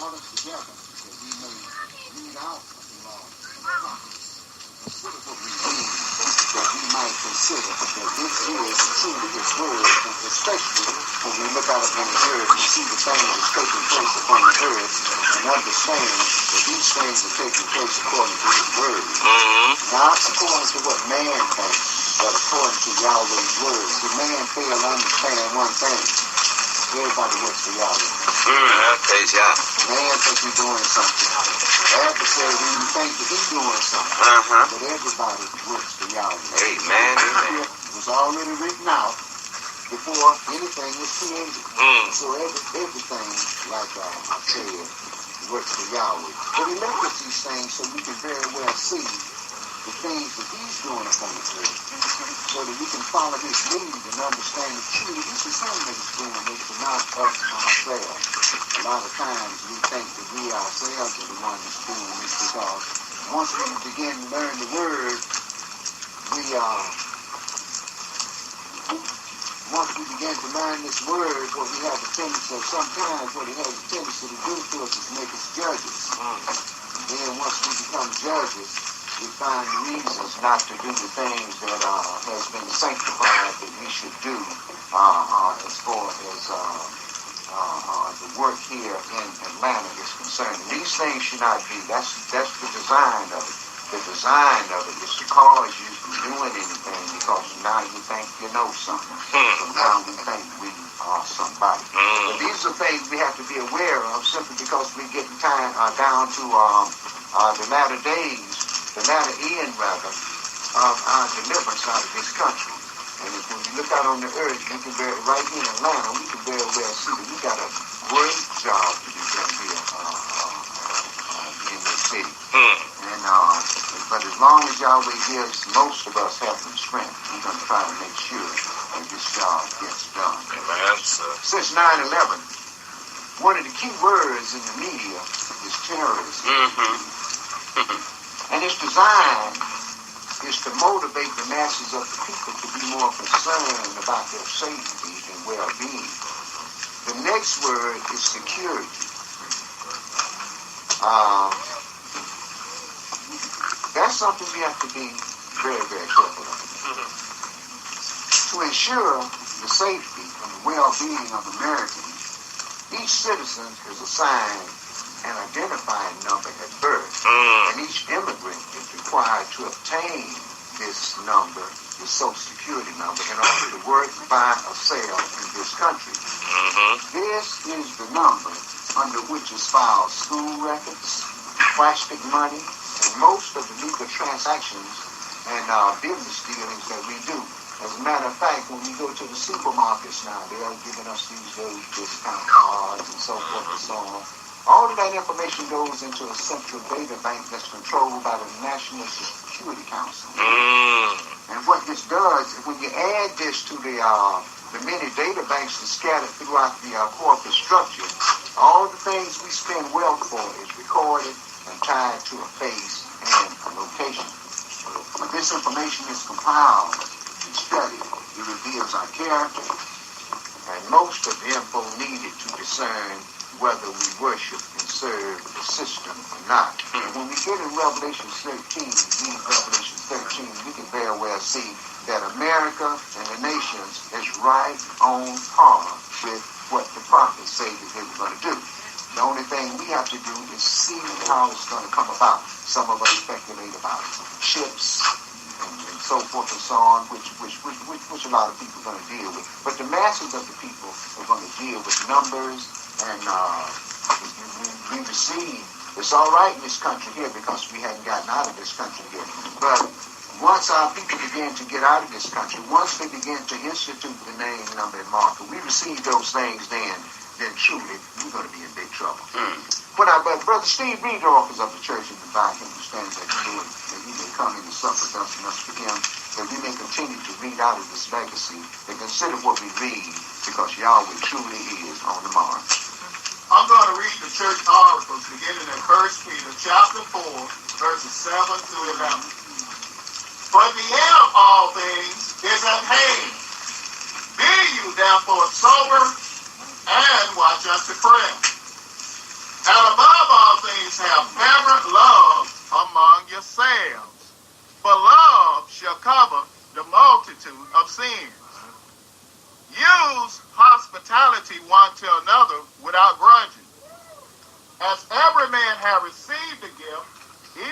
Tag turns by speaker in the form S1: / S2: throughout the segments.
S1: brought us together that we may read out of the law and the prophets. Consider what we read, that we might consider that this is truly His word, and especially when we look out upon the earth and see the things that's taking place upon the earth, and understand that these things are taking place according to His word. Not according to what man thinks, but according to Yahweh's word. The man fail to understand one thing. Everybody works for Yahweh.
S2: Praise Yah.
S1: Man thinks he's doing something. The adversary even thinks that he's doing something. But everybody works for Yahweh.
S2: Amen. Amen.
S1: It was already written out before anything was created. So everything, like I said, works for Yahweh. But He left us these things so we can very well see the things that He's doing upon the earth, so that we can follow His lead and understand that truly this is Him that is doing this, and not us ourselves. A lot of times we think that we ourselves are the ones that's doing this, because once we begin to learn the word, once we begin to learn this word, what we have a tendency of sometimes, what it has a tendency to do to us is make us judges. Then once we become judges, we find reasons not to do the things that has been sanctified that we should do as far as the work here in Atlanta is concerned. And these things should not be. That's the design of it. The design of it is to cause you from doing anything because now you think you know something. So now we think we are somebody. But these are things we have to be aware of simply because we're getting down to the latter days, the latter end rather, of our deliverance out of this country. And if when you look out on the earth, you can right here in Atlanta, we can very well see that we got a great job to be done here in this city. And but as long as Yahweh gives most of us health and strength, we're going to try to make sure that this job gets done.
S2: Amen.
S1: Since 9/11, one of the key words in the media is terrorism. And its design is to motivate the masses of the people to be more concerned about their safety and well-being. The next word is security. That's something we have to be very, very careful of. To ensure the safety and the well-being of Americans, each citizen is assigned an identifying number at birth, and each immigrant is required to obtain this number, the Social Security number, in order to work, buy, or sell in this country. This is the number under which is filed school records, plastic money, and most of the legal transactions and business dealings that we do. As a matter of fact, when we go to the supermarkets now, they are giving us these discount cards and so forth and so on. All of that information goes into a central data bank that's controlled by the National Security Council. And what this does, when you add this to the many data banks that's scattered throughout the corporate structure, all the things we spend wealth for is recorded and tied to a face and a location. When this information is compiled and studied, it reveals our character and most of the info needed to discern whether we worship and serve the system or not. And when we get in Revelation 13, we can very well see that America and the nations is right on par with what the prophets say that they were going to do. The only thing we have to do is see how it's going to come about. Some of us speculate about ships and so forth and so on, which a lot of people are going to deal with. But the masses of the people are going to deal with numbers. And we receive, it's all right in this country here because we haven't gotten out of this country yet. But once our people begin to get out of this country, once they begin to institute the name, number, and marker, we receive those things then truly we're going to be in big trouble. But Brother Steve read the office of the church and invite him to stand at the door, that he may come in and sup with us and us with him, that we may continue to read out of this legacy and consider what we read, because Yahweh truly is on the march.
S3: I'm going to read the church articles beginning in 1 Peter chapter 4, verses 7 through 11. For the end of all things is at hand. Be you therefore sober and watch unto prayer. And Christians have fervent love among yourselves, for love shall cover the multitude of sins. Use hospitality one to another without grudging. As every man have received a gift,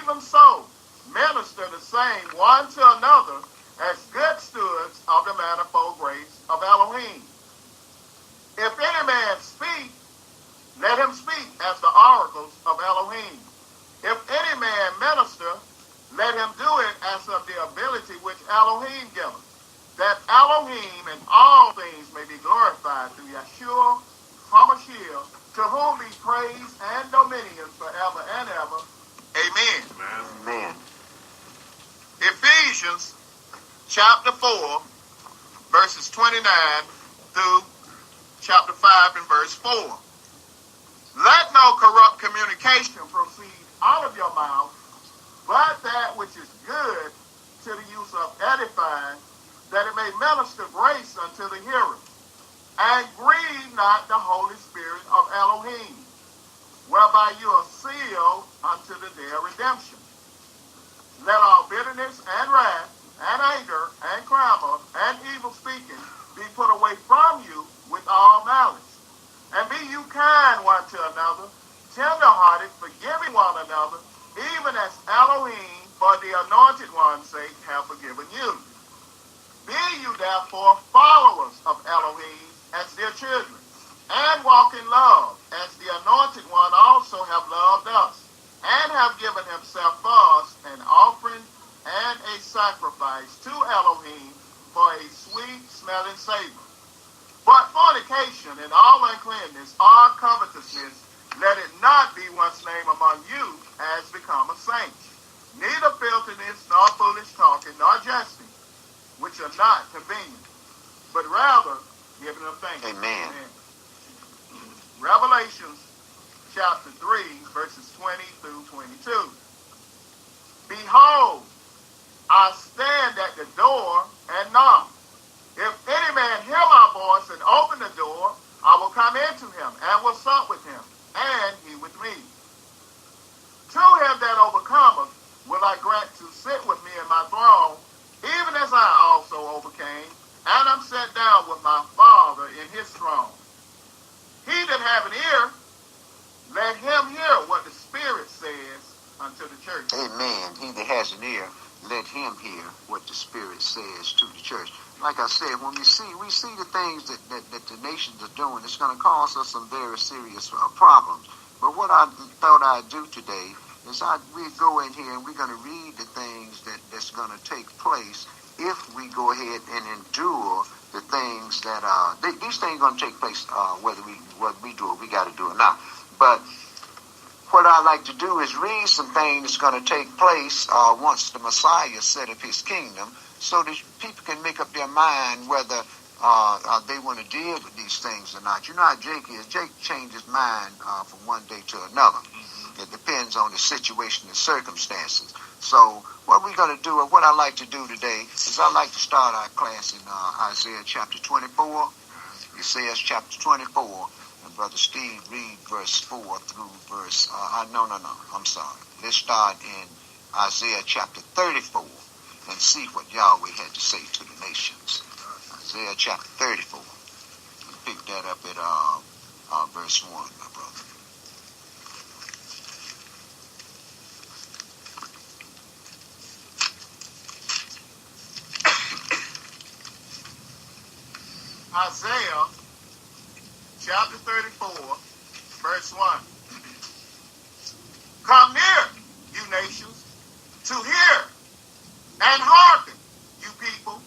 S3: even so minister the same one to another as good stewards of the manifold grace of Elohim. If any man speak, let him speak as the oracles of Elohim. If any man minister, let him do it as of the ability which Elohim giveth, that Elohim in all things may be glorified through Yeshua HaMashiach, to whom be praise and dominion forever and ever. Amen.
S2: Amen.
S3: Ephesians chapter 4, verses 29 through chapter 5 and verse 4. Let no corrupt communication proceed out of your mouth, but that which is good to the use of edifying, that it may minister grace unto the hearer. And grieve not the Holy Spirit of Elohim, whereby you are sealed unto the day of redemption. Let all bitterness and wrath and anger and clamor and evil speaking be put away from you with all malice. And be you kind one to another, tender-hearted, forgiving one another, even as Elohim, for the anointed one's sake, have forgiven you. Be you therefore followers of Elohim as dear children, and walk in love, as the anointed one also have loved us, and have given himself for us an offering and a sacrifice to Elohim for a sweet-smelling savor. But fornication and all uncleanness or covetousness, let it not be one's name among you as become a saint. Neither filthiness, nor foolish talking, nor jesting, which are not convenient, but rather giving of thanks.
S2: Amen.
S3: Revelations chapter 3, verses 20 through 22. Behold, I stand at the door and knock. If any man hear my voice and open the door, I will come into him and will sup with him, and he with me. To him that overcometh will I grant to sit with me in my throne, even as I also overcame, and am set down with my Father in his throne. He that have an ear, let him hear what the Spirit says unto the church.
S1: Amen. He that has an ear, let him hear what the Spirit says to the church. Like I said, when we see the things that the nations are doing, it's going to cause us some very serious problems. But what I thought I'd do today is we go in here and we're going to read the things that's going to take place if we go ahead and endure the things that these things are going to take place whether we do it, we got to do it now. But what I like to do is read some things that's going to take place once the Messiah set up his kingdom, so that people can make up their mind whether they want to deal with these things or not. You know how Jake is. Jake changed his mind from one day to another. It depends on the situation and circumstances. So what we're going to do, or what I like to do today, is I like to start our class in Isaiah chapter 24. Isaiah chapter 24. And Brother Steve, read verse 4 through verse... I'm sorry. Let's start in Isaiah chapter 34 and see what Yahweh had to say to the nations. Isaiah chapter 34. Pick that up at verse 1, my brother.
S3: Isaiah chapter 34, verse 1. Come near, you nations, to hear, and hearken, you people.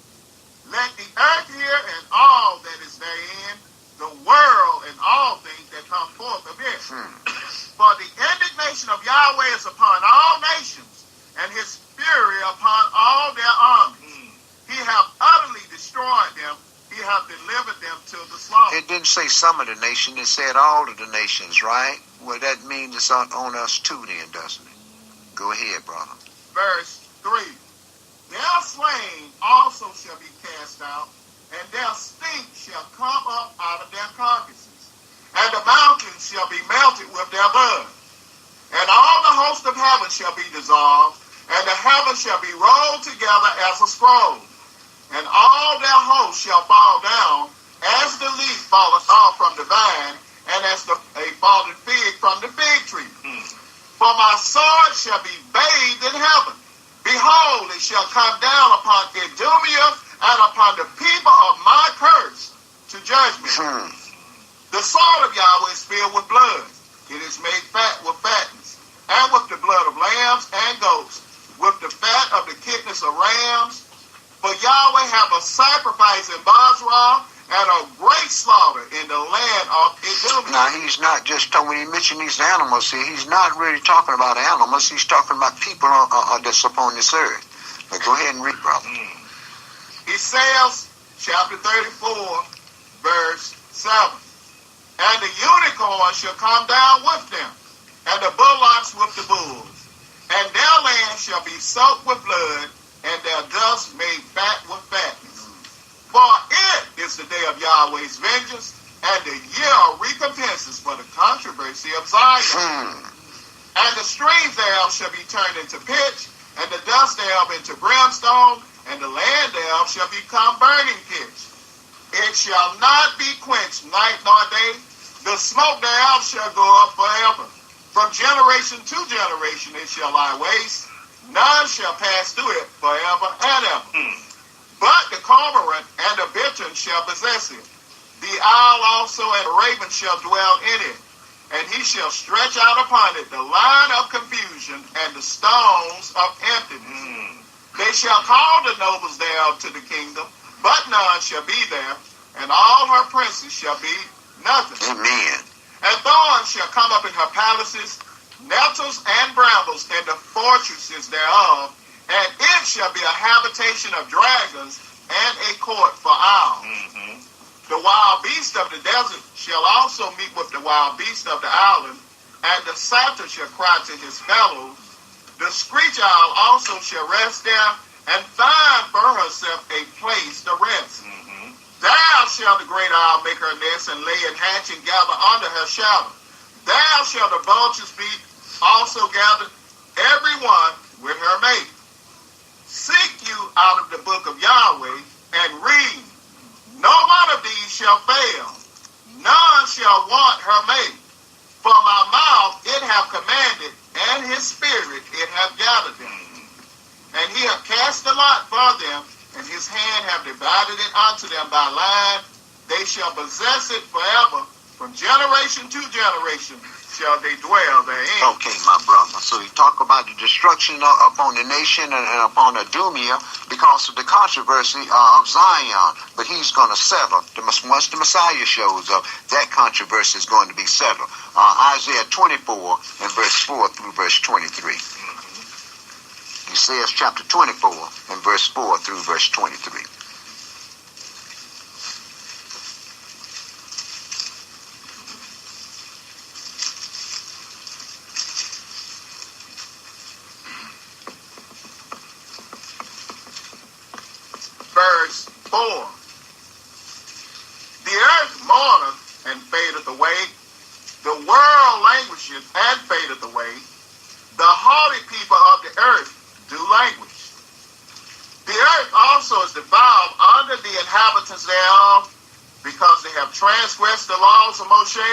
S3: Let the earth hear and all that is therein, the world and all things that come forth of it. For the indignation of Yahweh is upon all nations, and his fury upon all their armies. He hath utterly destroyed them. He hath delivered them to the slaughter.
S1: It didn't say some of the nations, it said all of the nations, right? Well, that means it's on us too then, doesn't it? Go ahead, brother.
S3: Verse 3. Their slain also shall be cast out, and their stink shall come up out of their carcasses, and the mountains shall be melted with their blood. And all the host of heaven shall be dissolved, and the heavens shall be rolled together as a scroll. And all their hosts shall fall down, as the leaf falleth off from the vine, and as a fallen fig from the fig tree. For my sword shall be bathed in heaven. Behold, it shall come down upon Idumea and upon the people of my curse to judgment. The sword of Yahweh is filled with blood. It is made fat with fatness, and with the blood of lambs and goats, with the fat of the kidneys of rams. For Yahweh have a sacrifice in Basra, and a great slaughter in the land of Edom.
S1: Now, he's not just, when he mentioned these animals here, he's not really talking about animals. He's talking about people that's upon this earth. But go ahead and read, brother.
S3: Ezekiel chapter 34, verse 7. And the unicorn shall come down with them, and the bullocks with the bulls. And their land shall be soaked with blood, and their dust made fat with fatness. For it is the day of Yahweh's vengeance, and the year of recompenses for the controversy of Zion. And the streams thereof shall be turned into pitch, and the dust thereof into brimstone, and the land thereof shall become burning pitch. It shall not be quenched night nor day. The smoke thereof shall go up forever. From generation to generation it shall lie waste. None shall pass through it forever and ever. But the cormorant and the bittern shall possess it. The owl also and the raven shall dwell in it. And he shall stretch out upon it the line of confusion and the stones of emptiness. They shall call the nobles thereof to the kingdom, but none shall be there, and all her princes shall be nothing.
S1: Amen.
S3: And thorns shall come up in her palaces, nettles and brambles in the fortresses thereof, and it shall be a habitation of dragons and a court for owls. The wild beast of the desert shall also meet with the wild beast of the island, and the satyr shall cry to his fellows. The screech owl also shall rest there, and find for herself a place to rest. There shall the great owl make her nest, and lay and hatch and gather under her shadow. There shall the vultures be also gathered, every one with her mate. Seek you out of the book of Yahweh, and read. No one of these shall fail. None shall want her mate. For my mouth it hath commanded, and his spirit it hath gathered them. And he hath cast the lot for them, and his hand hath divided it unto them by line. They shall possess it forever. From generation to generation shall they dwell therein.
S1: Okay, my brother. So he talk about the destruction upon the nation and upon Idumea because of the controversy of Zion. But he's going to settle. Once the Messiah shows up, that controversy is going to be settled. Isaiah 24 and verse 4 through verse 23. Isaiah chapter 24 and verse 4 through verse 23.
S3: Verse 4. The earth mourneth and fadeth away. The world languisheth and fadeth away. The haughty people of the earth do languish. The earth also is defiled under the inhabitants thereof, because they have transgressed the laws of Moshe,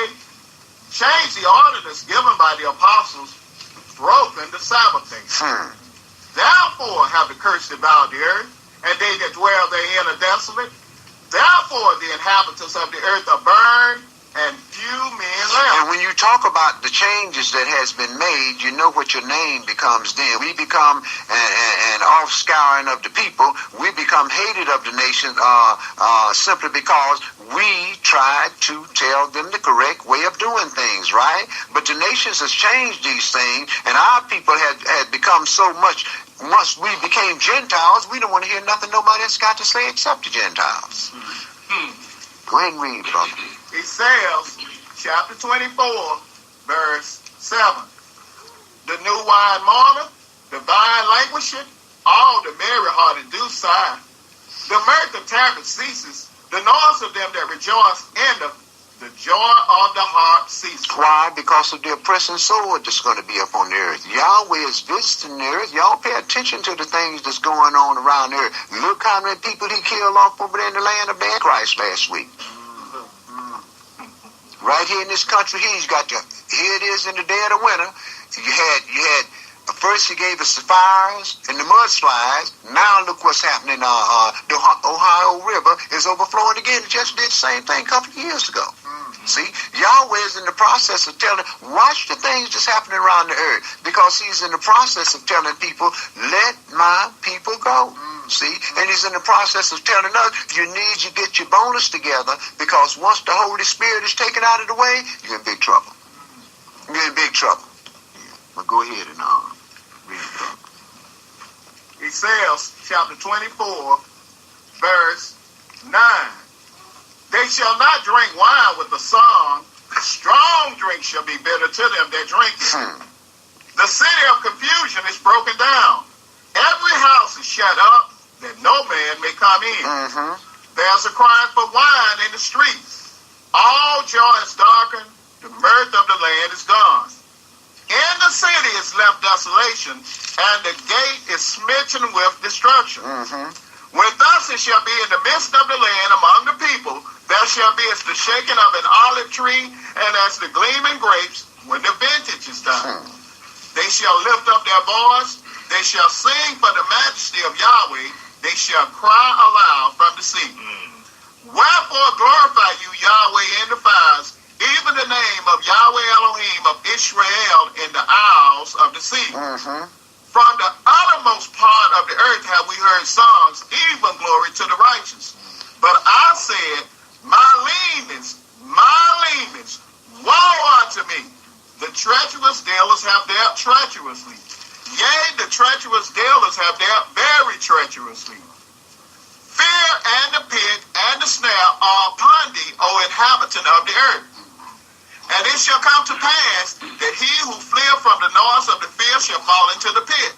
S3: changed the ordinance given by the apostles, broken the Sabbath day. Therefore have the curse devoured the earth, and they that dwell therein are desolate. Therefore the inhabitants of the earth are burned, and few men left.
S1: And when you talk about the changes that has been made, you know what your name becomes then. We become an offscouring of the people. We become hated of the nation simply because we tried to tell them the correct way of doing things, right? But the nations has changed these things, and our people had become so much. Once we became Gentiles, we don't want to hear nothing nobody else got to say except the Gentiles. Go ahead and read, brother.
S3: Ezekiel chapter 24, verse 7. The new wine mourneth, the vine languisheth, all the merry-hearted do sigh. The mirth of taverns ceases, the noise of them that rejoice endeth, the joy of the heart ceases.
S1: Why? Because of the oppressing sword that's going to be up on the earth. Yahweh is visiting the earth. Y'all pay attention to the things that's going on around the earth. Look how many people he killed off over there in the land of the Antichrist last week. Right here in this country, here it is in the dead of winter. You had first he gave us the fires and the mudslides. Now look what's happening. The Ohio River is overflowing again. It just did the same thing a couple of years ago. See, Yahweh is in the process of telling, watch the things that's happening around the earth, because he's in the process of telling people, let my people go. See, and he's in the process of telling us, you need to get your bonus together, because once the Holy Spirit is taken out of the way, you're in big trouble. You're in big trouble. Well, go ahead and read it.
S3: He says, chapter 24, verse 9. They shall not drink wine with the song. Strong drink shall be bitter to them that drink it. The city of confusion is broken down. Every house is shut up, that no man may come in. There's a crying for wine in the streets. All joy is darkened. The mirth of the land is gone. In the city is left desolation, and the gate is smitten with destruction. When thus it shall be in the midst of the land among the people, there shall be as the shaking of an olive tree, and as the gleaming grapes when the vintage is done. They shall lift up their voice, they shall sing for the majesty of Yahweh, they shall cry aloud from the sea. Wherefore glorify you, Yahweh, in the fires, even the name of Yahweh Elohim of Israel in the isles of the sea. From the uttermost part of the earth have we heard songs, even glory to the righteous. But I said, my leanness, woe unto me. The treacherous dealers have dealt treacherously. Yea, the treacherous dealers have dealt very treacherously. Fear and the pit and the snare are upon thee, O inhabitant of the earth. And it shall come to pass that he who fleeth from the noise of the fear shall fall into the pit.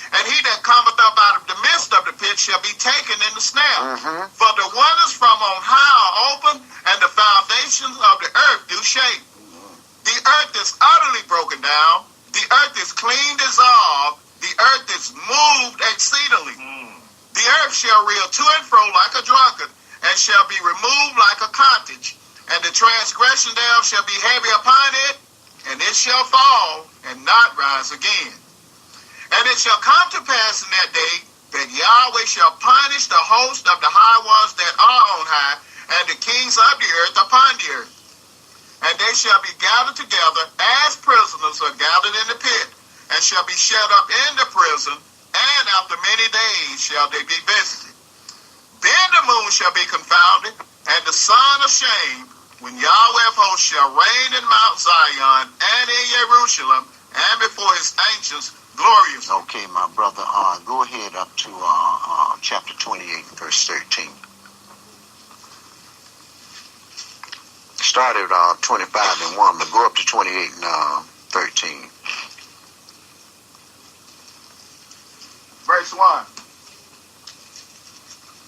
S3: And he that cometh up out of the midst of the pit shall be taken in the snare. For the wonders from on high are open, and the foundations of the earth do shake. The earth is utterly broken down. The earth is clean dissolved. The earth is moved exceedingly. The earth shall reel to and fro like a drunkard, and shall be removed like a cottage. And the transgression thereof shall be heavy upon it, and it shall fall, and not rise again. And it shall come to pass in that day, that Yahweh shall punish the host of the high ones that are on high, and the kings of the earth upon the earth. And they shall be gathered together, as prisoners are gathered in the pit, and shall be shut up in the prison, and after many days shall they be visited. Then the moon shall be confounded, and the sun ashamed, when Yahweh of hosts shall reign in Mount Zion and in Jerusalem and before his angels glorious.
S1: Okay, my brother, go ahead up to chapter 28, verse 13. Started 25 and 1, but go up to 28 and 13.
S3: Verse 1.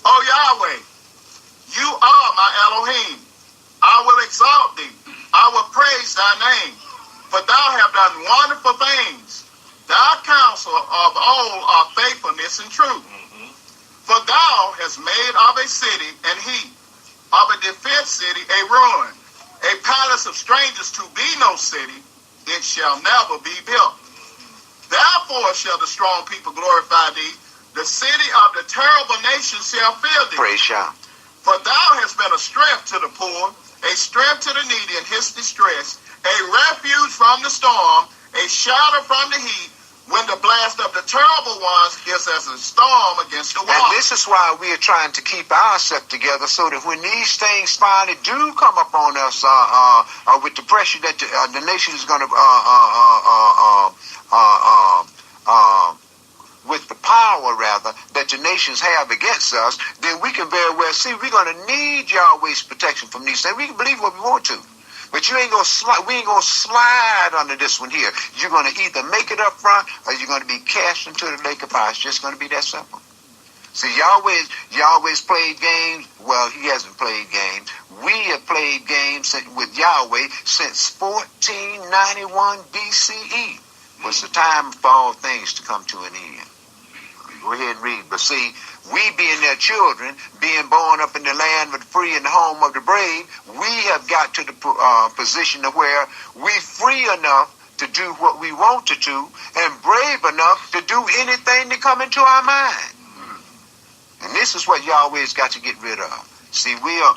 S3: O Yahweh, you are my Elohim. I will exalt thee. I will praise thy name. For thou hast done wonderful things. Thy counsel of old are faithfulness and truth. For thou hast made of a city an heap, of a defenced city a ruin, a palace of strangers to be no city. It shall never be built. Therefore shall the strong people glorify thee. The city of the terrible nation shall fear thee.
S1: Praise Yah.
S3: For thou hast been a strength to the poor, a strength to the needy in his distress, a refuge from the storm, a shelter from the heat, when the blast of the terrible ones is as a storm against the wall.
S1: And this is why we are trying to keep ourselves together, so that when these things finally do come upon us, with the pressure that the nation is going to, with the power, rather, that the nations have against us, then we can very well see we're going to need Yahweh's protection from these things. We can believe what we want to. But you ain't gonna slide. We ain't gonna slide under this one here. You're gonna either make it up front, or you're gonna be cast into the lake of fire. It's just gonna be that simple. See, Yahweh played games. Well, he hasn't played games. We have played games with Yahweh since 1491 BCE. Was the time for all things to come to an end. Go ahead and read. But see, we being their children, being born up in the land of the free and the home of the brave, we have got to the position of where we're free enough to do what we want to do and brave enough to do anything that come into our mind. And this is what Yahweh's got to get rid of. See, we are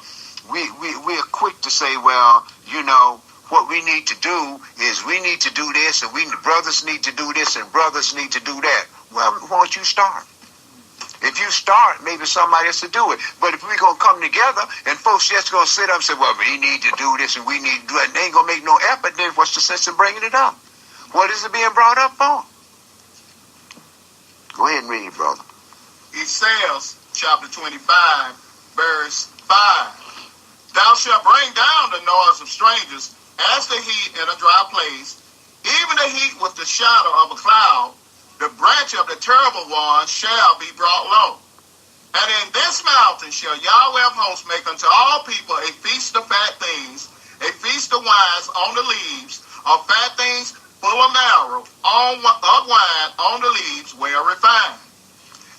S1: quick to say, well, you know, what we need to do is we need to do this, and brothers need to do this, and brothers need to do that. Well, why don't you start? If you start, maybe somebody else will do it. But if we're going to come together and folks just going to sit up and say, well, we need to do this and we need to do that, and they ain't going to make no effort, then what's the sense in bringing it up? What is it being brought up for? Go ahead and read, brother.
S3: Ezekiel chapter 25, verse 5. Thou shalt bring down the noise of strangers as the heat in a dry place, even the heat with the shadow of a cloud. The branch of the terrible one shall be brought low. And in this mountain shall Yahweh of hosts make unto all people a feast of fat things, a feast of wines on the leaves, of fat things full of marrow, of wine on the leaves well refined.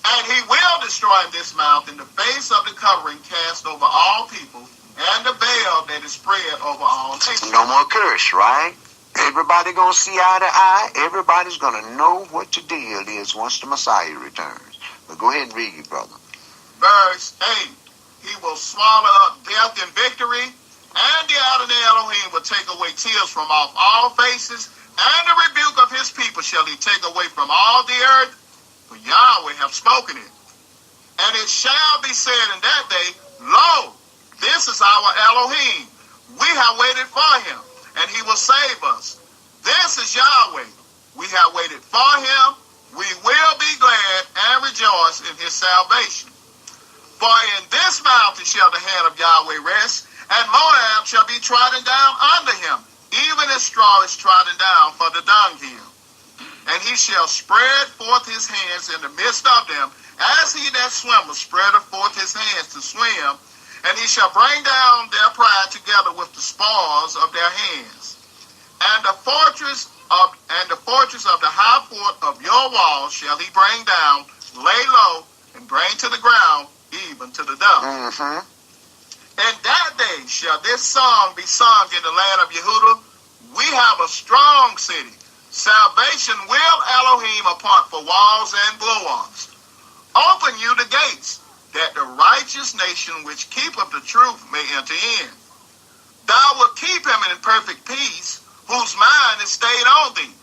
S3: And he will destroy in this mountain the face of the covering cast over all people, and the veil that is spread over all nations.
S1: No more curse, right? Everybody gonna see eye to eye. Everybody's gonna know what the deal is once the Messiah returns. But go ahead and read it, brother.
S3: Verse 8. He will swallow up death in victory, and the Adonai Elohim will take away tears from off all faces, and the rebuke of his people shall he take away from all the earth, for Yahweh hath spoken it. And it shall be said in that day, Lo, this is our Elohim. We have waited for him, and he will save us. This is Yahweh. We have waited for him. We will be glad and rejoice in his salvation. For in this mountain shall the hand of Yahweh rest, and Moab shall be trodden down under him, even as straw is trodden down for the dunghill. And he shall spread forth his hands in the midst of them, as he that swimmeth spreadeth forth his hands to swim, and he shall bring down their pride together with the spoils of their hands. And the fortress of the high fort of your walls shall he bring down, lay low, and bring to the ground, even to the dust. And that day shall this song be sung in the land of Yehuda. We have a strong city. Salvation will Elohim apart for walls and bulwarks. Open you the gates, that the righteous nation which keepeth the truth may enter in. Thou wilt keep him in perfect peace, whose mind is stayed on thee,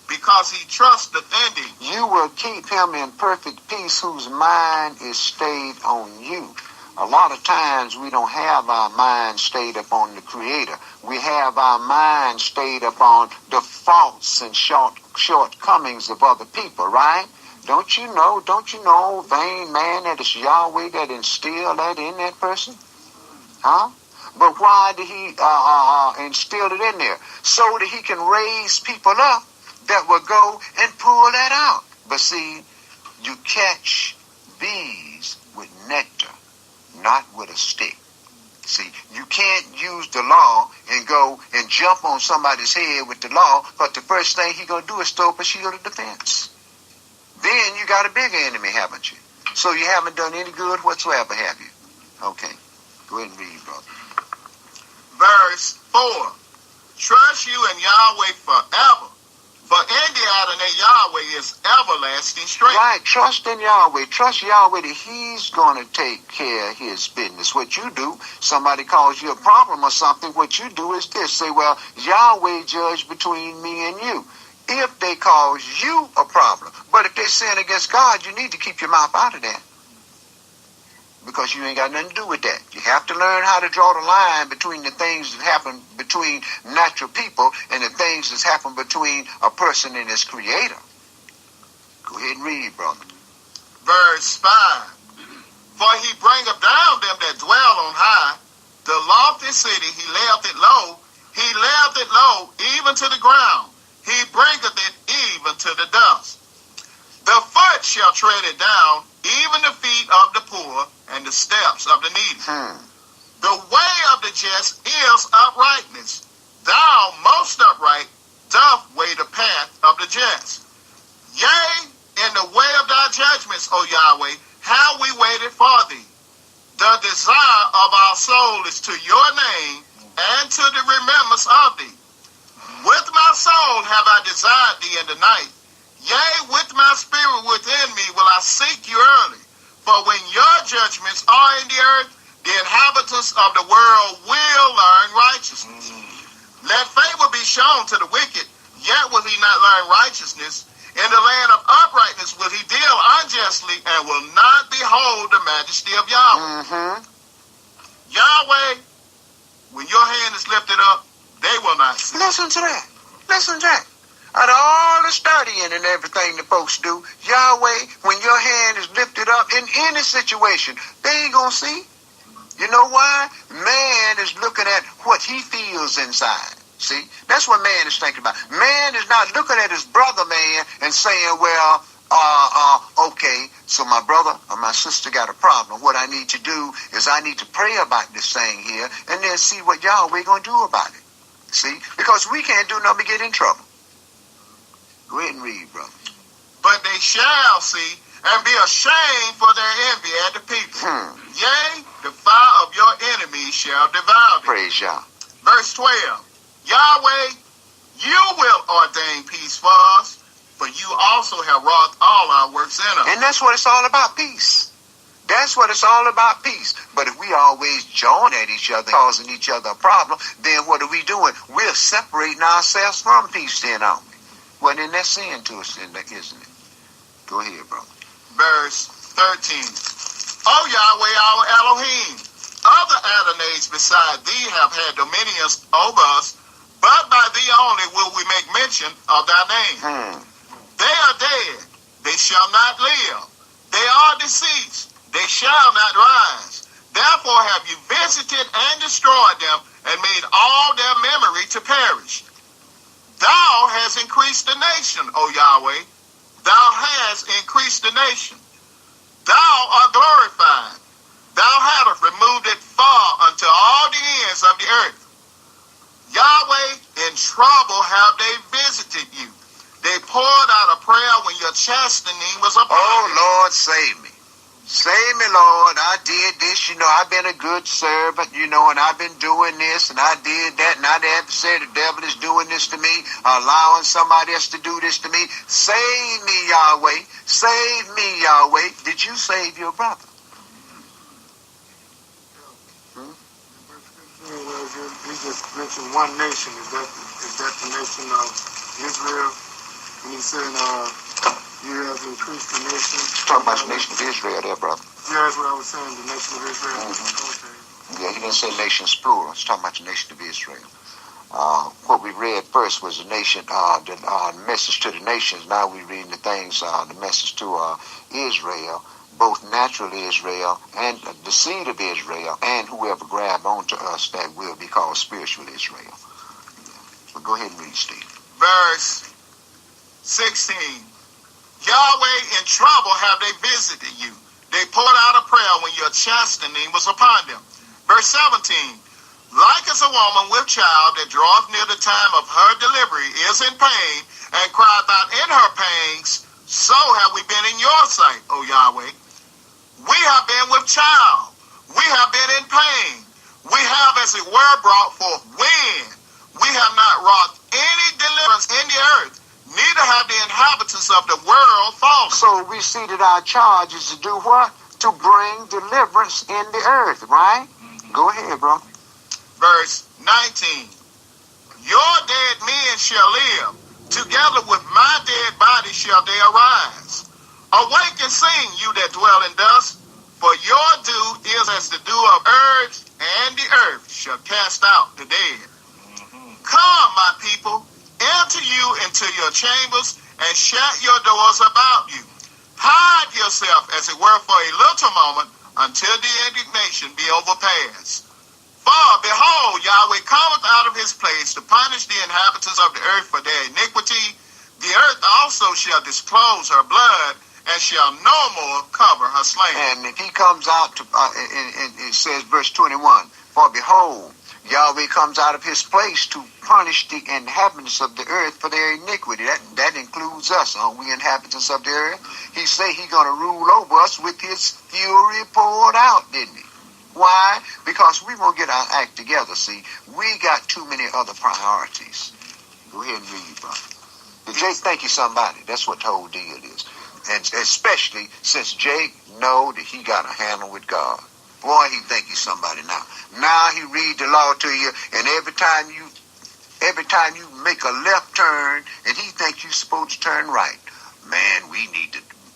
S3: because he trusteth in thee.
S1: You will keep him in perfect peace, whose mind is stayed on you. A lot of times we don't have our mind stayed upon the Creator. We have our mind stayed upon the faults and shortcomings of other people, right? Don't you know, vain man, that it's Yahweh that instilled that in that person? Huh? But why did he instill it in there? So that he can raise people up that will go and pull that out. But see, you catch bees with nectar, not with a stick. See, you can't use the law and go and jump on somebody's head with the law, but the first thing he's going to do is throw up a shield of defense. Then you got a bigger enemy, haven't you? So you haven't done any good whatsoever, have you? Okay. Go ahead and read, brother.
S3: Verse 4. Trust you in Yahweh forever. For in the Adonai Yahweh is everlasting strength.
S1: Right. Trust in Yahweh. Trust Yahweh that he's going to take care of his business. What you do, somebody calls you a problem or something, what you do is this. Say, well, Yahweh judge between me and you. If they cause you a problem. But if they sin against God, you need to keep your mouth out of that. Because you ain't got nothing to do with that. You have to learn how to draw the line between the things that happen between natural people and the things that happen between a person and his Creator. Go ahead and read, brother.
S3: Verse 5. For he bringeth down them that dwell on high, the lofty city, he layeth it low. He layeth it low even to the ground. He bringeth it even to the dust. The foot shall tread it down, even the feet of the poor and the steps of the needy. The way of the just is uprightness. Thou, most upright, doth weigh the path of the just. Yea, in the way of thy judgments, O Yahweh, how we waited for thee. The desire of our soul is to your name and to the remembrance of thee. With my soul have I desired thee in the night. Yea, with my spirit within me will I seek you early. For when your judgments are in the earth, the inhabitants of the world will learn righteousness. Let favor be shown to the wicked, yet will he not learn righteousness. In the land of uprightness will he deal unjustly, and will not behold the majesty of Yahweh. Yahweh, when your hand is lifted up, they will not see.
S1: Listen to that. Listen to that. Out of all the studying and everything the folks do, Yahweh, when your hand is lifted up in any situation, they ain't gonna see. You know why? Man is looking at what he feels inside. See? That's what man is thinking about. Man is not looking at his brother, man, and saying, well, okay, so my brother or my sister got a problem. What I need to do is I need to pray about this thing here and then see what Yahweh going to do about it. See? Because we can't do nothing but get in trouble. Go ahead and read, brother.
S3: But they shall see and be ashamed for their envy at the people. Yea, the fire of your enemies shall devour them.
S1: Praise Yah.
S3: Verse 12. Yahweh, you will ordain peace for us, for you also have wrought all our works in us.
S1: And that's what it's all about, peace. That's what it's all about, peace. But if we always join at each other, causing each other a problem, then what are we doing? We're separating ourselves from peace then, aren't we? Well, then that's sin to us, isn't it? Go ahead, brother.
S3: Verse 13. O Yahweh, our Elohim, other Adonais beside thee have had dominions over us, but by thee only will we make mention of thy name. They are dead, they shall not live. They are deceased, they shall not rise. Therefore have you visited and destroyed them, and made all their memory to perish. Thou hast increased the nation, O Yahweh. Thou hast increased the nation. Thou art glorified. Thou hast removed it far unto all the ends of the earth. Yahweh, in trouble have they visited you. They poured out a prayer when your chastening was upon you.
S1: Oh, Lord, save me. Save me, Lord. I did this, I've been a good servant, and I've been doing this, and I did that, and I'd have to say the devil is doing this to me, allowing somebody else to do this to me. Save me, Yahweh. Save me, Yahweh. Did you save your brother?
S4: He just mentioned one nation. Is that the nation of Israel? And he said, you have increased the nation.
S1: Talking about the nation of Israel there, brother.
S4: Yeah, that's what I was saying, the nation of Israel. Okay.
S1: Yeah, he didn't say nations plural. He's talking about the nation of Israel. What we read first was the nation, the message to the nations. Now we're reading the things, the message to Israel, both natural Israel and the seed of Israel, and whoever grab onto us that will be called spiritual Israel. Yeah. But go ahead and read, Steve.
S3: Verse 16. Yahweh, in trouble have they visited you. They poured out a prayer when your chastening was upon them. Verse 17. Like as a woman with child that draweth near the time of her delivery is in pain, and crieth out in her pangs, so have we been in your sight, O Yahweh. We have been with child. We have been in pain. We have, as it were, brought forth wind. We have not wrought any deliverance in the earth, neither have the inhabitants of the world fallen.
S1: So we see that our charge is to do what? To bring deliverance in the earth, right? Go ahead, bro.
S3: Verse 19. Your dead men shall live. Together with my dead body shall they arise. Awake and sing, you that dwell in dust, for your dew is as the dew of earth, and the earth shall cast out the dead. Come, my people, enter you into your chambers, and shut your doors about you. Hide yourself, as it were, for a little moment, until the indignation be overpassed. For, behold, Yahweh cometh out of his place to punish the inhabitants of the earth for their iniquity. The earth also shall disclose her blood, and shall no more cover her slain.
S1: And if he comes out to, and it says verse 21, for behold, Yahweh comes out of his place to punish the inhabitants of the earth for their iniquity. That includes us, aren't we inhabitants of the earth? He say he's going to rule over us with his fury poured out, didn't he? Why? Because we won't get our act together, see. We got too many other priorities. Go ahead and read, brother. Jake think he's somebody. That's what the whole deal is. And especially since Jake know that he got a handle with God. Boy, he think he's somebody now. Now he read the law to you, and every time you make a left turn, and he think you're supposed to turn right. Man,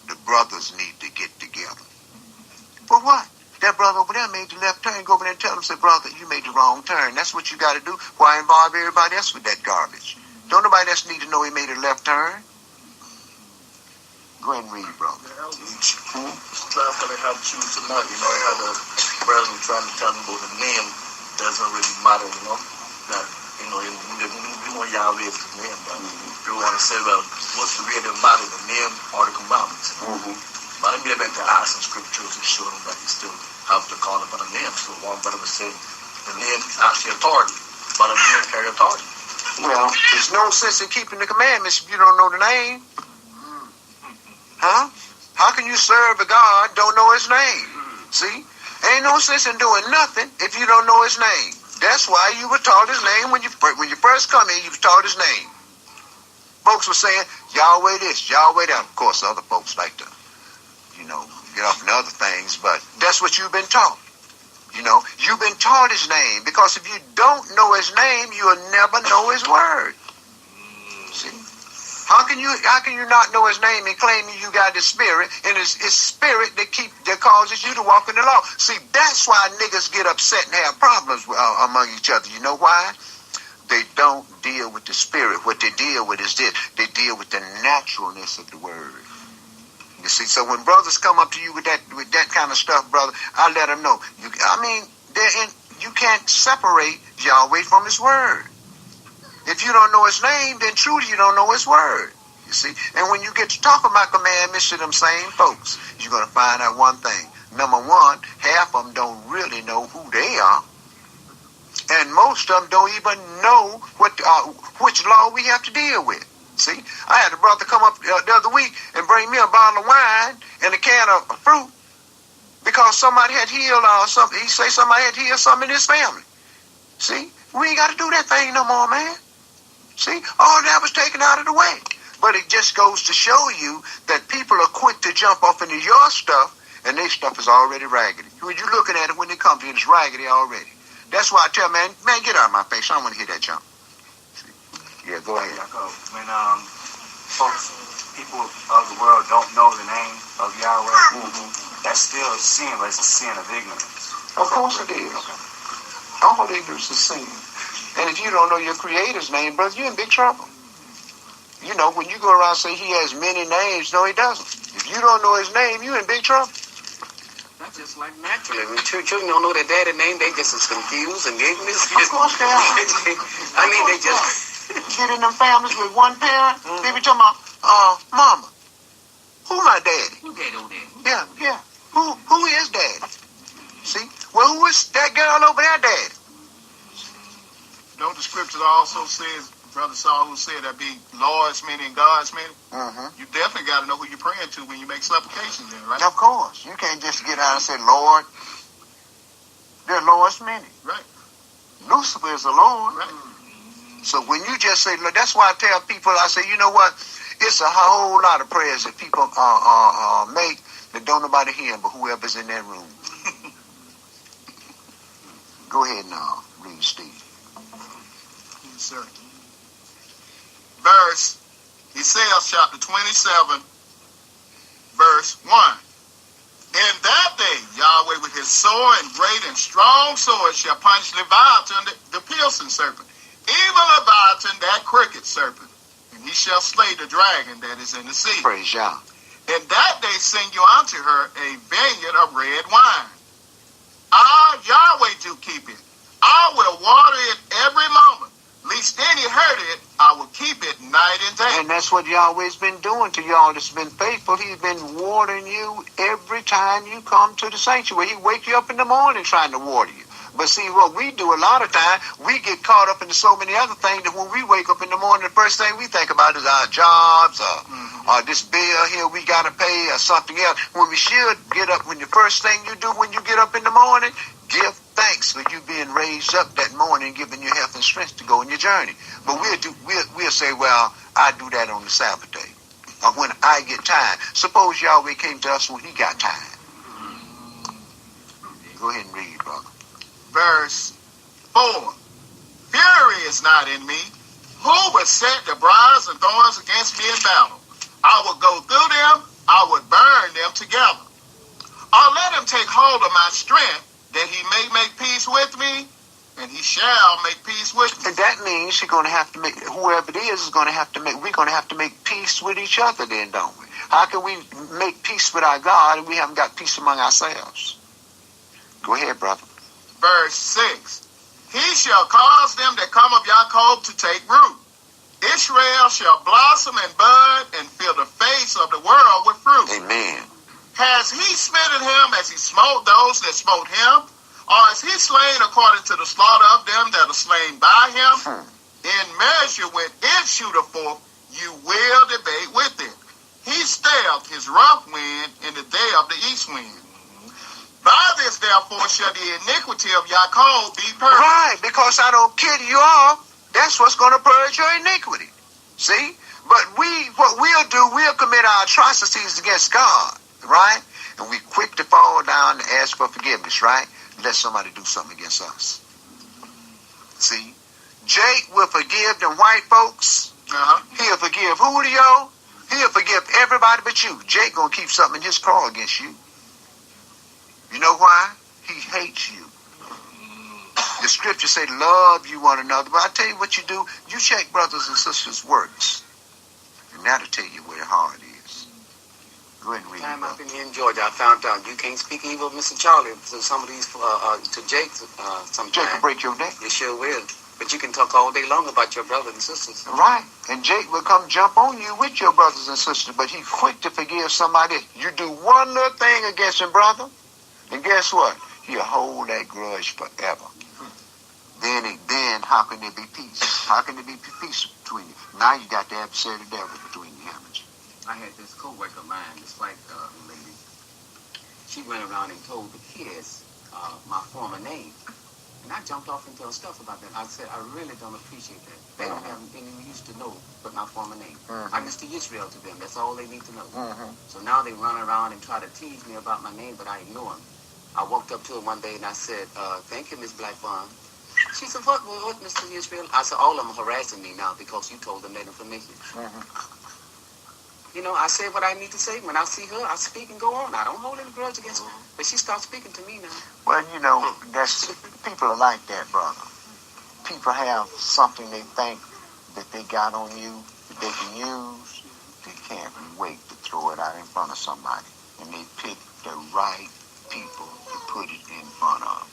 S1: the brothers need to get together. For what? That brother over there made the left turn. Go over there and tell him, say, brother, you made the wrong turn. That's what you got to do. Why involve everybody else with that garbage? Don't nobody else need to know he made a left turn. Go ahead and read, brother.
S5: Class that they have choose tonight, they had a brother trying to tell them about the name doesn't really matter, That, Yahweh is the name, but people want to say, well, what's the really matter, the name or the commandments? But I'm able to ask some scriptures to show them that you still have to call upon a name. So one brother was saying, the name is actually authority, but a name carry authority.
S1: Well, there's no sense in keeping the commandments if you don't know the name. Huh? How can you serve a God don't know his name? See? Ain't no sense in doing nothing if you don't know his name. That's why you were taught his name when you first come in. You were taught his name. Folks were saying Yahweh this, Yahweh that. Of course, other folks like to, get off into other things, but that's what you've been taught. You've been taught his name, because if you don't know his name, you'll never know his word. See? How can you not know his name and claim you got his spirit, and it's spirit that causes you to walk in the law? See, that's why niggas get upset and have problems among each other. You know why? They don't deal with the spirit. What they deal with is this. They deal with the naturalness of the word. You see, so when brothers come up to you with that kind of stuff, brother, I let them know. You can't separate Yahweh from his word. If you don't know his name, then truly you don't know his word. You see, and when you get to talk about commandments to them same folks, you're going to find out one thing. Number one, half of them don't really know who they are. And most of them don't even know which law we have to deal with. See, I had a brother come up the other week and bring me a bottle of wine and a can of fruit because somebody had healed something. He say somebody had healed something in his family. See, we ain't got to do that thing no more, man. See, all that was taken out of the way. But it just goes to show you that people are quick to jump off into your stuff, and their stuff is already raggedy. When you're looking at it, when they come to you, it's raggedy already. That's why I tell man, get out of my face. I don't want to hear that jump. Yeah, go ahead.
S6: When people of the world don't know the name of Yahweh, that's still a sin, but it's a sin of ignorance.
S1: Of course it is. All ignorance is sin. And if you don't know your Creator's name, brother, you're in big trouble. When you go around and say he has many names, no, he doesn't. If you don't know his name, you're in big trouble.
S2: That's just like naturally. When children don't know their daddy name, they just as confused and ignorant.
S1: Of course they are.
S2: They just...
S1: Get in them families with one parent, they be talking about, mama, who my daddy?
S2: Who daddy over there?
S1: Yeah. Who is daddy? See? Well, who is that girl over there, daddy?
S3: Don't the scripture also says, Brother Saul, who said that be Lord's meaning God's meaning? You definitely got to know who you're praying to when you make supplications in, right?
S1: Of course. You can't just get out and say, Lord. They're Lord's meaning.
S3: Right.
S1: Lucifer is the Lord.
S3: Right.
S1: So when you just say, look, that's why I tell people, I say, you know what? It's a whole lot of prayers that people make that don't nobody hear but whoever's in that room. Go ahead now, read, Steve.
S3: Yes, sir. Verse, Ezekiel chapter 27, verse 1. In that day, Yahweh with his sword and great and strong sword shall punish Leviathan, the piercing serpent, even Leviathan, that crooked serpent, and he shall slay the dragon that is in the sea.
S1: Praise Yah.
S3: In that day send you unto her a vineyard of red wine. I, Yahweh, do keep it. I will water it every moment. Least any hurt it, I will keep it night and day.
S1: And that's what Yahweh's been doing to y'all that's been faithful. He's been watering you every time you come to the sanctuary. He wake you up in the morning trying to water you. But see, what we do a lot of time, we get caught up into so many other things that when we wake up in the morning, the first thing we think about is our jobs or this bill here we got to pay or something else. When we should get up, when the first thing you do when you get up in the morning, give thanks for you being raised up that morning, giving you health and strength to go on your journey. But we'll say, well, I do that on the Sabbath day or when I get time. Suppose Yahweh came to us when he got time. Go ahead and read, brother.
S3: Verse 4. Fury is not in me. Who would set the briars and thorns against me in battle? I would go through them. I would burn them together. Or let him take hold of my strength, that he may make peace with me, and he shall make peace with me.
S1: And that means you're going to have to make, whoever it is going to have to make, we're going to have to make peace with each other then, don't we? How can we make peace with our God and we haven't got peace among ourselves? Go ahead, brother.
S3: Verse 6. He shall cause them that come of Jacob to take root. Israel shall blossom and bud and fill the face of the world with fruit.
S1: Amen.
S3: Has he smitten him as he smote those that smote him? Or is he slain according to the slaughter of them that are slain by him? In measure when it shooteth forth, you will debate with it. He stabbed his rough wind in the day of the east wind. By this, therefore, shall the iniquity of Jacob be purged.
S1: Right, because I don't kid you off. That's what's going to purge your iniquity. See? But what we'll do, we'll commit our atrocities against God, right? And we quick to fall down and ask for forgiveness, right? Let somebody do something against us. See? Jake will forgive them white folks. He'll forgive who to y'all? He'll forgive everybody but you. Jake gonna keep something in his car against you. You know why? He hates you. The scriptures say, love you one another. But I tell you what you do. You check brothers and sisters' works. And that'll tell you where the heart is. Go ahead and read
S2: Time
S1: it,
S2: up in here in Georgia, I found out you can't speak evil of Mr. Charlie to some of these, to Jake sometimes.
S1: Jake will break your neck.
S2: You sure will. But you can talk all day long about your brothers and sisters.
S1: Right. And Jake will come jump on you with your brothers and sisters. But he's quick to forgive somebody. You do one little thing against him, brother. And guess what? He'll hold that grudge forever. Then how can there be peace? How can there be peace between you? Now you got the adversary of the devil between you, haven't you?
S2: I had this co-worker of mine, this white lady. She went around and told the kids my former name. And I jumped off into her stuff about that. I said, I really don't appreciate that. They don't have anything we used to know but my former name. I'm Mr. Israel to them. That's all they need to know. So now they run around and try to tease me about my name, but I ignore them. I walked up to her one day and I said, thank you, Miss Blackburn. She said, what, Mr. Israel? I said, all of them are harassing me now because you told them that information. You know, I said what I need to say. When I see her, I speak and go on. I don't hold any grudge against her. But she starts speaking to me now.
S1: Well, you know, that's people are like that, brother. People have something they think that they got on you that they can use. They can't wait to throw it out in front of somebody. And they pick the right people to put it in front of.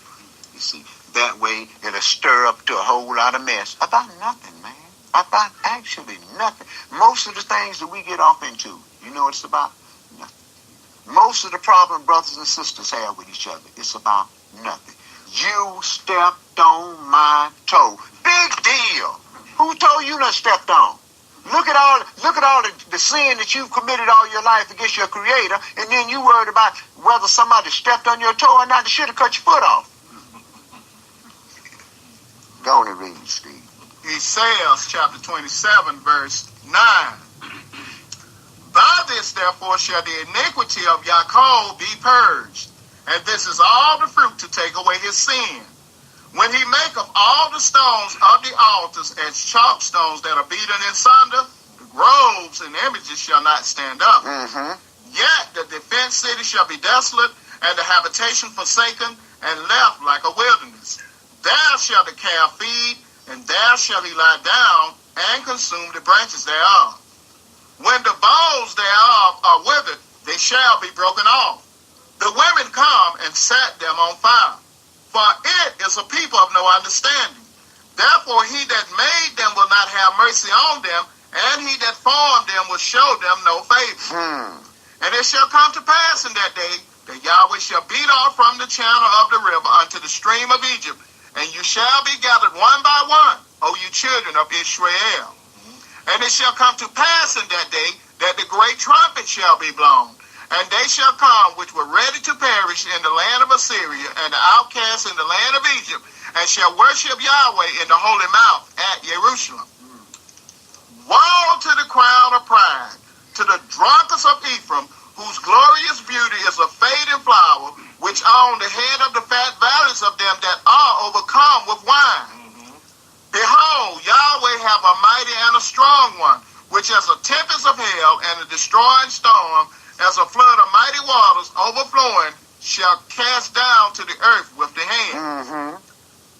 S1: You see, that way it'll stir up to a whole lot of mess about nothing, man. About actually nothing. Most of the things that we get off into, you know what it's about? Nothing. Most of the problem brothers and sisters have with each other, it's about nothing. You stepped on my toe. Big deal. Who told you to stepped on? Look at all the sin that you've committed all your life against your Creator, and then you worried about whether somebody stepped on your toe or not. They should have cut your foot off. Go on and read it, Steve.
S3: Isaiah chapter 27, verse 9. By this, therefore, shall the iniquity of Jacob be purged, and this is all the fruit to take away his sin. When he maketh all the stones of the altars as chalk stones that are beaten in sunder, the groves and images shall not stand up. Yet the defense city shall be desolate, and the habitation forsaken, and left like a wilderness. There shall the calf feed, and there shall he lie down, and consume the branches thereof. When the boughs thereof are withered, they shall be broken off. The women come and set them on fire. For it is a people of no understanding. Therefore he that made them will not have mercy on them, and he that formed them will show them no favor. And it shall come to pass in that day that Yahweh shall beat off from the channel of the river unto the stream of Egypt, and you shall be gathered one by one, O you children of Israel. And it shall come to pass in that day that the great trumpet shall be blown, and they shall come which were ready to perish in the land of Assyria, and the outcasts in the land of Egypt, and shall worship Yahweh in the holy mount at Jerusalem. Woe to the crown of pride, to the drunkards of Ephraim, whose glorious beauty is a fading flower, which on the head of the fat valleys of them that are overcome with wine. Behold, Yahweh have a mighty and a strong one, which as a tempest of hell and a destroying storm, as a flood of mighty waters overflowing, shall cast down to the earth with the hand.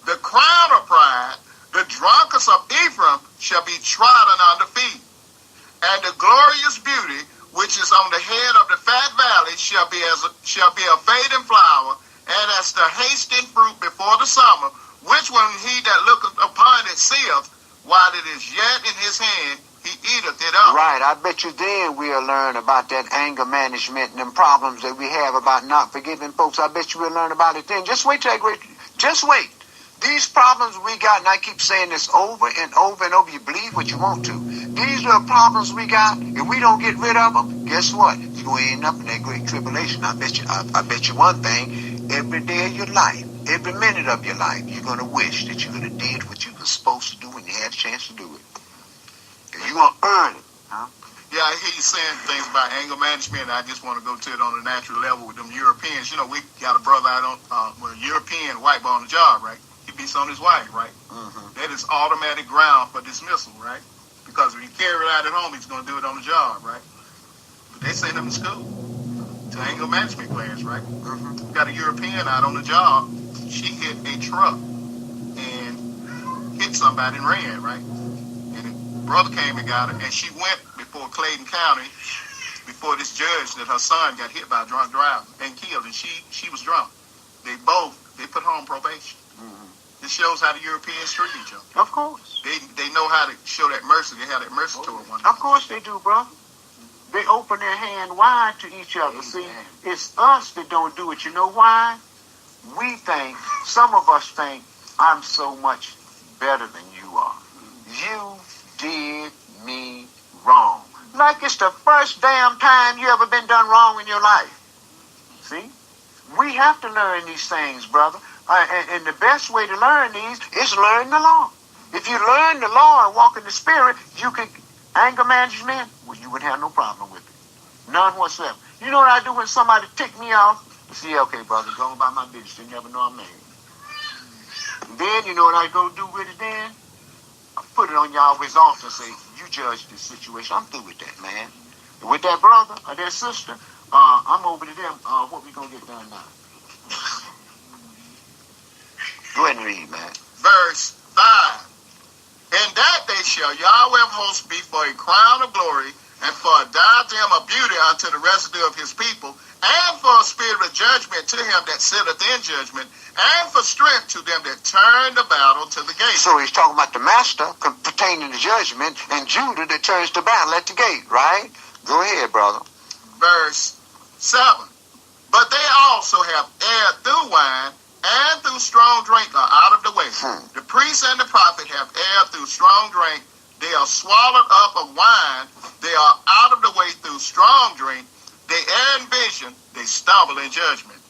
S3: The crown of pride, the drunkards of Ephraim, shall be trodden under feet, and the glorious beauty which is on the head of the fat valley shall be a fading flower, and as the hasting fruit before the summer, which when he that looketh upon it seeth, while it is yet in his hand, he eateth it up.
S1: Right, I bet you then we'll learn about that anger management and them problems that we have about not forgiving folks. I bet you we'll learn about it then. Just wait till just wait. These problems we got, and I keep saying this over and over and over, you believe what you want to. These little problems we got, if we don't get rid of them, guess what? You're going to end up in that great tribulation. I bet you one thing, every day of your life, every minute of your life, you're going to wish that you could have did what you were supposed to do when you had a chance to do it. And you're going to earn it. Huh?
S3: Yeah, I hear you saying things about anger management. I just want to go to it on a natural level with them Europeans. You know, we got a brother out on, European white boy on the job, right? He beats on his wife, right? That is automatic ground for dismissal, right? Because if he carry it out at home, he's going to do it on the job, right? But they send him to school, to anger management class, right? We got a European out on the job. She hit a truck and hit somebody and ran, right? And the brother came and got her, and she went before Clayton County, before this judge, that her son got hit by a drunk driver and killed, and she was drunk. They put her on probation. It shows how the Europeans treat each other.
S1: Of course.
S3: They know how to show that mercy. They have that mercy toward one another.
S1: Of course they do, brother. They open their hand wide to each other. See, it's us that don't do it. You know why? We think, some of us think, I'm so much better than you are. You did me wrong. Like it's the first damn time you ever been done wrong in your life. See? We have to learn these things, brother. And the best way to learn these is learn the law. If you learn the law and walk in the spirit, you can anger management, well, you wouldn't have no problem with it. None whatsoever. You know what I do when somebody tick me off? I say, okay, brother, go about my business. They never know I'm mad. And then, you know what I go do with it then? I put it on Yahweh's altar and say, you judge this situation. I'm through with that, man. And with that brother or that sister, I'm over to them. What we going to get done now? Go ahead and read, man.
S3: Verse 5. In that day shall Yahweh of hosts be for a crown of glory, and for a diadem of beauty unto the residue of his people, and for a spirit of judgment to him that sitteth in judgment, and for strength to them that turn the battle to the gate.
S1: So he's talking about the master pertaining to judgment, and Judah that turns the battle at the gate, right? Go ahead, brother.
S3: Verse 7. But they also have erred through wine, and through strong drink are out of the way. The priest and the prophet have erred through strong drink. They are swallowed up of wine. They are out of the way through strong drink. They err in vision. They stumble in judgment.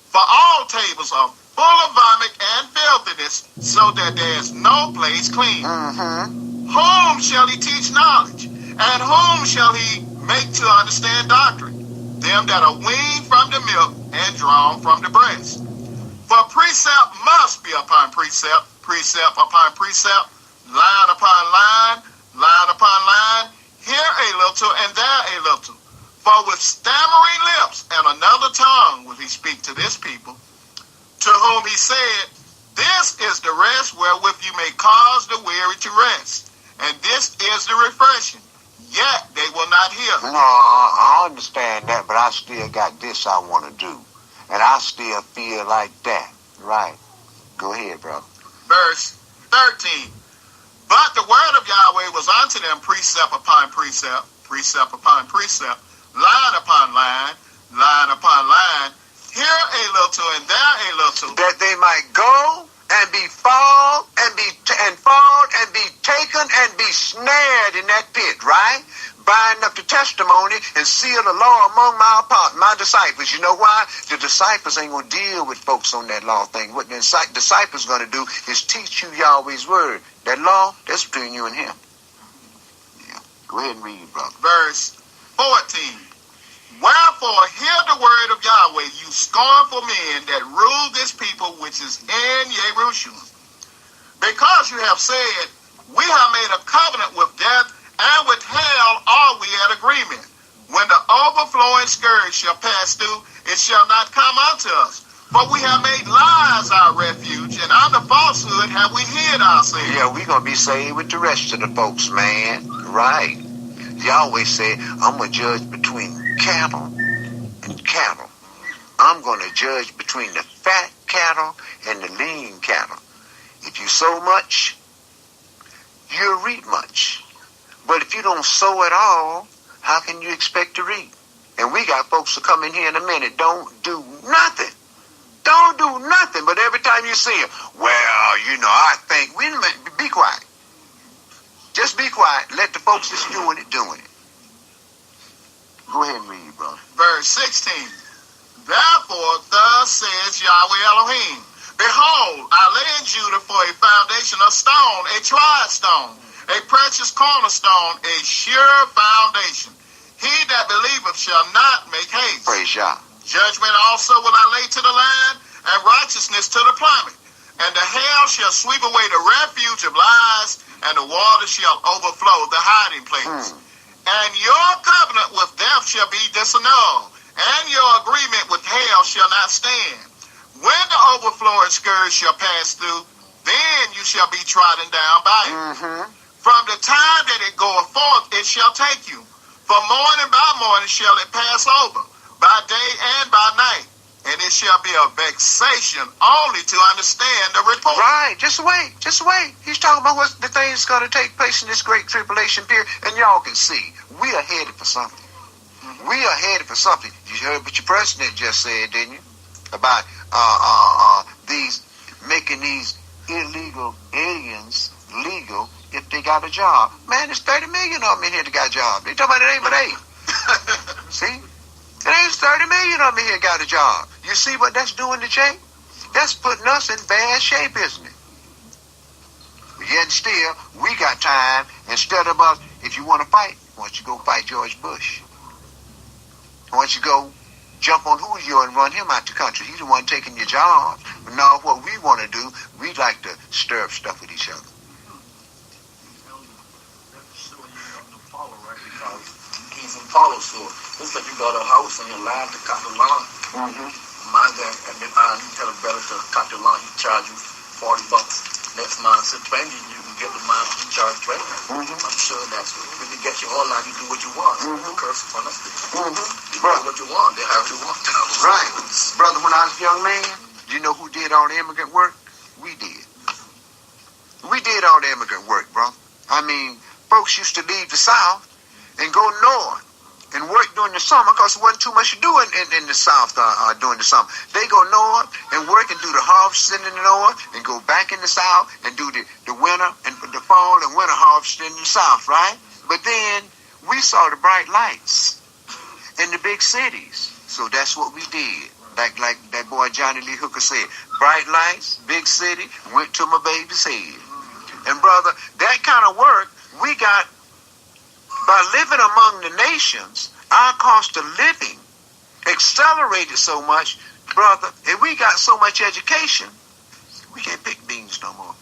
S3: For all tables are full of vomit and filthiness, so that there is no place clean. Whom shall he teach knowledge? And whom shall he make to understand doctrine? Them that are weaned from the milk and drawn from the breast. For precept must be upon precept, precept upon precept, line upon line, line upon line, here a little and there a little. For with stammering lips and another tongue will he speak to this people, to whom he said, this is the rest wherewith you may cause the weary to rest, and this is the refreshing. Yet they will not hear.
S1: No, I understand that, but I still got this I want to do. And I still feel like that. Right. Go ahead, bro.
S3: Verse 13. But the word of Yahweh was unto them precept upon precept, precept upon precept, line upon line, line upon line, here a little and there a little,
S1: that they might go and be fall and be taken and be snared in that pit, right? Bind up the testimony and seal the law among my disciples. You know why? The disciples ain't going to deal with folks on that law thing. What the disciples going to do is teach you Yahweh's word. That law, that's between you and him. Yeah. Go ahead and read, brother.
S3: Verse 14. Wherefore hear the word of Yahweh, you scornful men that rule this people which is in Jerusalem. Because you have said, we have made a covenant with death, and with hell are we at agreement. When the overflowing scourge shall pass through, it shall not come unto us. For we have made lies our refuge, and under falsehood have we hid ourselves.
S1: Yeah, we're going to be saved with the rest of the folks, man. Right. Yahweh said, I'm going to judge between cattle and cattle. I'm going to judge between the fat cattle and the lean cattle. If you sow much, you'll reap much. But if you don't sow at all, how can you expect to reap? And we got folks who come in here in a minute, don't do nothing. Don't do nothing. But every time you see them, well, you know, I think, wait a minute, be quiet. Just be quiet. Let the folks that's doing it. Go ahead and read, brother.
S3: Verse 16. Therefore, thus says Yahweh Elohim, behold, I lay in Judah for a foundation of stone, a tried stone, a precious cornerstone, a sure foundation. He that believeth shall not make haste.
S1: Praise Yah.
S3: Judgment also will I lay to the land, and righteousness to the plummet. And the hail shall sweep away the refuge of lies, and the water shall overflow the hiding place. And your covenant with death shall be disannulled, and your agreement with hell shall not stand. When the overflowing scourge shall pass through, then you shall be trodden down by it. From the time that it goeth forth, it shall take you. For morning by morning shall it pass over, by day and by night. And it shall be a vexation only to understand the report.
S1: Right, just wait. He's talking about what the things going to take place in this great tribulation period, and y'all can see, we are headed for something. We are headed for something. You heard what your president just said, didn't you? About making these illegal aliens legal if they got a job. Man, there's 30 million of them in here that got a job. They talking about it ain't but 8. See? It ain't 30 million of them in here got a job. You see what that's doing to Jake? That's putting us in bad shape, isn't it? But yet still, we got time. Instead of us, if you want to fight, why don't you go fight George Bush? Why don't you go jump on Julio and run him out the country? He's the one taking your job. But now what we want to do, we like to stir up stuff with each other.
S5: He's in follow, so it's like you got a house and you're allowed to cut the lawn. Mind that, and then you tell a brother to cut the lawn, he charge you $40. Next month, it's 20, you can get the man to charge 20. I'm sure that's when you get your whole line, you do what you want. Curse upon us. You do what you want, they have to want.
S1: Right. Brother, when I was a young man, you know who did all the immigrant work? We did. We did all the immigrant work, bro. I mean, folks used to leave the South and go north and work during the summer because there wasn't too much to do in the South during the summer. They go north and work and do the harvesting in the north and go back in the South and do the winter and the fall and winter harvesting in the South, right? But then we saw the bright lights in the big cities. So that's what we did. Like that boy Johnny Lee Hooker said, bright lights, big city, went to my baby's head. And brother, that kind of work we got by living among the nations. Our cost of living accelerated so much, brother, and we got so much education, we can't pick beans no more.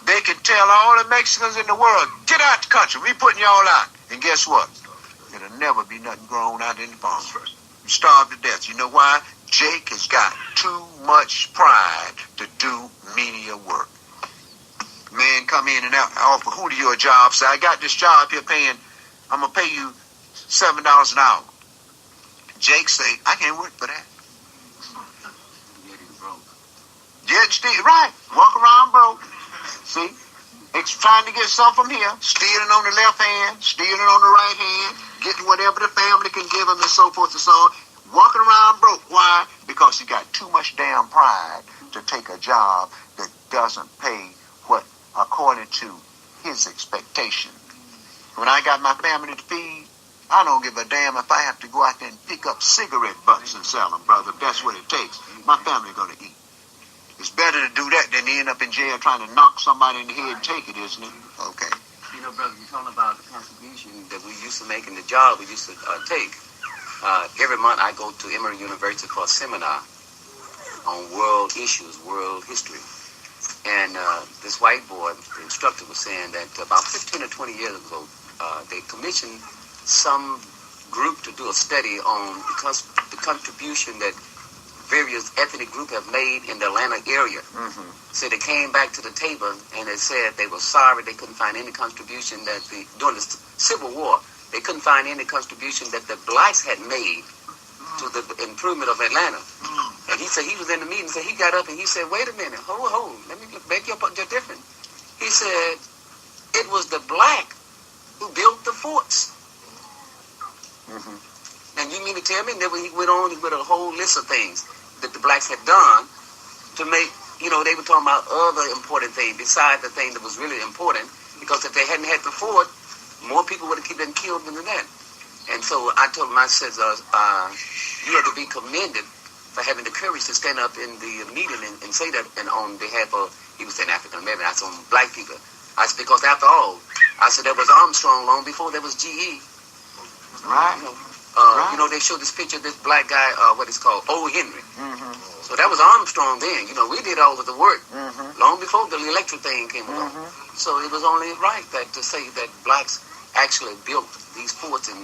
S1: They can tell all the Mexicans in the world, get out the country, we putting y'all out. And guess what? It'll never be nothing grown out in the farm. You starve to death. You know why? Jake has got too much pride to do menial work. Man come in and out, offer Julio a job, say, I got this job here paying, I'm going to pay you $7 an hour. Jake say, I can't work for that.
S2: Yet he's broke.
S1: Yet still, right, walk around broke. See, trying to get some from here, stealing on the left hand, stealing on the right hand, getting whatever the family can give them and so forth and so on. Walking around broke. Why? Because he got too much damn pride to take a job that doesn't pay what according to his expectation. When I got my family to feed, I don't give a damn if I have to go out there and pick up cigarette butts and sell them, brother. If that's what it takes. My family going to eat. It's better to do that than to end up in jail trying to knock somebody in the head and take it, isn't it? Okay.
S2: You know, brother, you're talking about the contribution that we used to make in the job we used to take. Every month I go to Emory University for a seminar on world issues, world history. And this white boy, the instructor, was saying that about 15 or 20 years ago, they commissioned some group to do a study on the contribution that various ethnic groups have made in the Atlanta area. Mm-hmm. So they came back to the table and they said they were sorry they couldn't find any contribution that during the Civil War, they couldn't find any contribution that the blacks had made to the improvement of Atlanta. And he said he was in the meeting, so he got up and he said, wait a minute, hold, let me make your point different. He said, it was the black who built the forts. Mm-hmm. And you mean to tell me that he went on with a whole list of things that the blacks had done to make, they were talking about other important things besides the thing that was really important, because if they hadn't had the fort, more people would have been killed than that. And so I told him, I said, you have to be commended for having the courage to stand up in the meeting and say that, and on behalf of, he was saying African American, I said on black people. I said, because after all, I said there was Armstrong long before there was GE.
S1: Right.
S2: Right. They showed this picture of this black guy, what it's called, O. Henry. Mm-hmm. So that was Armstrong then. We did all of the work long before the electric thing came along. So it was only right that to say that blacks actually built these forts and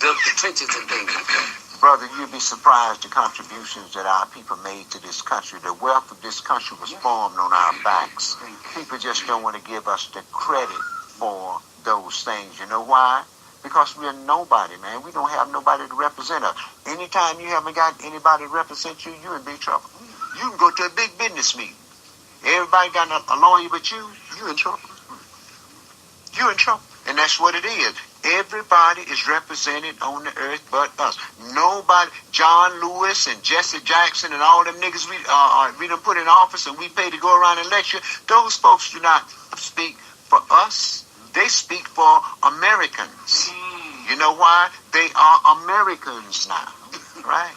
S2: built the trenches and things like that.
S1: Brother, you'd be surprised the contributions that our people made to this country. The wealth of this country was formed on our backs. People just don't want to give us the credit for those things. You know why? Because we're nobody, man. We don't have nobody to represent us. Anytime you haven't got anybody to represent you, you're in big trouble. You can go to a big business meeting. Everybody got a lawyer but you're in trouble. You're in trouble. And that's what it is. Everybody is represented on the earth but us. Nobody, John Lewis and Jesse Jackson and all them niggas we done put in office and we pay to go around and lecture, those folks do not speak for us. They speak for Americans. You know why? They are Americans now. Right?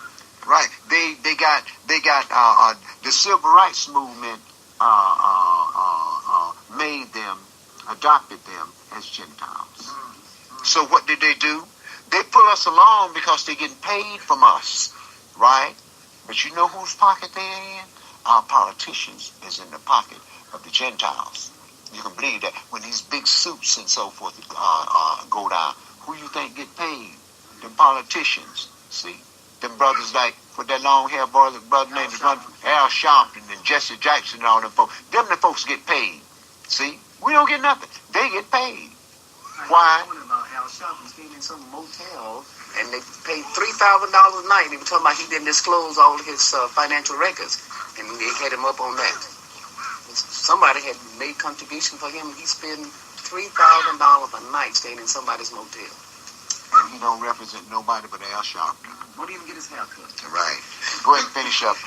S1: Right. They got the civil rights movement made them, adopted them as Gentiles. So what did they do? They pull us along because they're getting paid from us. Right? But you know whose pocket they're in? Our politicians is in the pocket of the Gentiles. You can believe that when these big suits and so forth go down, who you think get paid? Them politicians. See? Them brothers like, with that long hair brother named Al Sharpton and Jesse Jackson and all them folks. Them the folks get paid. See? We don't get nothing. They get paid. Why?
S2: About Al Sharpton stayed in some motel and they paid $3,000 a night. They were talking about he didn't disclose all his financial records. And they had him up on that. Somebody had made contribution for him. He spent $3,000 a night staying in somebody's motel.
S1: And he don't represent nobody but Al Sharpton.
S2: Won't even get his hair cut.
S1: Right. Go ahead and finish up.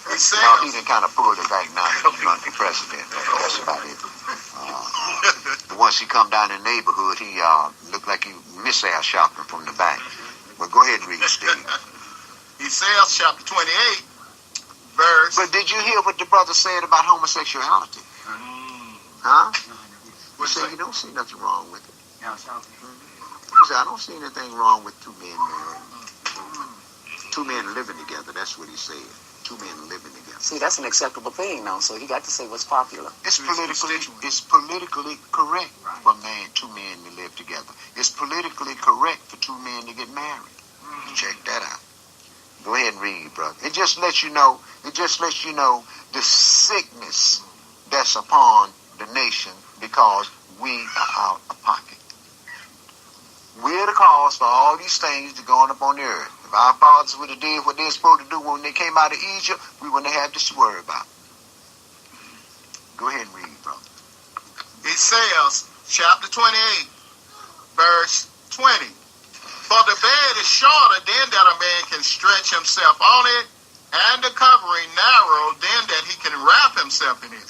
S1: No, he done kind of pulled it back now. He's running for president. That's about it. Once he come down in the neighborhood, he looked like he missed Al Sharpton from the back. But go ahead and read it, Steve.
S3: Ezekiel chapter 28. Verse.
S1: But did you hear what the brother said about homosexuality? Huh? He said he don't see nothing wrong with it. He said, I don't see anything wrong with two men married. Two men living together, that's what he said. Two men living together.
S2: See, that's an acceptable thing now, so he got to say what's popular.
S1: It's politically correct for two men to live together. It's politically correct for two men to get married. Check that out. Go ahead and read, brother. It just lets you know the sickness that's upon the nation because we are out of pocket. We're the cause for all these things that are going up on the earth. If our fathers would have did what they're supposed to do when they came out of Egypt, we wouldn't have had this to worry about. Go ahead and read, brother.
S3: He says, chapter 28, verse 20. For the bed is shorter than that a man can stretch himself on it, and the covering narrow than that he can wrap himself in it.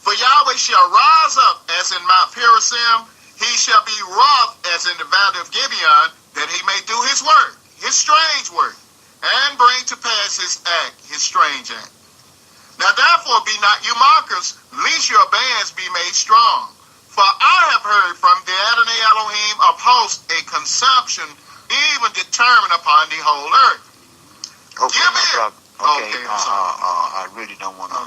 S3: For Yahweh shall rise up as in Mount Perazim, he shall be wroth as in the valley of Gibeon, that he may do his work, his strange work, and bring to pass his act, his strange act. Now therefore be not you mockers, lest your bands be made strong. For I have heard from the Adonai Elohim of hosts a consumption even determined upon the whole earth.
S1: Okay,
S3: Give
S1: my
S3: it.
S1: brother. Okay,
S3: Okay,
S1: I really don't want to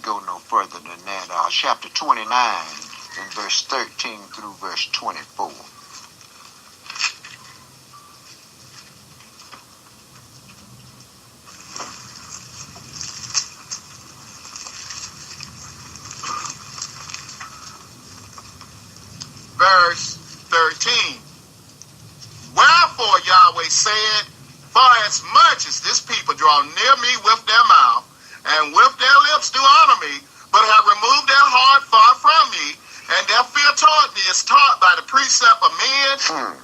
S1: go no further than that. Chapter 29 and verse 13 through verse 24.
S3: Verse 13. Wherefore Yahweh said, for as much as this people draw near me with their mouth, and with their lips do honor me, but have removed their heart far from me, and their fear toward me is taught by the precept of men,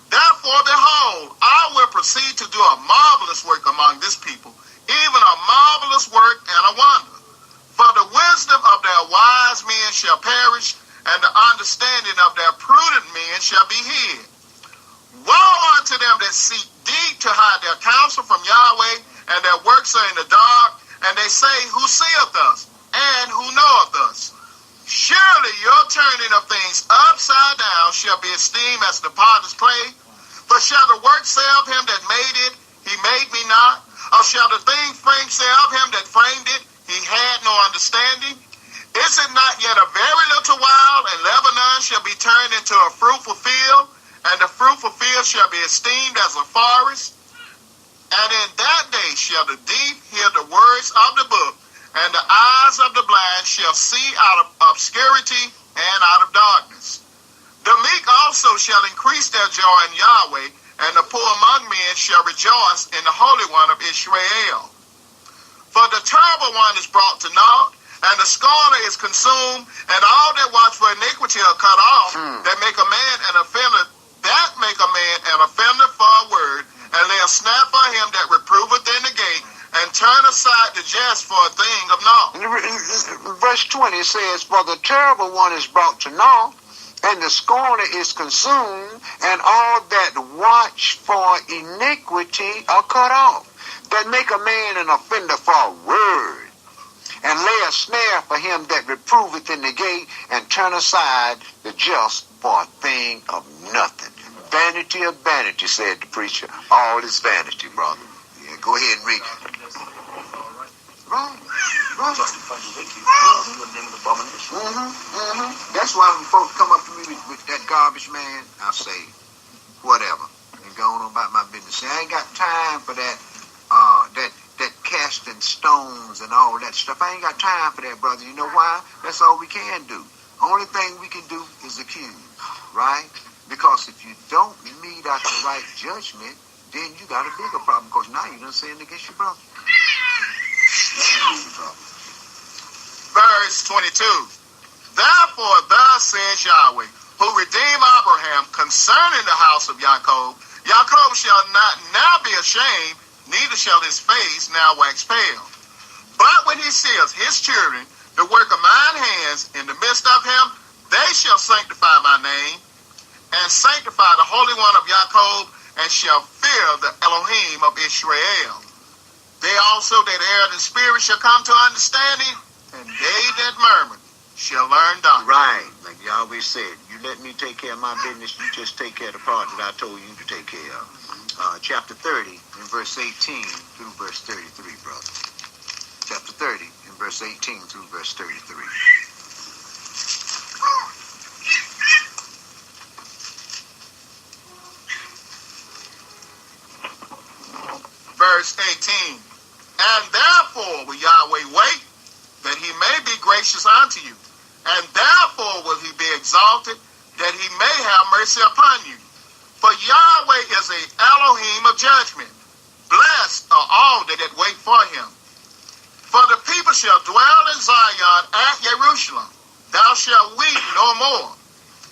S3: therefore, behold, I will proceed to do a marvelous work among this people, even a marvelous work and a wonder. For the wisdom of their wise men shall perish, and the understanding of their prudent men shall be hid. Woe unto them that seek deep to hide their counsel from Yahweh, and their works are in the dark, and they say, who seeth us, and who knoweth us? Surely your turning of things upside down shall be esteemed as the potter's clay. But shall the work say of him that made it, he made me not? Or shall the thing framed say of him that framed it, he had no understanding? Is it not yet a very little while, and Lebanon shall be turned into a fruitful field, and the fruitful field shall be esteemed as a forest? And in that day shall the deep hear the words of the book, and the eyes of the blind shall see out of obscurity and out of darkness. The meek also shall increase their joy in Yahweh, and the poor among men shall rejoice in the Holy One of Israel. For the terrible one is brought to naught, and the scorner is consumed, and all that watch for iniquity are cut off, that make a man an offender, for a word, and lay a snare for him that reproveth in the gate, and turn aside the jest for a thing of naught.
S1: Verse 20 says, for the terrible one is brought to naught, and the scorner is consumed, and all that watch for iniquity are cut off, that make a man an offender for a word, and lay a snare for him that reproveth in the gate, and turn aside the just for a thing of nothing. Vanity of vanity, said the preacher. All is vanity, brother. Yeah, go ahead and read. Right.
S5: Justify the wicked.
S1: That's why when folks come up to me with that garbage, man, I'll say, whatever, and go on about my business. I ain't got time for that, that casting stones and all that stuff. I ain't got time for that, brother. You know why? That's all we can do. Only thing we can do is accuse, right? Because if you don't mete out the right judgment, then you got a bigger problem, because now you're done sinning against your brother.
S3: Verse 22. Therefore thus says Yahweh, who redeemed Abraham concerning the house of Jacob, Jacob shall not now be ashamed, neither shall his face now wax pale. But when he sees his children, the work of mine hands, in the midst of him, they shall sanctify my name, and sanctify the Holy One of Jacob, and shall fear the Elohim of Israel. They also that erred in spirit shall come to understanding, and they that murmur shall learn doctrine.
S1: Right, like Yahweh said, you let me take care of my business, you just take care of the part that I told you to take care of. Chapter 30 and verse 18 through verse 33, brother. Chapter 30 and verse 18 through verse 33.
S3: Verse 18. And therefore will Yahweh wait, that he may be gracious unto you. And therefore will he be exalted, that he may have mercy upon you. For Yahweh is a Elohim of judgment. Blessed are all that wait for him. For the people shall dwell in Zion at Jerusalem. thou shalt weep no more.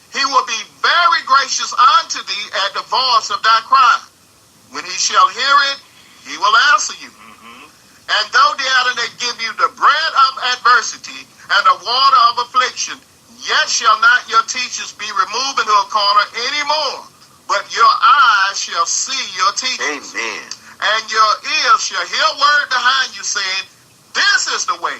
S3: He will be very gracious unto thee at the voice of thy cry. When he shall hear it, he will answer you. And though the Adonai give you the bread of adversity and the water of affliction, yet shall not your teachers be removed into a corner anymore, but your eyes shall see your teachers.
S1: Amen.
S3: And your ears shall hear a word behind you saying, this is the way,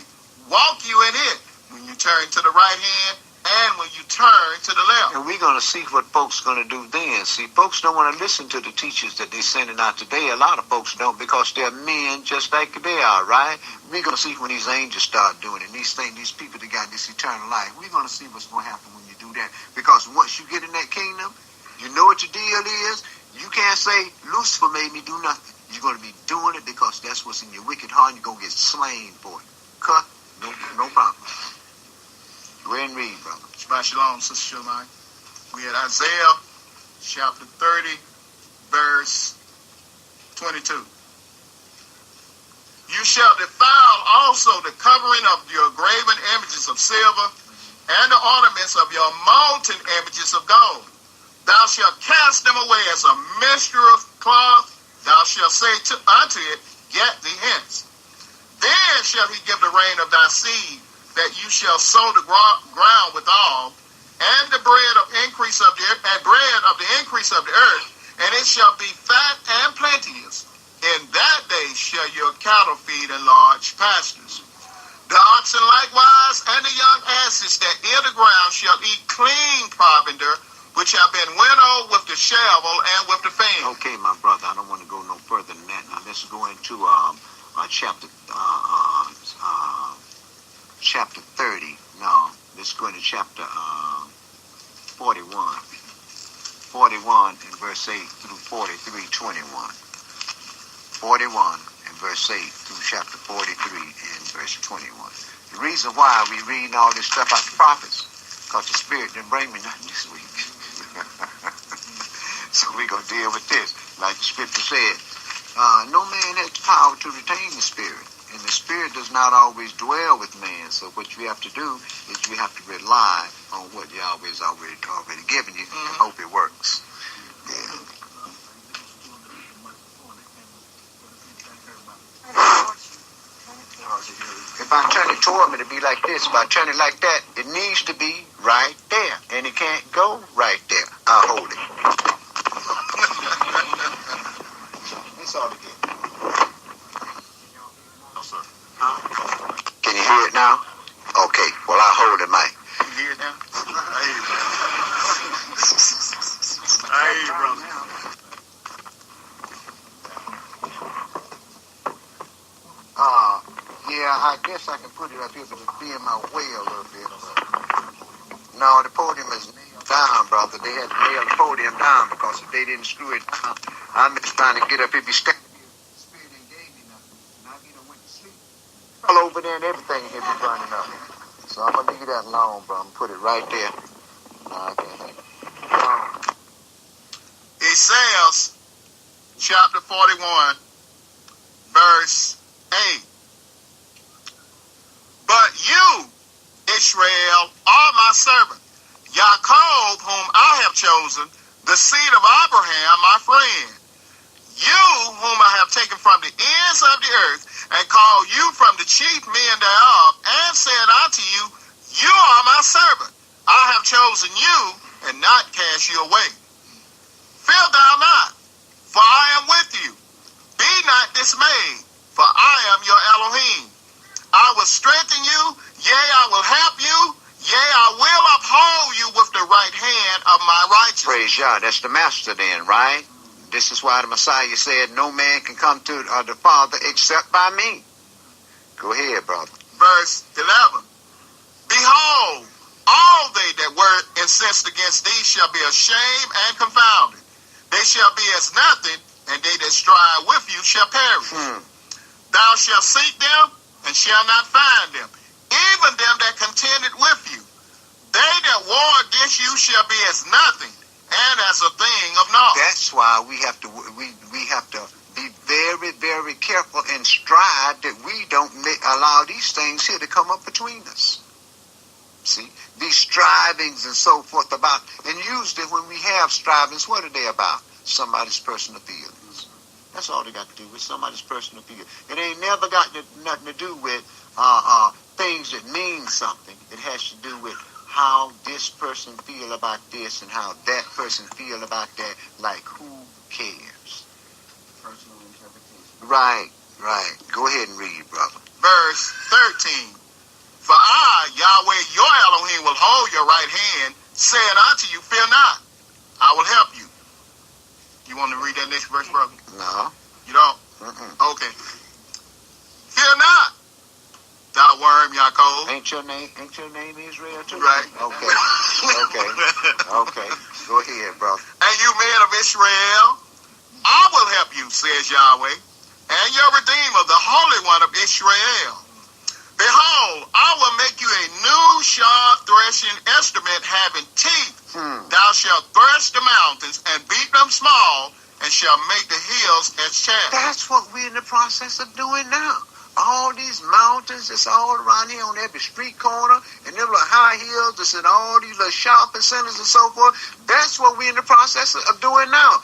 S3: walk you in it, when you turn to the right hand and when you turn to the left.
S1: And we're going to see what folks going to do then. See, folks don't want to listen to the teachers that they're sending out today. A lot of folks don't, because they're men just like they are, right? We're going to see when these angels start doing it. These things, these people that got this eternal life, we're going to see what's going to happen when you do that. Because once you get in that kingdom, you know what your deal is. You can't say, Lucifer made me do nothing. You're going to be doing it because that's what's in your wicked heart, and you're going to get slain for it. Cut, no problem. Go ahead and read, brother.
S3: Shabbat shalom, Sister Shalom. We at Isaiah chapter 30, verse 22. You shall defile also the covering of your graven images of silver and the ornaments of your molten images of gold. Thou shalt cast them away as a minstrel's cloth. Thou shalt say unto it, get thee hence. Then shall he give the rain of thy seed, that you shall sow the ground withal, and the bread of increase of the increase of the earth, and it shall be fat and plenteous. In that day shall your cattle feed in large pastures. The oxen likewise and the young asses that ear the ground shall eat clean provender, which have been winnowed with the shovel and with the fan.
S1: Okay, my brother, I don't want to go no further than that. Now let's go into chapter 30. No, let's go into chapter 41. 41 in verse 8 through 43, 21. 41 in verse 8 through chapter 43 and verse 21. The reason why we reading all this stuff out the prophets, because the Spirit didn't bring me nothing this week. So we're going to deal with this. Like the scripture said, no man has the power to retain the Spirit. And the Spirit does not always dwell with man. So what you have to do is you have to rely on what Yahweh's already given you and hope it works. Yeah. If I turn it toward me, it'll be like this. If I turn it like that, it needs to be right there. And it can't go right there. I'll hold it. That's all it is. Can you hear it now? Okay, well, I'll hold it, Mike.
S3: Can you hear it now? Hey, brother.
S1: Yeah, I guess I can put it up here, but it'll be in my way a little bit. No, the podium is nailed down, brother. They had to nail the podium down because if they didn't screw it down, I'm just trying to get up. If you stand here, the Spirit ain't gave me nothing. And I went to sleep. All over there and everything here be burning up. So I'm going to leave that alone, bro. I'm going to put it right there. Okay.
S3: Ezekiel chapter 41, verse 8. But you, Israel, are my servant, Jacob, whom I have chosen, the seed of Abraham, my friend. You, whom I have taken from the ends of the earth, and called you from the chief men thereof, and said unto you, you are my servant. I have chosen you, and not cast you away. Fear thou not, for I am with you. Be not dismayed, for I am your Elohim. I will strengthen you, yea, I will help you, yea, I will uphold you with the right hand of my righteousness.
S1: Praise Yah, that's the master then, right? This is why the Messiah said, no man can come to the Father except by me. Go ahead, brother.
S3: Verse 11. Behold, all they that were incensed against thee shall be ashamed and confounded. They shall be as nothing, and they that strive with you shall perish. Thou shalt seek them, and shall not find them, even them that contended with you. They that war against you shall be as nothing, and as a thing of naught.
S1: That's why we have to be very, very careful and strive that we don't allow these things here to come up between us. See, these strivings and so forth about, and usually when we have strivings, what are they about? Somebody's personal feelings. That's all they got to do with somebody's personal feelings. It ain't never got nothing to do with things that mean something. It has to do with how this person feel about this and how that person feel about that. Like, who cares?
S2: Personal interpretation.
S1: Right. Go ahead and read, brother.
S3: Verse 13. For I, Yahweh, your Elohim, will hold your right hand, saying unto you, fear not, I will help you. You want to read that next verse, brother?
S1: No.
S3: You don't? Okay. Fear not, thou worm, Yaakov.
S1: Ain't your name Israel too?
S3: Right.
S1: Okay. Go ahead, brother.
S3: And you men of Israel, I will help you, says Yahweh, and your Redeemer, the Holy One of Israel. Behold, I will make you a new sharp threshing instrument having teeth. Thou shalt thresh the mountains and beat them small, and shall make the hills as chaff.
S1: That's what we're in the process of doing now. All these mountains that's all around here on every street corner, and them little high hills that's in all these little shopping centers and so forth, that's what we're in the process of doing now.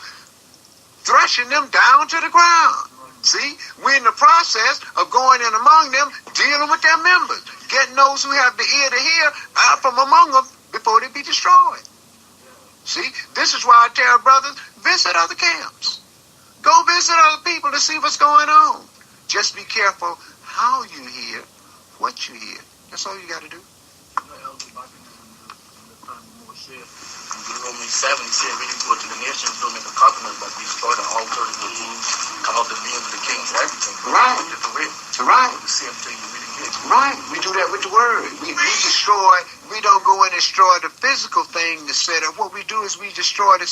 S1: Threshing them down to the ground. See, we're in the process of going in among them, dealing with their members, getting those who have the ear to hear out from among them before they be destroyed. See, this is why I tell brothers, visit other camps. Go visit other people to see what's going on. Just be careful how you hear, what you hear. That's all you got to do.
S5: Deuteronomy 7, he said, when you go to the nations, don't make a covenant, but destroy the altars, the Jews, cut off the names of the kings, everything.
S1: Right. Right.
S5: The same thing you reading here.
S1: Right. We do that with the word. We destroy, we don't go and destroy the physical thing that's set up. What we do is we destroy the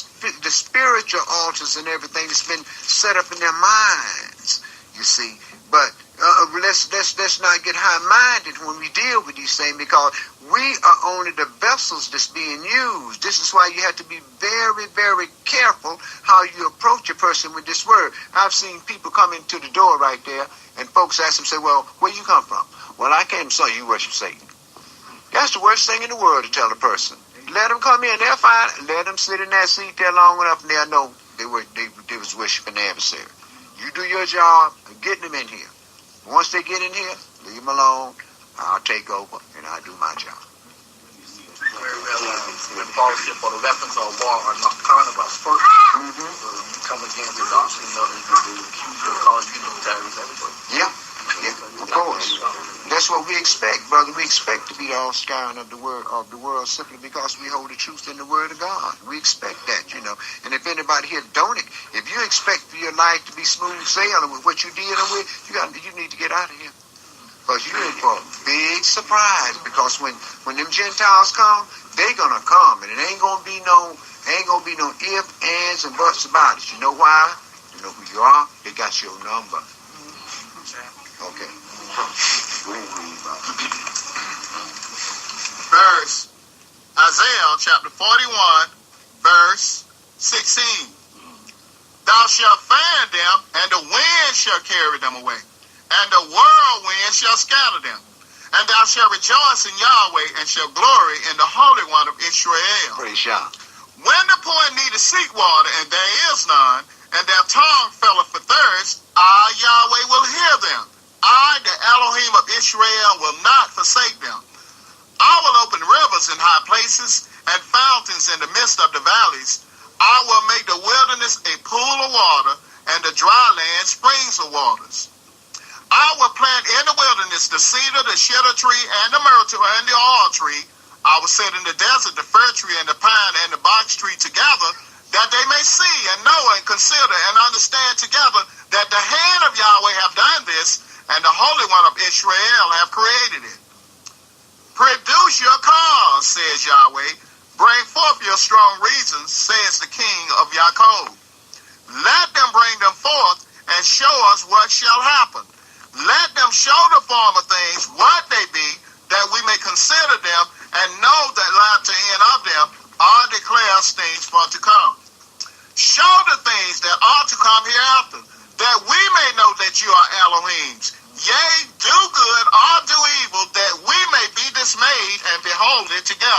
S1: spiritual altars and everything that's been set up in their minds, you see. But let's not get high-minded when we deal with these things, because we are only the vessels that's being used. This is why you have to be very, very careful how you approach a person with this word. I've seen people come into the door right there, and folks ask them, say, well, where you come from? Well, I came, so you worship Satan. That's the worst thing in the world to tell a person. Let them come in, they're fine. Let them sit in that seat there long enough, and they'll know they was worshiping the adversary. You do your job of getting them in here. Once they get in here, leave them alone. I'll take over, and I'll do my job.
S5: Very well, when Paul said, for the weapons of war are not carnal, but spiritual. So you come against the doctrine of the accuser, cause you terrorists, everybody.
S1: Yeah, of course. That's what we expect, brother. We expect to be the all-skying of the world simply because we hold the truth in the word of God. We expect that, you know. And if anybody here don't, if you expect for your life to be smooth sailing with what you're dealing with, you need to get out of here. Because you're in for a big surprise. Because when them Gentiles come, they're gonna come, and it ain't gonna be no ifs, ands, and buts about it. You know why? You know who you are. They got your number. Okay.
S3: Verse Isaiah chapter 41, verse 16. Thou shalt fan them, and the wind shall carry them away, and the whirlwind shall scatter them. And thou shalt rejoice in Yahweh, and shall glory in the Holy One of Israel.
S1: Praise Yah.
S3: When the poor needed seek water, and there is none, and their tongue felleth for thirst, I, Yahweh, will hear them. I, the Elohim of Israel, will not forsake them. I will open rivers in high places, and fountains in the midst of the valleys. I will make the wilderness a pool of water, and the dry land springs of waters. I will plant in the wilderness the cedar, the shittim tree, and the myrtle, and the oil tree. I will set in the desert the fir tree, and the pine, and the box tree together, that they may see, and know, and consider, and understand together that the hand of Yahweh have done this, and the Holy One of Israel have created it. Produce your cause, says Yahweh. Bring forth your strong reasons, says the King of Yaakov. Let them bring them forth, and show us what shall happen. Let them show the former things, what they be, that we may consider them, and know that latter end of them are declared things for to come. Show the things that are to come hereafter, that we may know that you are Elohims. Yea, do good or do evil, that we may be dismayed and behold it together.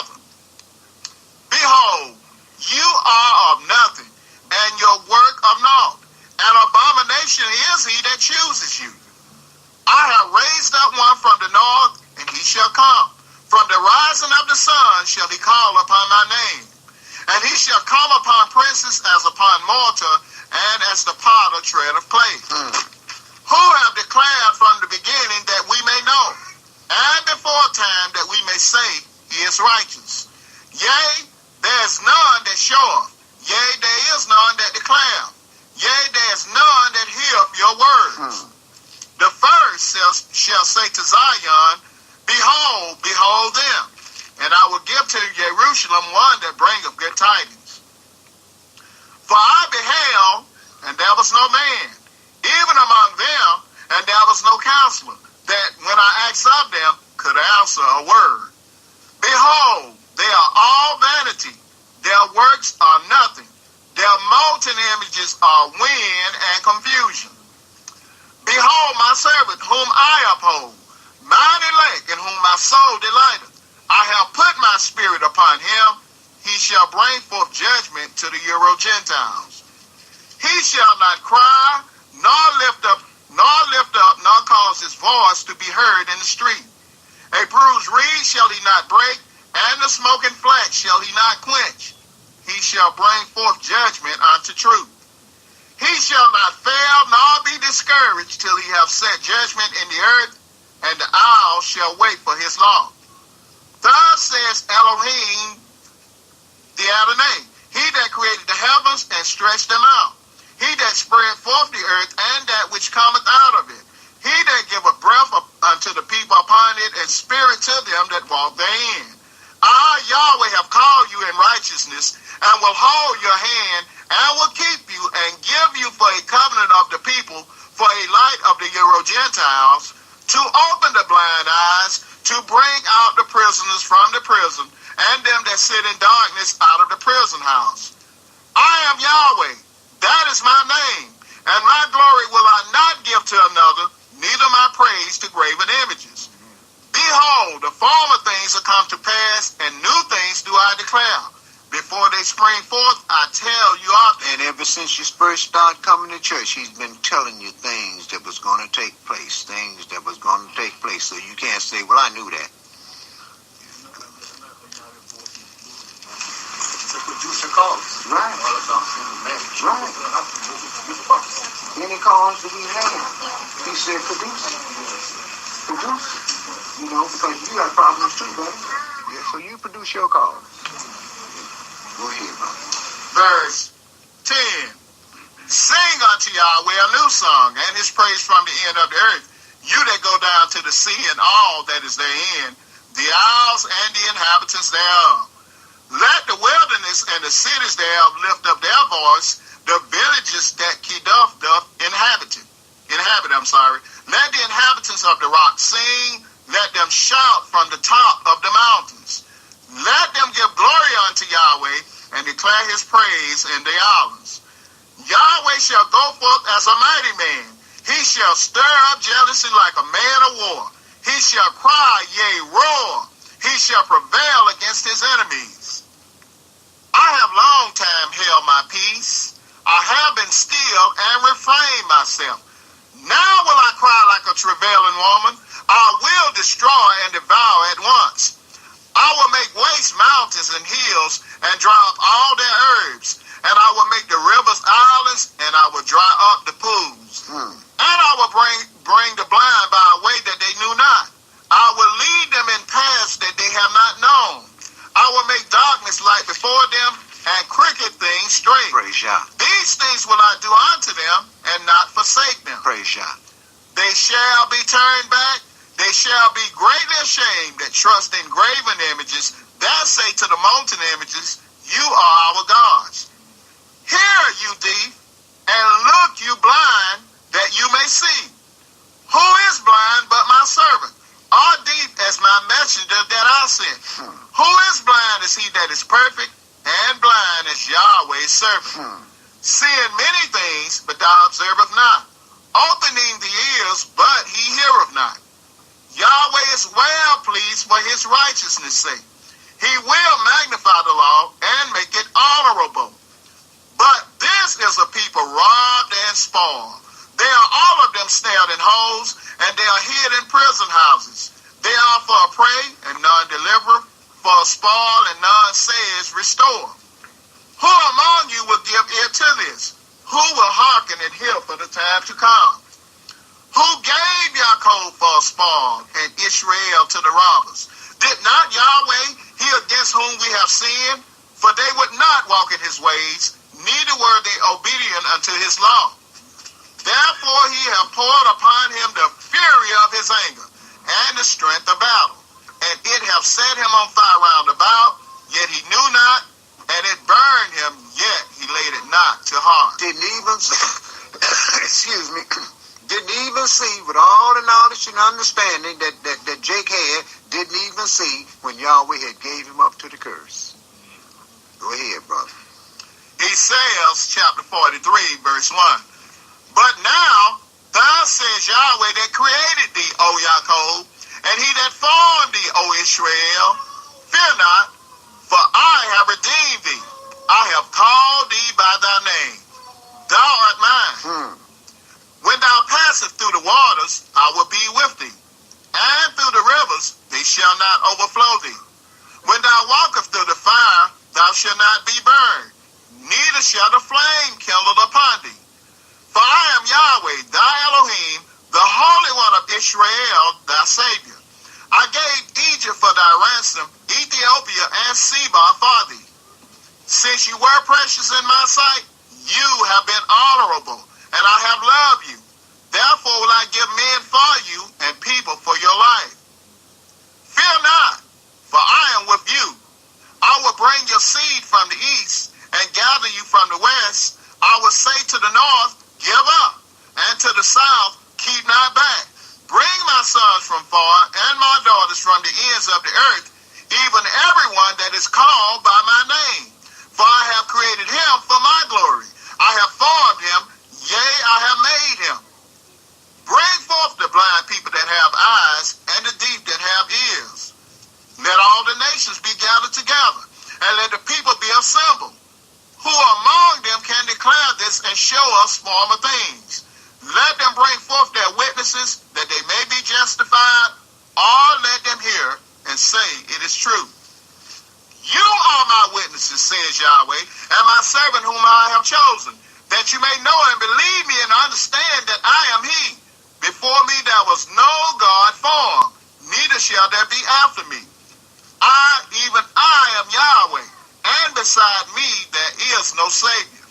S3: that chooses you. I have raised up one from the north, and he shall come. From the rising of the sun shall he call upon my name. And he shall come upon princes as upon mortar, and as the potter treadeth clay. Who have declared from the beginning that we may know, and before time that we may say he is righteous. Yea, there is none that showeth. Yea, there is none that declare. Yea, there is none that heareth your words. The first shall say to Zion, Behold, behold them. And I will give to Jerusalem one that bringeth good tidings. For I beheld, and there was no man, even among them, and there was no counselor, that when I asked of them, could answer a word. Behold, they are all vanity. Their works are nothing. Their molten images are wind and confusion. Behold my servant, whom I uphold, mine elect, in whom my soul delighteth. I have put my spirit upon him. He shall bring forth judgment to the Euro-Gentiles. He shall not cry, nor lift up, nor cause his voice to be heard in the street. A bruised reed shall he not break, and the smoking flax shall he not quench. He shall bring forth judgment unto truth. He shall not fail, nor be discouraged, till he have set judgment in the earth, and the owl shall wait for his law. Thus says Elohim the Adonai, he that created the heavens and stretched them out, he that spread forth the earth, and that which cometh out of it, he that giveth breath unto the people upon it, and spirit to them that walk therein. I, Yahweh, have called you in righteousness, and will hold your hand, and will keep you, and give you for a covenant of the people, for a light of the Euro-Gentiles, to open the blind eyes, to bring out the prisoners from the prison, and them that sit in darkness out of the prison house. I am Yahweh, that is my name, and my glory will I not give to another, neither my praise to graven images. Behold, the former things are come to pass, and new things do I declare. Before they spring forth, I tell you of them.
S1: And ever since you first started coming to church, he's been telling you things that was going to take place, So you can't say, well, I knew that.
S5: To produce your cause.
S1: Right.
S5: All about human marriage.
S1: Right. Any cause that we have, he said, produce it. Produce it. Because you got problems too, buddy. Yeah, so you produce your cause. Go ahead, brother.
S3: Verse 10. Sing unto Yahweh a new song, and his praise from the end of the earth. You that go down to the sea, and all that is therein, the isles and the inhabitants thereof. Let the wilderness and the cities thereof lift up their voice, the villages that Kedoth doth inhabit. Let the inhabitants of the rock sing, let them shout from the top of the mountains. Let them give glory unto Yahweh, and declare his praise in the islands. Yahweh shall go forth as a mighty man. He shall stir up jealousy like a man of war. He shall cry, yea, roar. He shall prevail against his enemies. I have long time held my peace. I have been still and refrained myself. Now will I cry like a travailing woman. I will destroy and devour at once. I will make waste mountains and hills, and dry up all their herbs. And I will make the rivers islands, and I will dry up the pools. And I will bring the blind by a way that they knew not. I will lead them in paths that they have not known. I will make darkness light before them, and crooked things straight.
S1: Praise Yah.
S3: These things will I do unto them, and not forsake them.
S1: Praise Yah.
S3: They shall be turned back. They shall be greatly ashamed that trust in graven images, that say to the molten images, you are our gods. Hear, you deaf, and look, you blind, that you may see. Who is blind but my servant? Or deaf as my messenger that I sent? Who is blind as he that is perfect, and blind as Yahweh's servant? Seeing many things, but thou observest not. Opening the ears, but he heareth not. Yahweh is well pleased for his righteousness' sake. He will magnify the law and make it honorable. But this is a people robbed and spoiled. They are all of them is restored. Who among you will give ear to this? Who will hearken and hear for the time to come? Who gave Yaakov for a spoil and Israel to the robbers? Did not Yahweh hear against whom we have sinned? For they would not walk in his ways, neither were they obedient unto his law. Therefore he hath poured upon him the fury of his anger, and the strength of battle. And it hath set him on fire round about, yet he knew not, and it burned him, yet he laid it not to heart.
S1: Didn't even, excuse me, didn't even see with all the knowledge and understanding that Jake had, didn't even see when Yahweh had gave him up to the curse. Go ahead, brother.
S3: Ezekiel chapter 43, verse 1. But now, thus says Yahweh that created thee, O Yaakov, and he that formed thee, O Israel, fear not, for I have redeemed thee. I have called thee by thy name. Thou art mine. When thou passest through the waters, I will be with thee. And through the rivers, they shall not overflow thee. When thou walkest through the fire, thou shalt not be burned, neither shall the flame kindle upon thee. For I am Yahweh, thy Elohim, the Holy One of Israel, thy Savior. I gave Egypt for thy ransom, Ethiopia and Seba for thee. Since you were precious in my sight, you have been honorable, and I have loved you. Therefore will I give men for you and people for your life. Fear not, for I am with you. I will bring your seed from the east and gather you from the west. I will say to the north, give up, and to the south, keep not back. Bring my sons from far and my daughters from the ends of the earth, even everyone that is called by my name. For I have created him for my glory. I have formed him, yea, I have made him. Bring forth the blind people that have eyes, and the deaf that have ears. Let all the nations be gathered together, and let the people be assembled. Who among them can declare this and show us former things? Let them bring forth their witnesses, that they may be justified, or let them hear and say it is true. You are my witnesses, says Yahweh, and my servant whom I have chosen, that you may know and believe me and understand that I am he. Before me there was no God formed, neither shall there be after me. Even I am Yahweh, and beside me there is no Savior.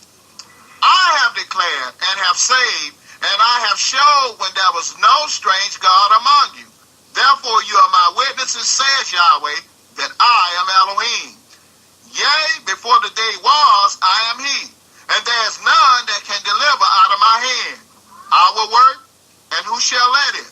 S3: I have declared and have saved, and I have showed when there was no strange God among you. Therefore you are my witnesses, says Yahweh, that I am Elohim. Yea, before the day was, I am he, and there is none that can deliver out of my hand. I will work, and who shall let it?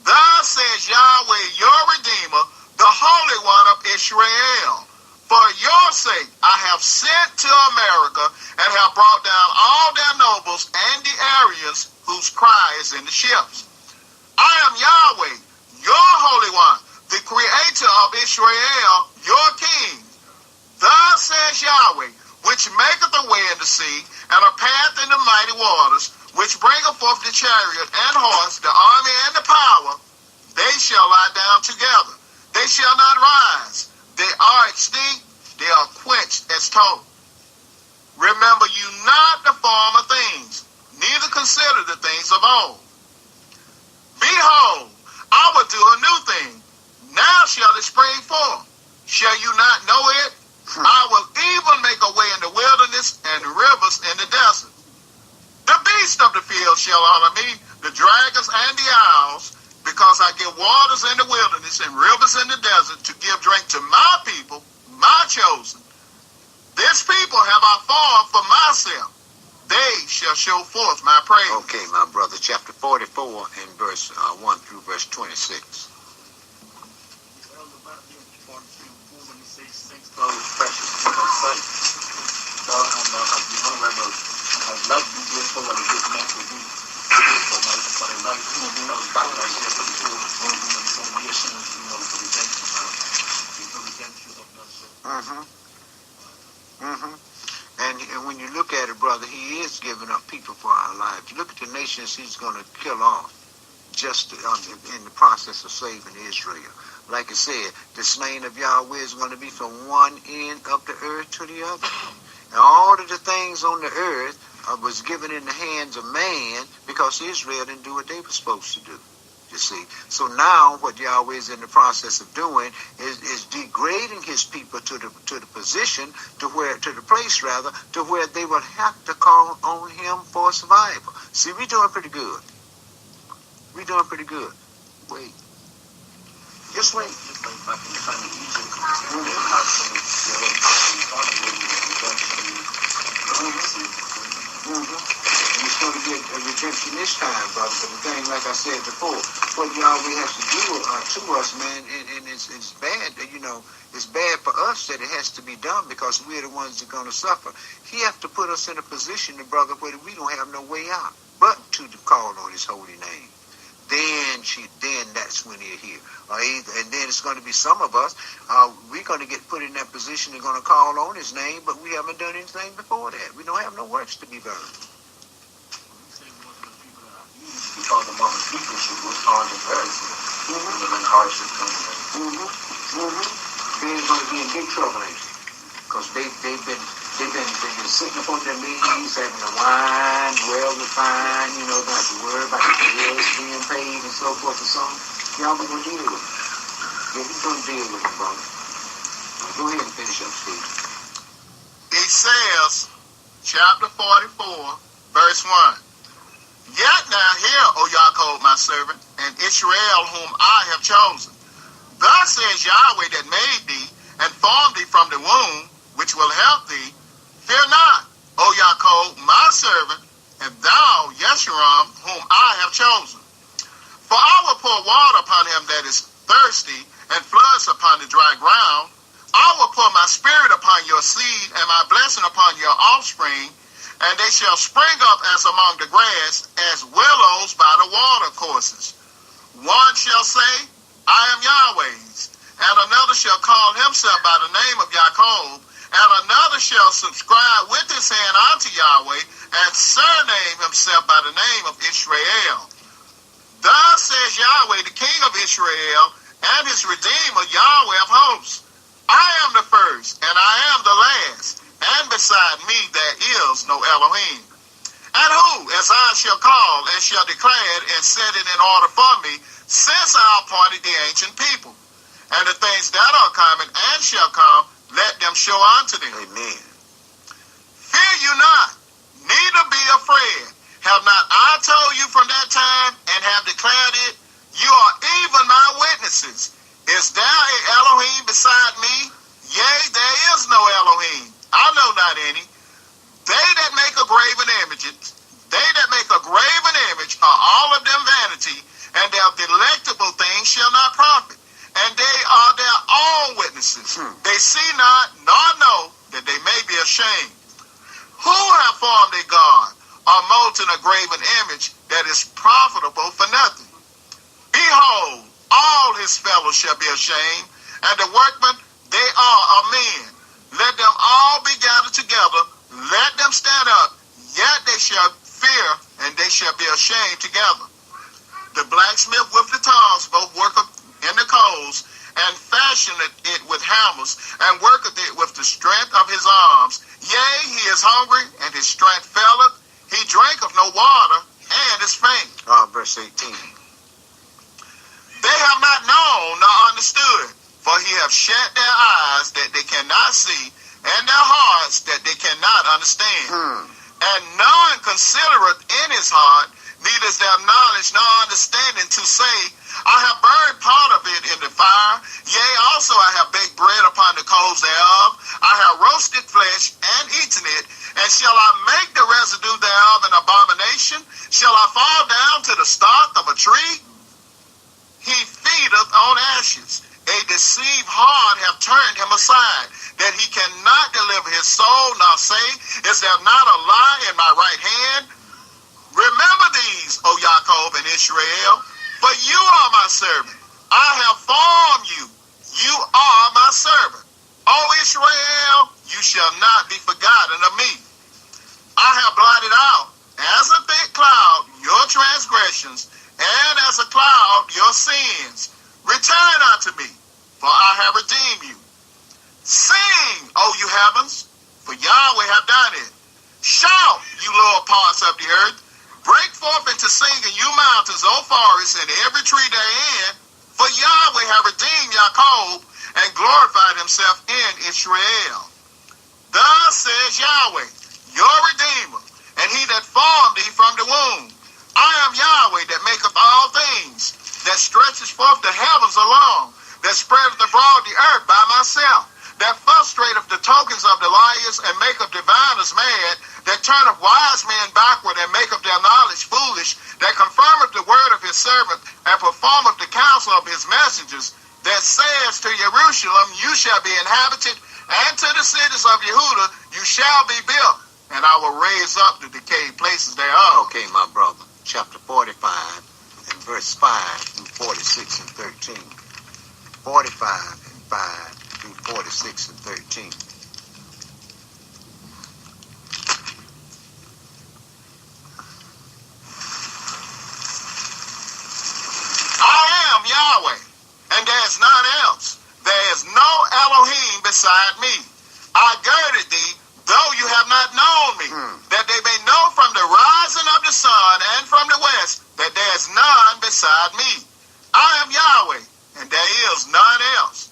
S3: Thus says Yahweh, your Redeemer, the Holy One of Israel. For your sake I have sent to America, and have brought down all their nobles and the Aryans whose cry is in the ships. I am Yahweh, your Holy One, the Creator of Israel, your King. Thus says Yahweh, which maketh a way in the sea, and a path in the mighty waters, which bringeth forth the chariot and horse, the army and the power. They shall lie down together. They shall not rise. They are extinct. They are quenched as tow. Remember you not the former things, neither consider the things of old. Behold, I will do a new thing. Now shall it spring forth. Shall you not know it? I will even make a way in the wilderness and rivers in the desert. The beasts of the field shall honor me, the dragons and the owls, because I give waters in the wilderness and rivers in the desert to give drink to my people, my chosen. This people have I formed for myself. They shall show forth my praise.
S1: Okay, my brother, chapter 44 and verse 1 through verse 26. And when you look at it, brother, he is giving up people for our lives. Look at the nations he's going to kill off just in the process of saving Israel. like I said, the slain of Yahweh is going to be from one end of the earth to the other. And all of the things on the earth was given in the hands of man because Israel didn't do what they were supposed to do. You see, so now what Yahweh is in the process of doing is degrading his people to the position to the place to where they will have to call on him for survival. See, we're doing pretty good. We're doing pretty good. Wait. Just wait.
S5: Just like back in the time of Egypt,
S1: And it's going to get a redemption this time, brother. But the thing, like I said before, what Yahweh has to do to us, man, and it's bad, it's bad for us that it has to be done because we're the ones that are going to suffer. He has to put us in a position, brother, where we don't have no way out but to call on his holy name. Then that's when he'll hear. And then it's going to be some of us, we're going to get put in that position, they're going to call on his name, but we haven't done anything before that. We don't have no works to be burned.
S5: Because among the people was hard and very and hardship coming in.
S1: They're going to be in big trouble, ain't they? Because they've been sitting up on their knees, having a wine, well refined, don't have to worry about the bills being paid and so forth and so on. Y'all going to deal with it. Yeah, we're going to deal with it, brother. Go ahead and finish up, Steve.
S3: It says, chapter 44, verse 1. Yet now hear, O Yaakov, my servant, and Israel, whom I have chosen. Thus says Yahweh that made thee, and formed thee from the womb, which will help thee. Fear not, O Yaakov, my servant, and thou, Yeshurun, whom I have chosen. For I will pour water upon him that is thirsty, and floods upon the dry ground. I will pour my spirit upon your seed, and my blessing upon your offspring, and they shall spring up as among the grass, as willows by the water courses. One shall say, I am Yahweh's, and another shall call himself by the name of Yaakov, and another shall subscribe with his hand unto Yahweh, and surname himself by the name of Israel. Thus says Yahweh, the King of Israel, and his Redeemer, Yahweh of hosts. I am the first, and I am the last, and beside me there is no Elohim. And who, as I shall call, and shall declare it, and set it in order for me, since I appointed the ancient people. And the things that are coming and shall come, let them show unto them.
S1: Amen.
S3: Fear you not, neither be afraid. Have not I told you from that time, and have declared it? You are even my witnesses. Is there a Elohim beside me? Yea, there is no Elohim. I know not any. They that make a graven image, are all of them vanity, and their delectable things shall not profit. And they are their own witnesses. They see not, nor know, that they may be ashamed. Who have formed a god, or molten a graven image, that is profitable for nothing? Behold, all his fellows shall be ashamed, and the workmen, they are of men. Let them all be gathered together, let them stand up, yet they shall fear, and they shall be ashamed together. The blacksmith with the tongs both worketh in the coals, and fashioneth it with hammers, and worketh it with the strength of his arms. Yea, he is hungry, and his strength faileth. He drinketh no water, and is faint.
S1: Verse 18.
S3: They have not known nor understood, for he hath shut their eyes that they cannot see, and their hearts that they cannot understand. And none considereth in his heart, neither is there knowledge nor understanding to say, I have burned part of it in the fire, yea, also I have baked bread upon the coals thereof, I have roasted flesh and eaten it, and shall I make the residue thereof an abomination? Shall I fall down to the stalk of a tree? He feedeth on ashes. A deceived heart have turned him aside, that he cannot deliver his soul, nor say, is there not a lie in my right hand? Remember these, O Yaakov and Israel, for you are my servant. I have formed you. You are my servant. O Israel, you shall not be forgotten of me. I have blotted out, as a thick cloud, your transgressions, and as a cloud, your sins. Return unto me, for I have redeemed you. Sing, O you heavens, for Yahweh have done it. Shout, you lower parts of the earth. Break forth into singing, you mountains, O forests, and every tree therein. For Yahweh have redeemed Jacob and glorified himself in Israel. Thus says Yahweh, your Redeemer, and he that formed thee from the womb. I am Yahweh that maketh all things, that stretches forth the heavens along, that spreadeth abroad the earth by myself, that frustrateth the tokens of the liars, and maketh diviners mad, that turneth wise men backward, and maketh their knowledge foolish, that confirmeth the word of his servant, and performeth the counsel of his messengers, that says to Jerusalem, you shall be inhabited, and to the cities of Yehuda, you shall be built, and I will raise up the decayed places thereof.
S1: Okay, my brother. Chapter 45 and verse 5 through 46 and 13. 45 and 5 through 46 and 13.
S3: I am Yahweh, and there is none else. There is no Elohim beside me. I girded thee, though you have not known me, that they may know from the rising of the sun and from the west that there is none beside me. I am Yahweh, and there is none else.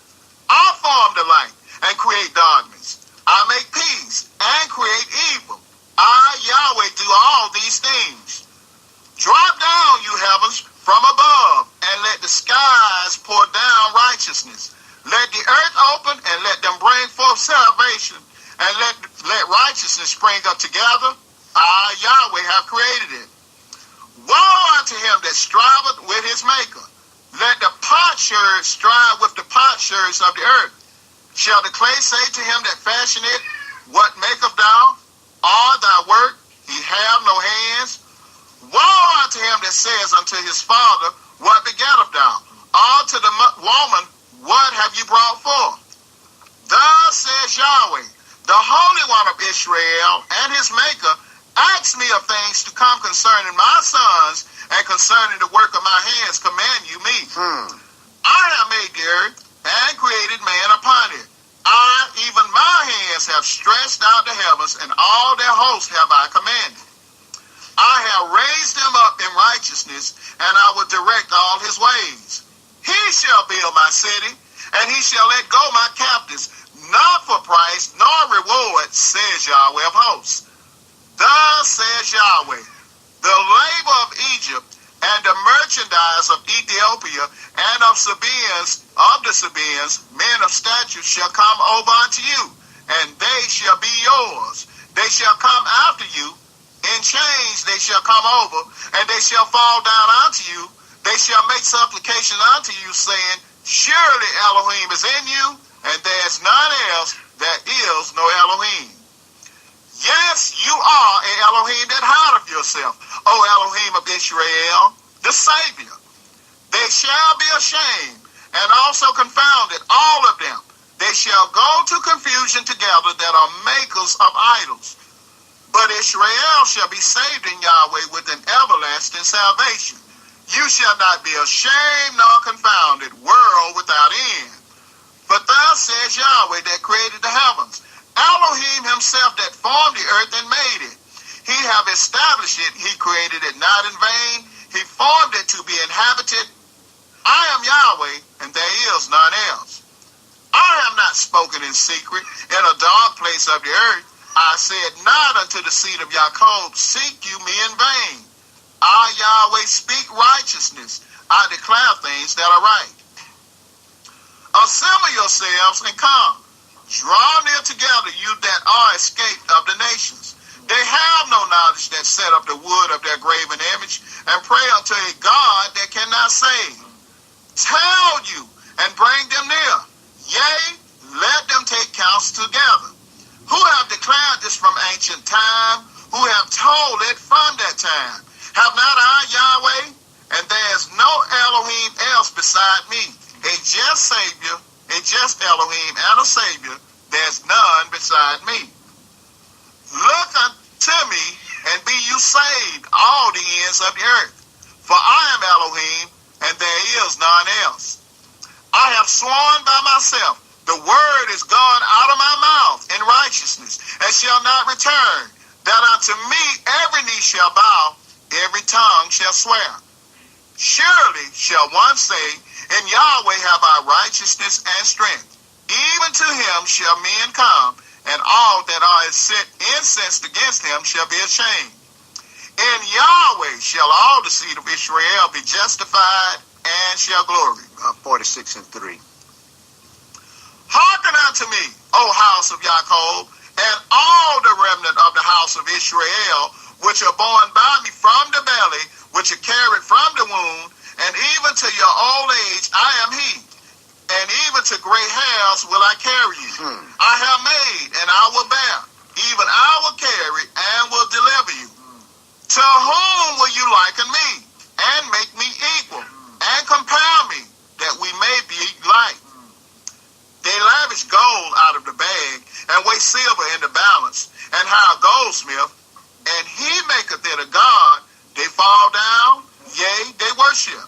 S3: I form the light and create darkness. I make peace and create evil. I, Yahweh, do all these things. Drop down, you heavens, from above, and let the skies pour down righteousness. Let the earth open, and let them bring forth salvation, and let righteousness spring up together. I, Yahweh, have created it. Woe unto him that striveth with his maker. Let the potsherd strive with the potsherds of the earth. Shall the clay say to him that fashioned it, what maketh thou? All thy work, he have no hands. Woe unto him that says unto his father, what begetteth thou? All to the woman, what have you brought forth? Thus says Yahweh, the Holy One of Israel, and his Maker, ask me of things to come concerning my sons, and concerning the work of my hands command you me. I have made the earth, and created man upon it. I, even my hands, have stretched out the heavens, and all their hosts have I commanded. I have raised him up in righteousness, and I will direct all his ways. He shall build my city, and he shall let go my captives, not for price nor reward, says Yahweh of hosts. Thus says Yahweh, the labor of Egypt, and the merchandise of Ethiopia, and of the Sabaeans, men of stature shall come over unto you, and they shall be yours. They shall come after you, in chains they shall come over, and they shall fall down unto you. They shall make supplication unto you, saying, surely Elohim is in you, and there is none else, there is no Elohim. Yes, you are a Elohim that hideth yourself, O Elohim of Israel, the Savior. They shall be ashamed, and also confounded, all of them. They shall go to confusion together that are makers of idols. But Israel shall be saved in Yahweh with an everlasting salvation. You shall not be ashamed nor confounded, world without end. But thus says Yahweh that created the heavens, Elohim himself that formed the earth and made it. He have established it, he created it not in vain. He formed it to be inhabited. I am Yahweh, and there is none else. I have not spoken in secret in a dark place of the earth. I said not unto the seed of Jacob, seek you me in vain. I, Yahweh, speak righteousness. I declare things that are right. Assemble yourselves and come. Draw near together, you that are escaped of the nations. They have no knowledge that set up the wood of their graven image, and pray unto a God that cannot save. Tell you, and bring them near. Yea, let them take counsel together. Who have declared this from ancient time? Who have told it from that time? Have not I, Yahweh? And there is no Elohim else beside me. A just Savior, a just Elohim, and a Savior. There's none beside me. Look unto me, and be you saved, all the ends of the earth. For I am Elohim, and there is none else. I have sworn by myself, the word is gone out of my mouth in righteousness, and shall not return, that unto me every knee shall bow, every tongue shall swear. Surely shall one say, in Yahweh have I righteousness and strength. Even to him shall men come, and all that are set incensed against him shall be ashamed. In Yahweh shall all the seed of Israel be justified and shall glory.
S1: 46 and 3.
S3: Hearken unto me, O house of Jacob, and all the remnant of the house of Israel, which are born by me from the belly, which are carried from the womb, and even to your old age I am he, and even to gray hairs will I carry you. I have made, and I will bear, even I will carry, and will deliver you. To whom will you liken me, and make me equal, and compare me, that we may be like? They lavish gold out of the bag, and weigh silver in the balance, and hire a goldsmith, and he maketh it a god. They fall down, yea, they worship.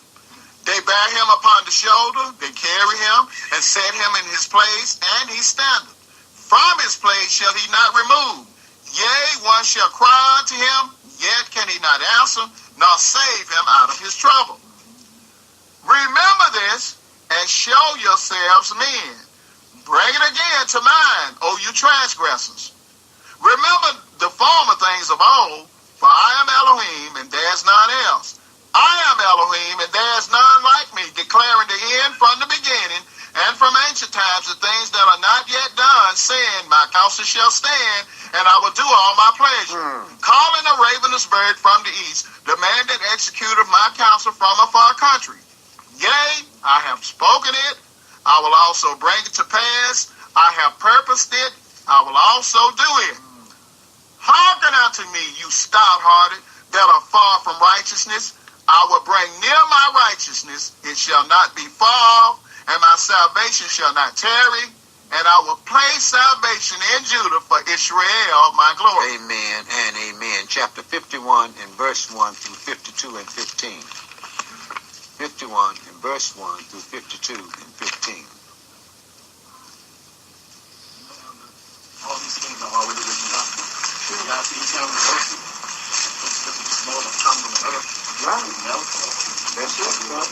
S3: They bear him upon the shoulder, they carry him, and set him in his place, and he standeth. From his place shall he not remove. Yea, one shall cry unto him, yet can he not answer, nor save him out of his trouble. Remember this, and show yourselves men. Bring it again to mind, O you transgressors. Remember the former things of old, for I am Elohim, and there is none else. I am Elohim, and there is none like me, declaring the end from the beginning, and from ancient times the things that are not yet done, saying, my counsel shall stand, and I will do all my pleasure. Calling a ravenous bird from the east, the man that executed my counsel from a far country. Yea, I have spoken it, I will also bring it to pass. I have purposed it, I will also do it. Hearken unto me, you stout-hearted, that are far from righteousness. I will bring near my righteousness, it shall not be far off, and my salvation shall not tarry, and I will place salvation in Judah for Israel, my glory.
S1: Amen and amen. Chapter 51 and verse 1 through 52 and 15. 51 and verse 1 through 52 and 15.
S5: All these things are already written down. God see each other mercy. Small and common on earth.
S1: Right. That's it, bro.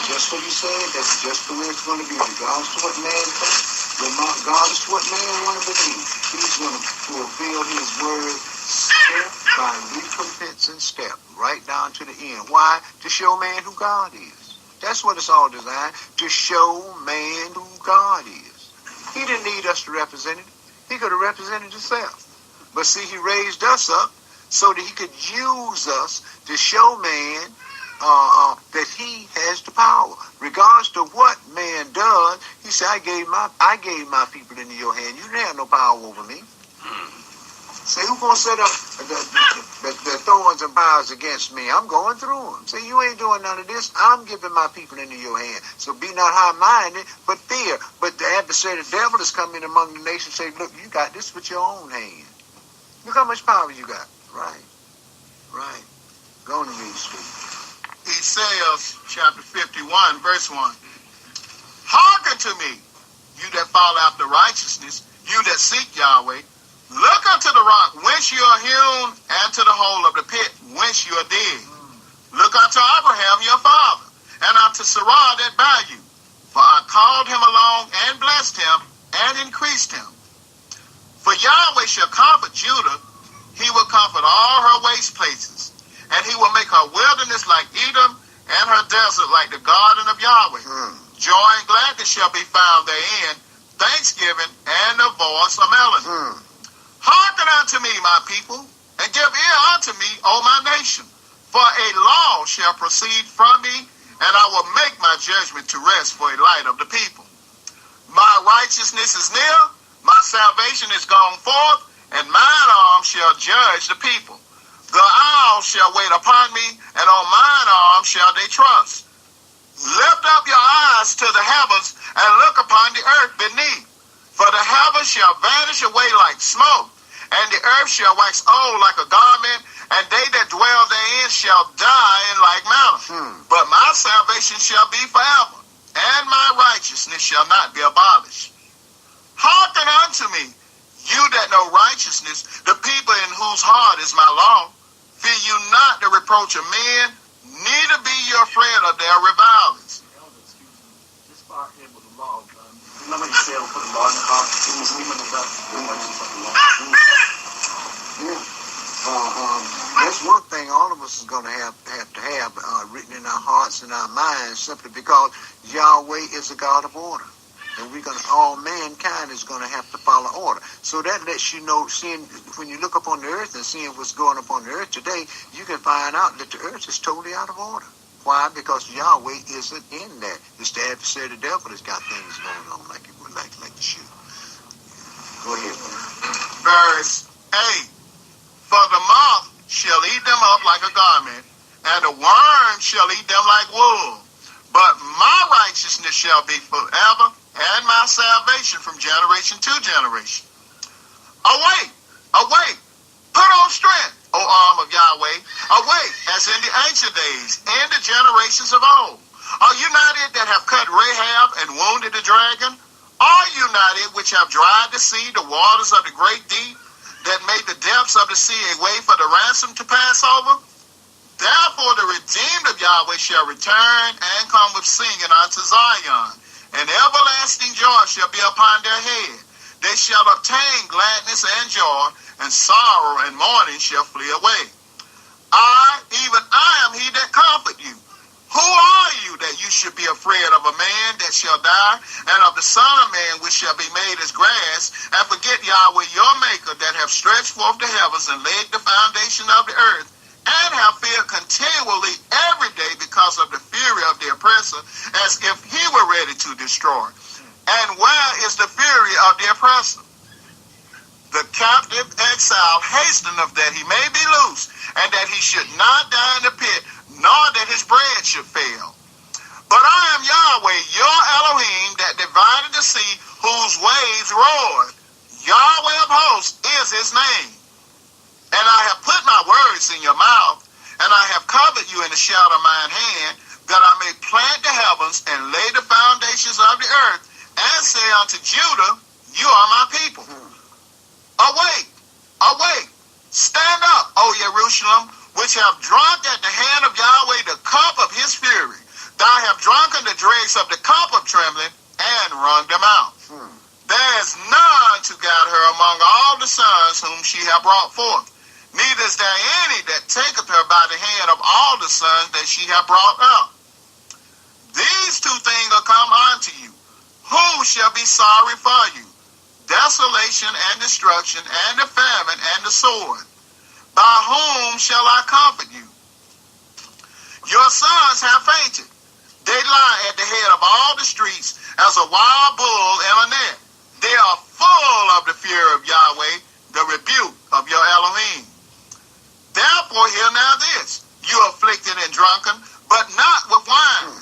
S1: Just what you said, that's just the way it's going to be. Regardless to what man thinks, regardless to what man want to believe, he's going to fulfill his word step by recompense and step, right down to the end. Why? To show man who God is. That's what it's all designed, to show man who God is. He didn't need us to represent it. He could have represented himself. But see, he raised us up so that he could use us to show man that he has the power. Regardless to what man does, he said, I gave my people into your hand. You didn't have no power over me. Say, who's going to set up the thorns and bars against me? I'm going through them. Say, you ain't doing none of this. I'm giving my people into your hand. So be not high-minded, but fear. But the adversary, the devil, is coming among the nations and say, look, you got this with your own hand. Look how much power you got. Right. Go on and read, Steve.
S3: Isaiah chapter 51, verse 1. Hearken to me, you that follow after righteousness, you that seek Yahweh. Look unto the rock whence you are hewn, and to the hole of the pit whence you are dead. Look unto Abraham your father, and unto Sarah that bare you. For I called him along, and blessed him, and increased him. For Yahweh shall comfort Judah, he will comfort all her waste places, and he will make her wilderness like Edom, and her desert like the garden of Yahweh. Joy and gladness shall be found therein, thanksgiving and the voice of melody. Hearken unto me, my people, and give ear unto me, O my nation. For a law shall proceed from me, and I will make my judgment to rest for a light of the people. My righteousness is near, my salvation is gone forth, and mine arm shall judge the people. The isles shall wait upon me, and on mine arm shall they trust. Lift up your eyes to the heavens, and look upon the earth beneath. For the heavens shall vanish away like smoke, and the earth shall wax old like a garment, and they that dwell therein shall die in like manner. But my salvation shall be forever, and my righteousness shall not be abolished. Hearken unto me, you that know righteousness, the people in whose heart is my law. Fear you not the reproach of men, neither be you afraid of their revilings.
S5: This part here with the law, remember he said for the law in the heart, it was women of God,
S1: That's one thing all of us is going to have written in our hearts and our minds, simply because Yahweh is a God of order. And all mankind is going to have to follow order. So that lets you know, when you look upon the earth and seeing what's going upon the earth today, you can find out that the earth is totally out of order. Why? Because Yahweh isn't in that. It's the adversary of the devil that's got things going on like it would like to shoot. Go ahead.
S3: Verse 8. For the moth shall eat them up like a garment, and the worm shall eat them like wool. But my righteousness shall be forever, and my salvation from generation to generation. Awake, awake, put on strength, O arm of Yahweh. Awake, as in the ancient days, in the generations of old. Are you not it that have cut Rahab and wounded the dragon? Are you not it which have dried the sea, the waters of the great deep, that made the depths of the sea a way for the ransom to pass over? Therefore the redeemed of Yahweh shall return and come with singing unto Zion, and everlasting joy shall be upon their head. They shall obtain gladness and joy, and sorrow and mourning shall flee away. Even I am he that comfort you. Who are you that you should be afraid of a man that shall die, and of the Son of Man which shall be made as grass, and forget Yahweh your Maker that have stretched forth the heavens and laid the foundation of the earth, and have feared continually every day because of the fury of the oppressor, as if he were ready to destroy. And where is the fury of the oppressor? The captive exile hasteneth that he may be loose, and that he should not die in the pit, nor that his bread should fail. But I am Yahweh, your Elohim, that divided the sea, whose waves roared. Yahweh of hosts is his name. And I have put my words in your mouth, and I have covered you in the shadow of mine hand, that I may plant the heavens and lay the foundations of the earth, and say unto Judah, you are my people. Awake, awake, stand up, O Jerusalem, which have drunk at the hand of Yahweh the cup of his fury. Thou have drunken the dregs of the cup of trembling, and wrung them out. There is none to guide her among all the sons whom she hath brought forth. Neither is there any that taketh her by the hand of all the sons that she hath brought up. These two things are come unto you. Who shall be sorry for you? Desolation and destruction, and the famine and the sword. By whom shall I comfort you? Your sons have fainted. They lie at the head of all the streets as a wild bull in a net. They are full of the fear of Yahweh, the rebuke of your Elohim. Therefore hear now this, you afflicted and drunken, but not with wine.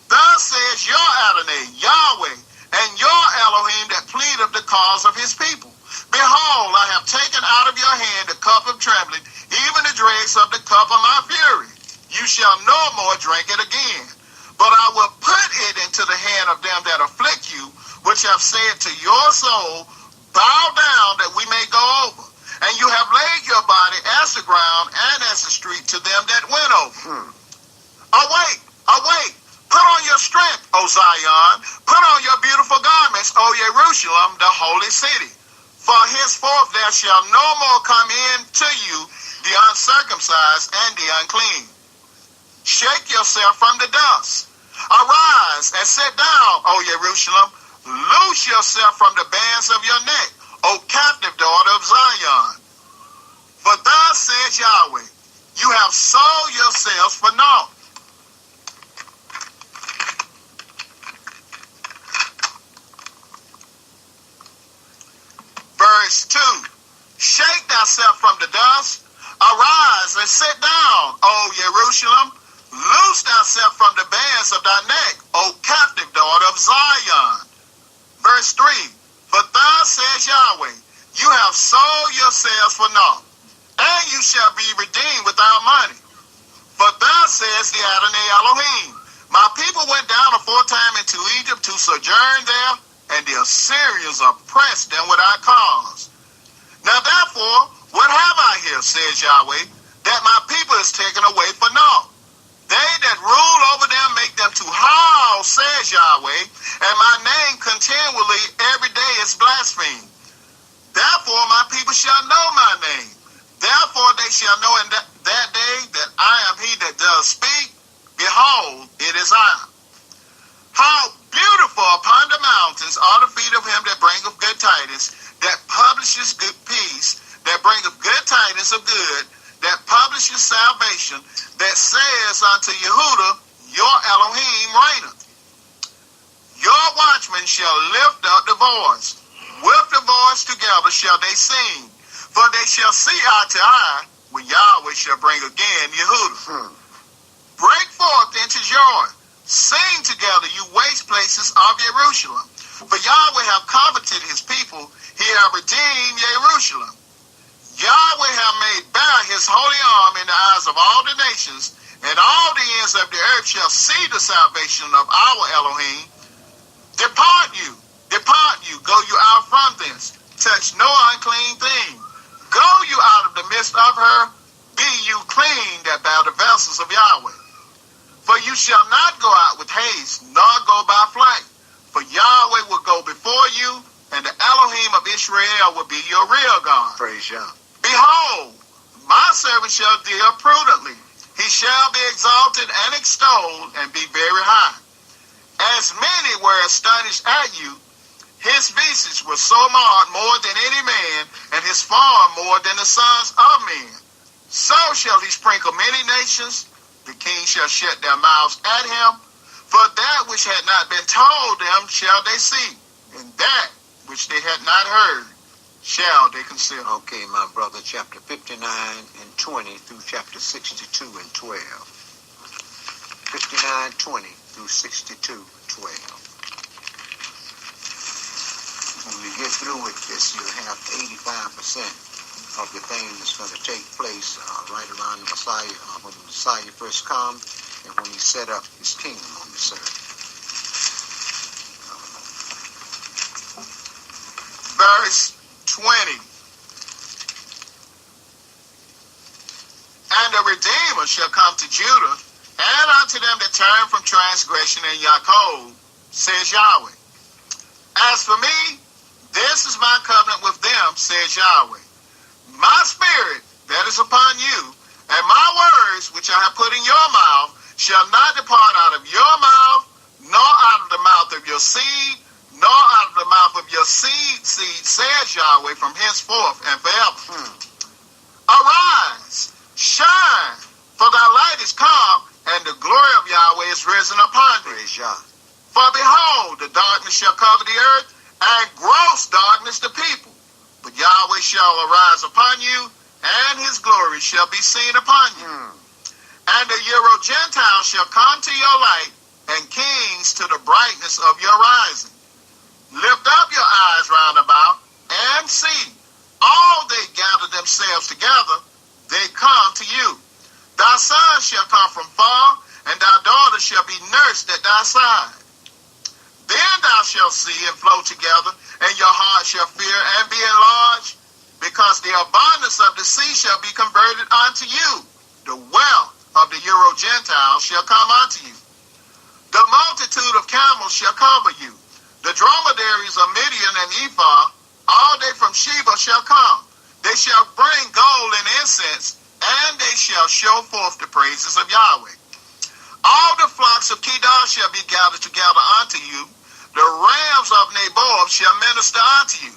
S3: Thus says your Adonai, Yahweh, and your Elohim that pleadeth the cause of his people. Behold, I have taken out of your hand the cup of trembling, even the dregs of the cup of my fury. You shall no more drink it again. But I will put it into the hand of them that afflict you, which have said to your soul, bow down that we may go over. And you have laid your body as the ground and as the street to them that went over. Awake, awake. Put on your strength, O Zion. Put on your beautiful garments, O Jerusalem, the holy city. For henceforth there shall no more come in to you the uncircumcised and the unclean. Shake yourself from the dust. Arise and sit down, O Jerusalem. Loose yourself from the bands of your neck, O captive daughter of Zion. For thus says Yahweh, you have sold yourselves for naught. Verse 2, shake thyself from the dust, arise and sit down, O Jerusalem, loose thyself from the bands of thy neck, O captive daughter of Zion. Verse 3, for thus says Yahweh, you have sold yourselves for naught, and you shall be redeemed without money. For thus says the Adonai Elohim, my people went down aforetime into sojourn there, and the Assyrians oppressed them without cause. Now therefore, what have I here, says Yahweh, that my people is taken away for naught? They that rule over them make them to howl, says Yahweh, and my name continually every day is blasphemed. Therefore my people shall know my name. Therefore they shall know in that day that I am he that does speak. Behold, it is I. How beautiful upon the mountains are the feet of him that bringeth good tidings, that publishes good peace, that bringeth good tidings of good, that publishes salvation, that says unto Yehuda, your Elohim reigneth. Your watchmen shall lift up the voice. With the voice together shall they sing, for they shall see eye to eye, when Yahweh shall bring again Yehuda. Break forth into joy. Sing together, you waste places of Jerusalem. For Yahweh hath coveted his people, he hath redeemed Jerusalem. Yahweh hath made bare his holy arm in the eyes of all the nations, and all the ends of the earth shall see the salvation of our Elohim. Depart you, go you out from thence. Touch no unclean thing. Go you out of the midst of her, be you clean that bear the vessels of Yahweh. For you shall not go out with haste, nor go by flight. For Yahweh will go before you, and the Elohim of Israel will be your real God.
S1: Praise Yah.
S3: Behold, my servant shall deal prudently. He shall be exalted and extolled, and be very high. As many were astonished at you, his visage was so marked more than any man, and his form more than the sons of men. So shall he sprinkle many nations. The king shall shut their mouths at him. For that which had not been told them shall they see, and that which they had not heard shall they consider.
S1: Okay, my brother, chapter 59 and 20 through chapter 62 and 12. 59, 20 through 62, 12. When we get through with this, you'll have 85% of the things that's going to take place right around the Messiah, when the Messiah first comes, and when he set up his kingdom on this earth.
S3: Verse 20. And the Redeemer shall come to Judah, and unto them that turn from transgression in Jacob, says Yahweh. As for me, this is my covenant with them, says Yahweh. My spirit that is upon you, and my words which I have put in your mouth, shall not depart out of your mouth, nor out of the mouth of your seed, nor out of the mouth of your seed, says Yahweh, from henceforth and forever. Arise, shine, for thy light is come, and the glory of Yahweh is risen upon thee. For behold, the darkness shall cover the earth, and gross darkness the people. But Yahweh shall arise upon you, and his glory shall be seen upon you. And the Euro-Gentiles shall come to your light, and kings to the brightness of your rising. Lift up your eyes round about, and see. All they gather themselves together, they come to you. Thy sons shall come from far, and thy daughters shall be nursed at thy side. Then thou shalt see and flow together, and your heart shall fear and be enlarged, because the abundance of the sea shall be converted unto you. The wealth of the Euro-Gentiles shall come unto you. The multitude of camels shall cover you. The dromedaries of Midian and Ephah, all they from Sheba shall come. They shall bring gold and incense, and they shall show forth the praises of Yahweh. All the flocks of Kedar shall be gathered together unto you. The rams of Naboth shall minister unto you.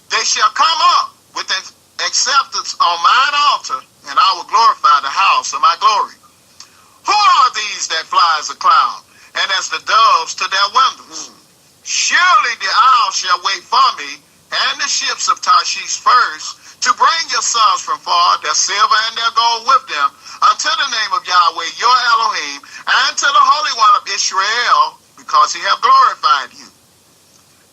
S3: They shall come up with acceptance on mine altar, and I will glorify the house of my glory. Who are these that fly as a cloud, and as the doves to their windows? Surely the owl shall wait for me, and the ships of Tarshish first, to bring your sons from far, their silver and their gold with them, unto the name of Yahweh your Elohim, and to the Holy One of Israel, because he hath glorified you.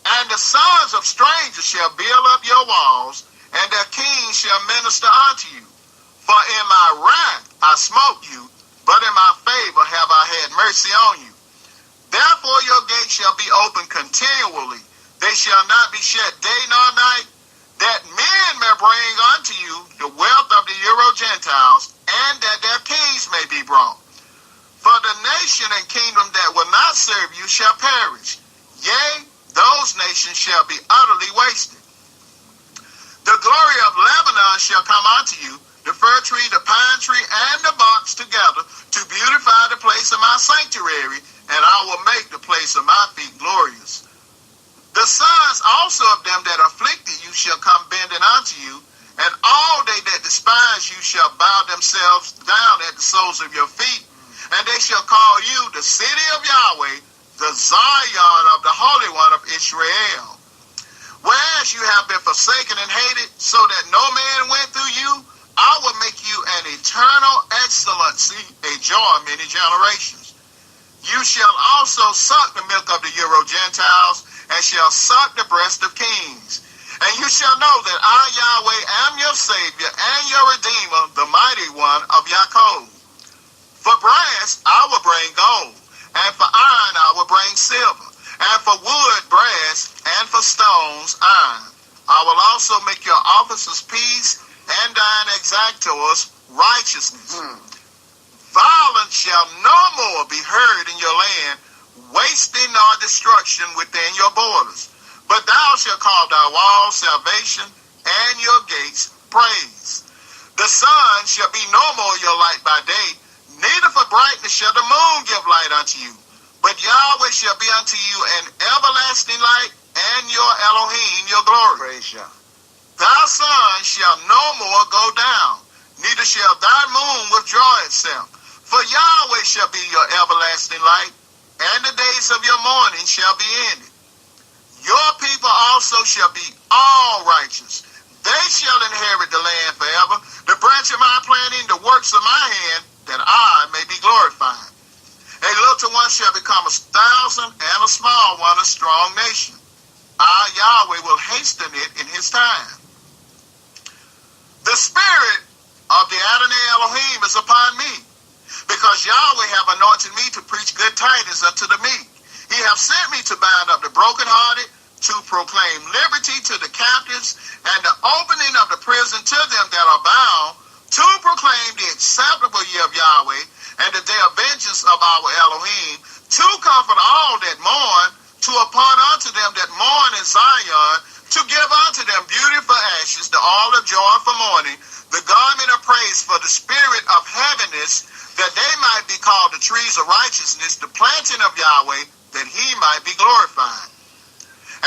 S3: And the sons of strangers shall build up your walls, and their kings shall minister unto you. For in my wrath I smote you, but in my favor have I had mercy on you. Therefore your gates shall be open continually. They shall not be shut day nor night, that men may bring unto you the wealth of the Euro-Gentiles, and that their kings may be brought. For the nation and kingdom that will not serve you shall perish. Yea, those nations shall be utterly wasted. The glory of Lebanon shall come unto you, the fir tree, the pine tree, and the box together, to beautify the place of my sanctuary, and I will make the place of my feet glorious. The sons also of them that afflicted you shall come bending unto you, and all they that despise you shall bow themselves down at the soles of your feet, and they shall call you the city of Yahweh, the Zion of the Holy One of Israel. Whereas you have been forsaken and hated, so that no man went through you, I will make you an eternal excellency, a joy of many generations. You shall also suck the milk of the Euro-Gentiles, and shall suck the breast of kings. And you shall know that I, Yahweh, am your Savior and your Redeemer, the mighty one of Yaakov. For brass I will bring gold, and for iron I will bring silver, and for wood brass, and for stones iron. I will also make your officers peace, and thine exactors righteousness. Violence shall no more be heard in your land, wasting nor destruction within your borders. But thou shalt call thy walls salvation, and your gates praise. The sun shall be no more your light by day, neither for brightness shall the moon give light unto you. But Yahweh shall be unto you an everlasting light, and your Elohim your glory.
S1: Praise Yah.
S3: Thy sun shall no more go down, neither shall thy moon withdraw itself. For Yahweh shall be your everlasting light, and the days of your mourning shall be ended. Your people also shall be all righteous. They shall inherit the land forever, the branch of my planting, the works of my hand, that I may be glorified. A little one shall become 1,000, and a small one a strong nation. I, Yahweh, will hasten it in his time. The spirit of the Adonai Elohim is upon me, because Yahweh have anointed me to preach good tidings unto the meek. He hath sent me to bind up the brokenhearted, to proclaim liberty to the captives, and the opening of the prison to them that are bound, to proclaim the acceptable year of Yahweh, and the day of vengeance of our Elohim, to comfort all that mourn, to appoint unto them that mourn in Zion, to give unto them beautiful ashes, the oil of joy for mourning, the garment of praise for the spirit of heaviness, that they might be called the trees of righteousness, the planting of Yahweh, that he might be glorified.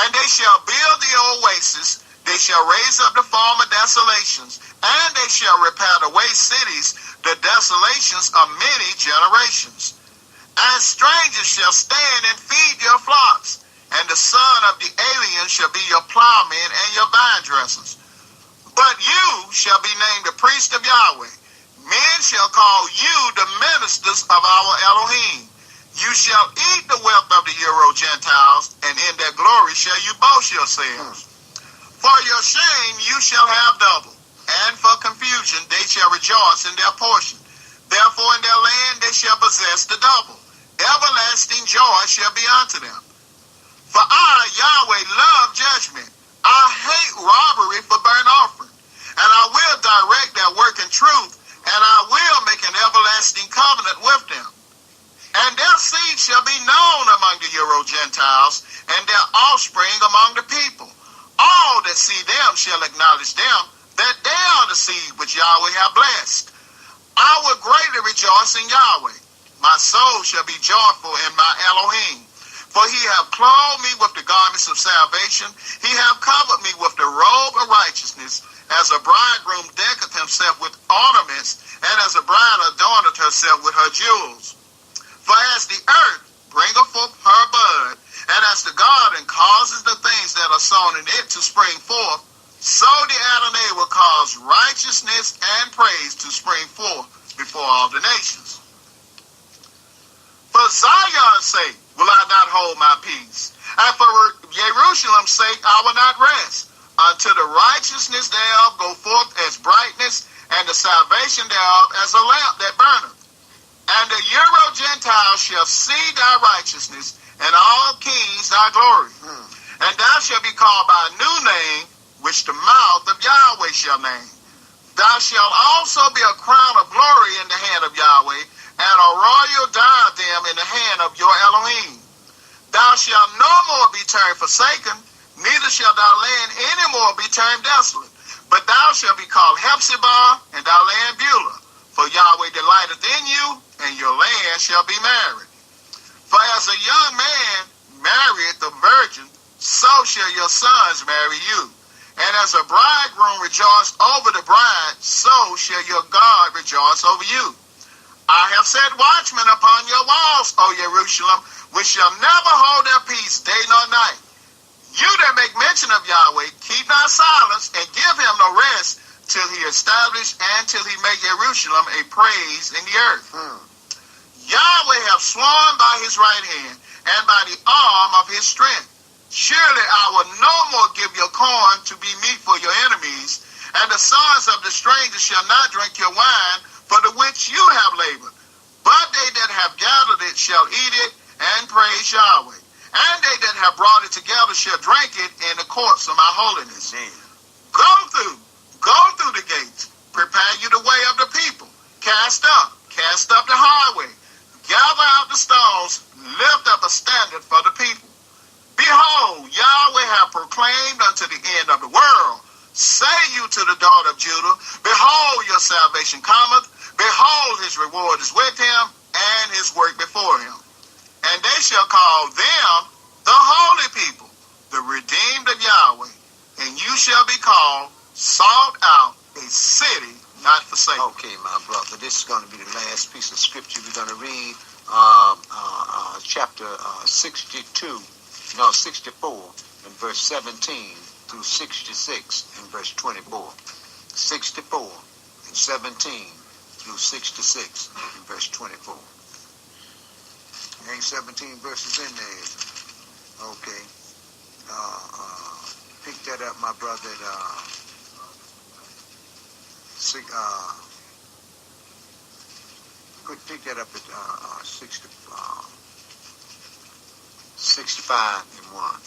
S3: And they shall build the old wastes, they shall raise up the former desolations, and they shall repair the waste cities, the desolations of many generations. And strangers shall stand and feed your flocks, and the son of the alien shall be your plowmen and your vine dressers. But you shall be named the priest of Yahweh. Men shall call you the ministers of our Elohim. You shall eat the wealth of the Euro-Gentiles, and in their glory shall you boast yourselves. For your shame you shall have double, and for confusion they shall rejoice in their portion. Therefore in their land they shall possess the double. Everlasting joy shall be unto them. For I, Yahweh, love judgment. I hate robbery for burnt offering. And I will direct their work in truth, and I will make an everlasting covenant with them. And their seed shall be known among the Euro-Gentiles, and their offspring among the people. All that see them shall acknowledge them, that they are the seed which Yahweh hath blessed. I will greatly rejoice in Yahweh. My soul shall be joyful in my Elohim. For he hath clothed me with the garments of salvation. He hath covered me with the robe of righteousness, as a bridegroom decketh himself with ornaments, and as a bride adorneth herself with her jewels. For as the earth bringeth forth her bud, and as the garden causes the things that are sown in it to spring forth, so the Adonai will cause righteousness and praise to spring forth before all the nations. For Zion's sake will I not hold my peace, and for Jerusalem's sake I will not rest, until the righteousness thereof go forth as brightness, and the salvation thereof as a lamp that burneth. And the Euro-Gentiles shall see thy righteousness, and all kings thy glory. And thou shalt be called by a new name, which the mouth of Yahweh shall name. Thou shalt also be a crown of glory in the hand of Yahweh, and a royal diadem in the hand of your Elohim. Thou shalt no more be termed forsaken, neither shall thy land any more be termed desolate. But thou shalt be called Hephzibah, and thy land Beulah. For Yahweh delighteth in you, and your land shall be married. For as a young man marrieth the virgin, so shall your sons marry you. And as a bridegroom rejoiced over the bride, so shall your God rejoice over you. I have set watchmen upon your walls, O Jerusalem, which shall never hold their peace day nor night. You that make mention of Yahweh, keep not silence, and give him no rest, till he establish and till he make Jerusalem a praise in the earth. Yahweh hath sworn by his right hand, and by the arm of his strength. Surely I will no more give your corn to be meat for your enemies, and the sons of the stranger shall not drink your wine, for the which you have labored. But they that have gathered it shall eat it, and praise Yahweh. And they that have brought it together shall drink it in the courts of my holiness. Go through the gates, prepare you the way of the people. Cast up the highway, gather out the stones, lift up a standard for the people. Behold, Yahweh hath proclaimed unto the end of the world. Say you to the daughter of Judah, behold, your salvation cometh. Behold, his reward is with him, and his work before him. And they shall call them the holy people, the redeemed of Yahweh. And you shall be called, sought out, a city not forsaken.
S1: Okay, my brother, this is going to be the last piece of scripture we're going to read. Chapter 64, and verse 17 through 66 and verse 24. 64 and 17 through 66 and verse 24. Ain't 17 verses in there, is it? Okay. Pick that up, my brother. Pick that up at 65 and 1.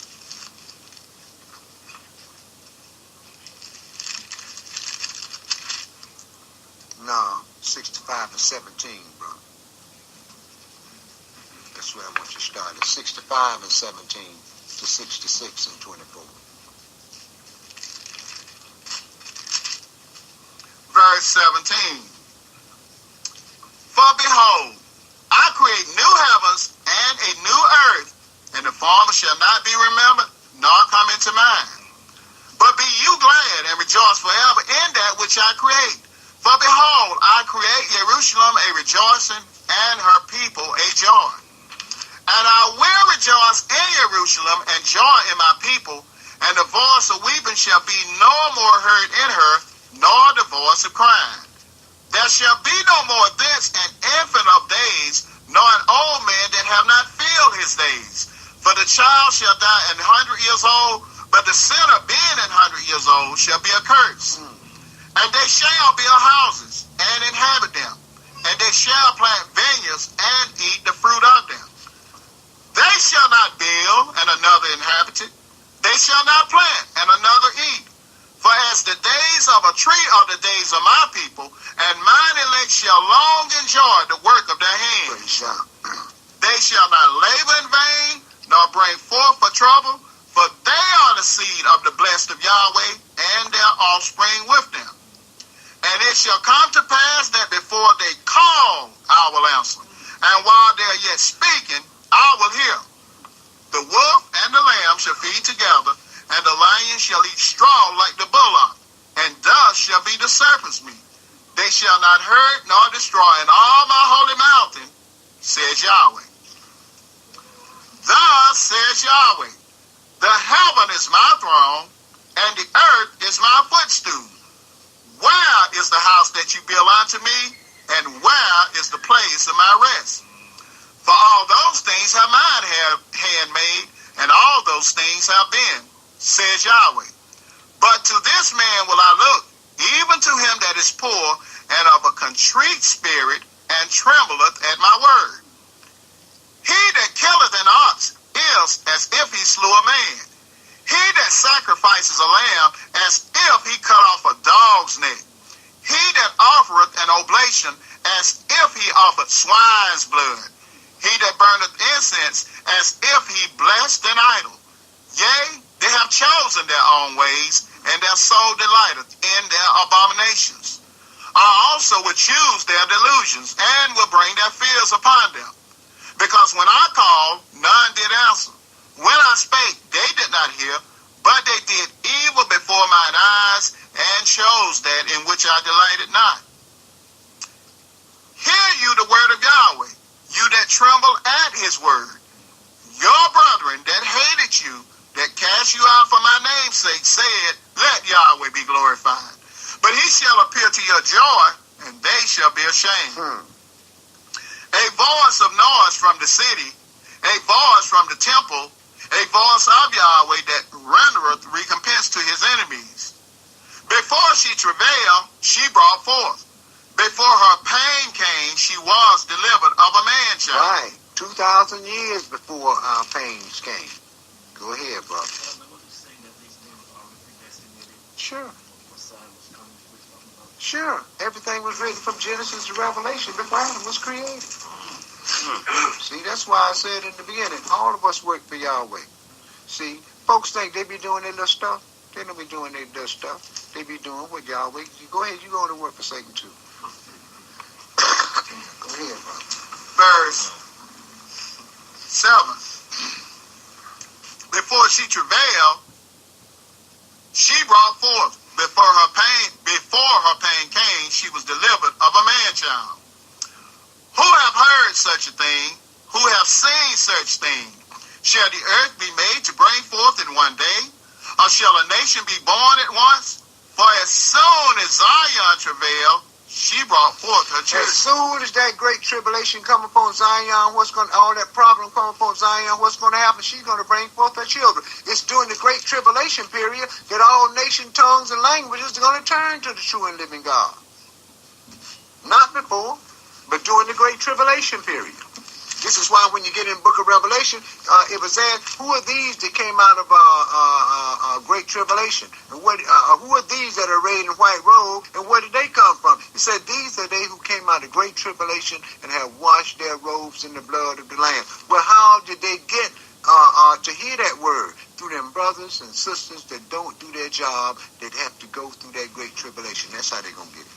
S1: No, 65 and 17, bro. That's where I want you to start. At 65 and 17 to 66 and 24.
S3: Verse 17. For behold, I create new heavens and a new earth, and the former shall not be remembered, nor come into mind. But be you glad and rejoice forever in that which I create. For behold, I create Jerusalem a rejoicing, and her people a joy. And I will rejoice in Jerusalem, and joy in my people, and the voice of weeping shall be no more heard in her, nor the voice of crying. There shall be no more thence an infant of days, nor an old man that have not filled his days. For the child shall die 100 years old, but the sinner being 100 years old shall be accursed. And they shall build houses and inhabit them, and they shall plant vineyards and eat the fruit of them. They shall not build and another inhabit it. They shall not plant and another eat. For as the days of a tree are the days of my people, and mine elect shall long enjoy the work of their hands. They shall not labor in vain, nor bring forth for trouble, for they are the seed of the blessed of Yahweh, and their offspring with them. And it shall come to pass that before they call, I will answer, and while they are yet speaking, I will hear. The wolf and the lamb shall feed together, and the lion shall eat straw like the bullock, and dust shall be the serpent's meat. They shall not hurt nor destroy in all my holy mountain, says Yahweh. Thus says Yahweh, the heaven is my throne, and the earth is my footstool. Where is the house that you build unto me, and where is the place of my rest? For all those things have mine hand made, and all those things have been, says Yahweh. But to this man will I look, even to him that is poor, and of a contrite spirit, and trembleth at my word. He that killeth an ox kills as if he slew a man. He that sacrifices a lamb as if he cut off a dog's neck. He that offereth an oblation as if he offered swine's blood. He that burneth incense as if he blessed an idol. Yea, they have chosen their own ways, and their soul delighteth in their abominations. I also will choose their delusions, and will bring their fears upon them. Because when I called, none did answer. When I spake, they did not hear, but they did evil before mine eyes, and chose that in which I delighted not. Hear you the word of Yahweh, you that tremble at his word. Your brethren that hated you, that cast you out for my name's sake, said, let Yahweh be glorified. But he shall appear to your joy, and they shall be ashamed. A voice of noise from the city, a voice from the temple, a voice of Yahweh that rendereth recompense to his enemies. Before she travailed, she brought forth. Before her pain came, she was delivered of a man-child.
S1: Right. 2,000 years before our pains came. Go ahead, brother. Sure. Sure. Everything was written from Genesis to Revelation before Adam was created. See, that's why I said in the beginning, all of us work for Yahweh. See, folks think they be doing their little stuff. They don't be doing their little stuff. They be doing what Yahweh. You go ahead, you go to work for Satan too. Go ahead, brother.
S3: Verse 7. Before she travailed, she brought forth. Before her pain came, she was delivered of a man-child. Who have heard such a thing? Who have seen such thing? Shall the earth be made to bring forth in one day? Or shall a nation be born at once? For as soon as Zion travailed, she brought forth her children.
S1: As soon as that great tribulation come upon Zion, all that problem come upon Zion, what's going to happen? She's going to bring forth her children. It's during the great tribulation period that all nation, tongues, and languages are going to turn to the true and living God. Not before, but during the great tribulation period. This is why when you get in the book of Revelation, it was asked, who are these that came out of great tribulation? And who are these that are arrayed in white robe? And where did they come from? He said, these are they who came out of great tribulation and have washed their robes in the blood of the Lamb. Well, how did they get to hear that word? Through them brothers and sisters that don't do their job, that have to go through that great tribulation. That's how they're going to get it.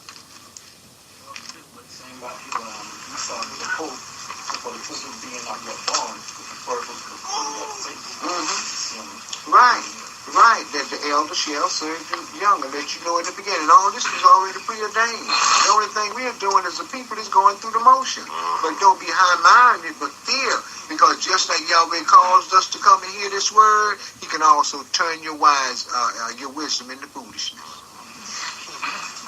S5: For the children being not yet born,
S1: Right. That the elder shall serve the younger. Let you know in the beginning. All this was already preordained. The only thing we are doing as a people is going through the motion. But don't be high-minded, but fear. Because just like Yahweh caused us to come and hear this word, he can also turn your wisdom into foolishness.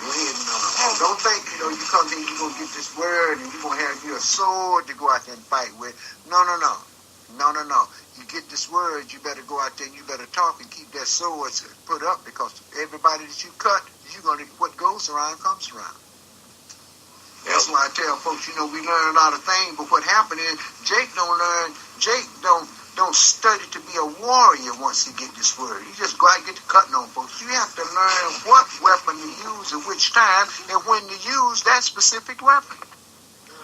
S1: Go ahead and don't think, you come here, you're going to get this word and you're going to have your sword to go out there and fight with. No. You get this word, you better go out there and you better talk and keep that sword put up, because everybody that you cut, what goes around comes around. That's why I tell folks, we learn a lot of things, but what happened is Jake don't study to be a warrior once he get this word. He just go out and get to cutting on folks. You have to learn what weapon to use at which time and when to use that specific weapon.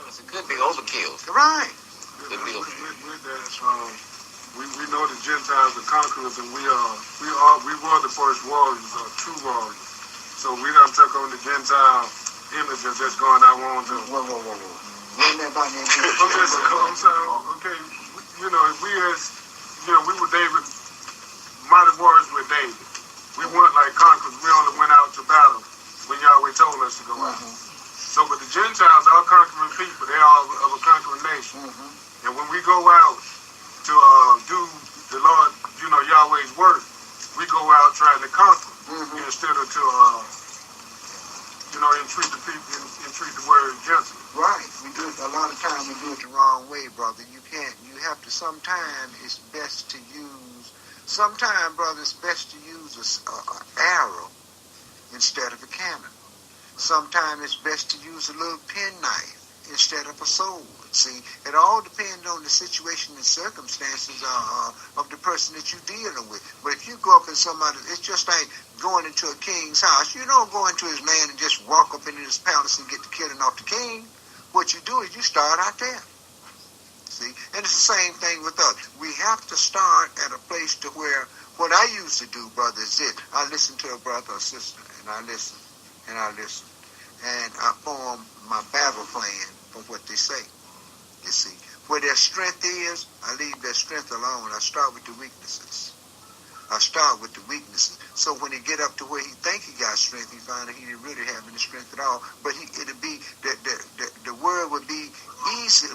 S2: It could be overkill.
S1: Right.
S4: We know the Gentiles are conquerors, and we were the first warriors, true warriors. So we done took on the Gentile images that's going out on the...
S1: Whoa. Run that by me.
S4: I'm sorry. Okay. We were David, mighty warriors with David. We weren't like conquerors. We only went out to battle when Yahweh told us to go out. So, but the Gentiles are conquering people. They are of a conquering nation. And when we go out to do the Lord, Yahweh's work, we go out trying to conquer instead of to, entreat the people, entreat the word gently.
S1: Right. We do it a lot of times. We do it the wrong way, brother. You have to. Sometimes it's best to use. Sometimes, brother, it's best to use an arrow instead of a cannon. Sometimes it's best to use a little penknife instead of a sword. See, it all depends on the situation and circumstances of the person that you're dealing with. But if you go up in somebody, it's just like going into a king's house. You don't go into his land and just walk up into his palace and get the killing off the king. What you do is you start out there. See, and it's the same thing with us. We have to start at a place to where what I used to do, brother, is this. I listen to a brother or sister, and I listen, and I listen. And I form my battle plan for what they say. You see, where their strength is, I leave their strength alone. I start with the weaknesses. So when he get up to where he think he got strength, he find that he didn't really have any strength at all. But it'll be the word would be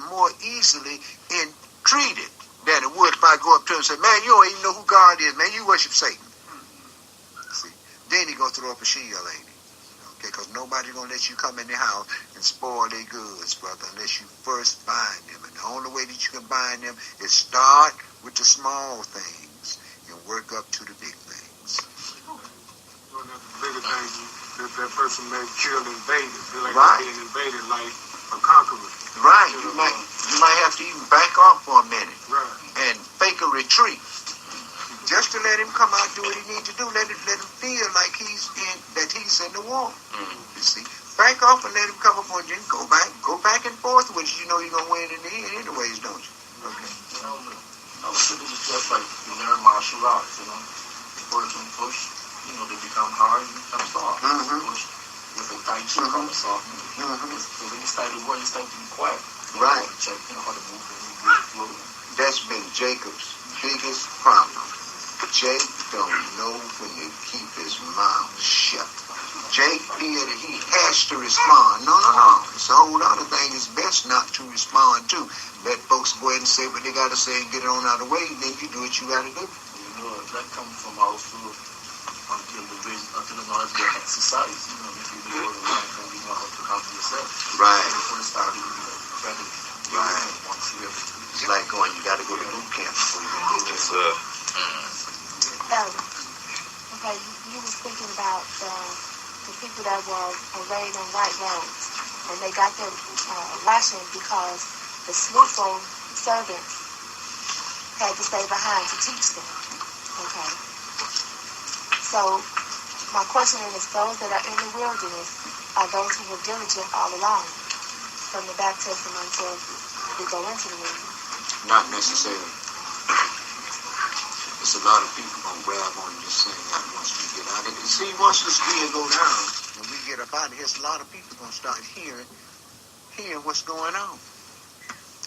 S1: more easily entreated than it would if I go up to him and say, "Man, you don't even know who God is. Man, you worship Satan." See, then he gonna throw up a shield, ain't he? Because nobody's going to let you come in the house and spoil their goods, brother, unless you first bind them. And the only way that you can bind them is start with the small things and work up to the big things.
S4: One of the bigger things that person may kill invaded. They're like
S1: Right.
S4: being invaded like a conqueror.
S1: Right. You might have to even back off for a minute.
S4: Right.
S1: And fake a retreat. Just to let him come out and do what he needs to do. Let him feel like he's in the war. You see, back off and let him come up on you and go back and forth with you. You know you're gonna win in the end anyways, don't you? Okay.
S5: I was thinking it's just like you learn martial arts, you know. The person push, you know, they become hard and become soft. Push with a tight shoe comes soft. So when you start to work, you start to be quiet.
S1: Right.
S5: Check, you know, how to move and move.
S1: That's been Jacob's biggest problem. Jake don't know when to keep his mouth shut. Jake feel that he has to respond. No. It's a whole other thing. It's best not to respond to. Let folks go ahead and say what they got to say and get it on out of the way, and then you do what you got to do.
S5: You know, that comes from also until the knowledge get exercise. You know, if you know the life and you know how to handle yourself.
S1: Right.
S5: When you first start, you know,
S1: Right.
S5: Once you have
S1: It's like going, you got to go to boot camp before you can get this.
S7: Okay, you was thinking about the people that were arrayed in white robes, and they got their lashing because the slothful servants had to stay behind to teach them. Okay. So my question is, those that are in the wilderness are those who were diligent all along, from the baptism until we go into the wilderness?
S1: Not necessarily. There's a lot of people gonna grab on this thing out once we get out of it. See, once this deal go down and we get up out of here, a lot of people gonna start hearing what's going on.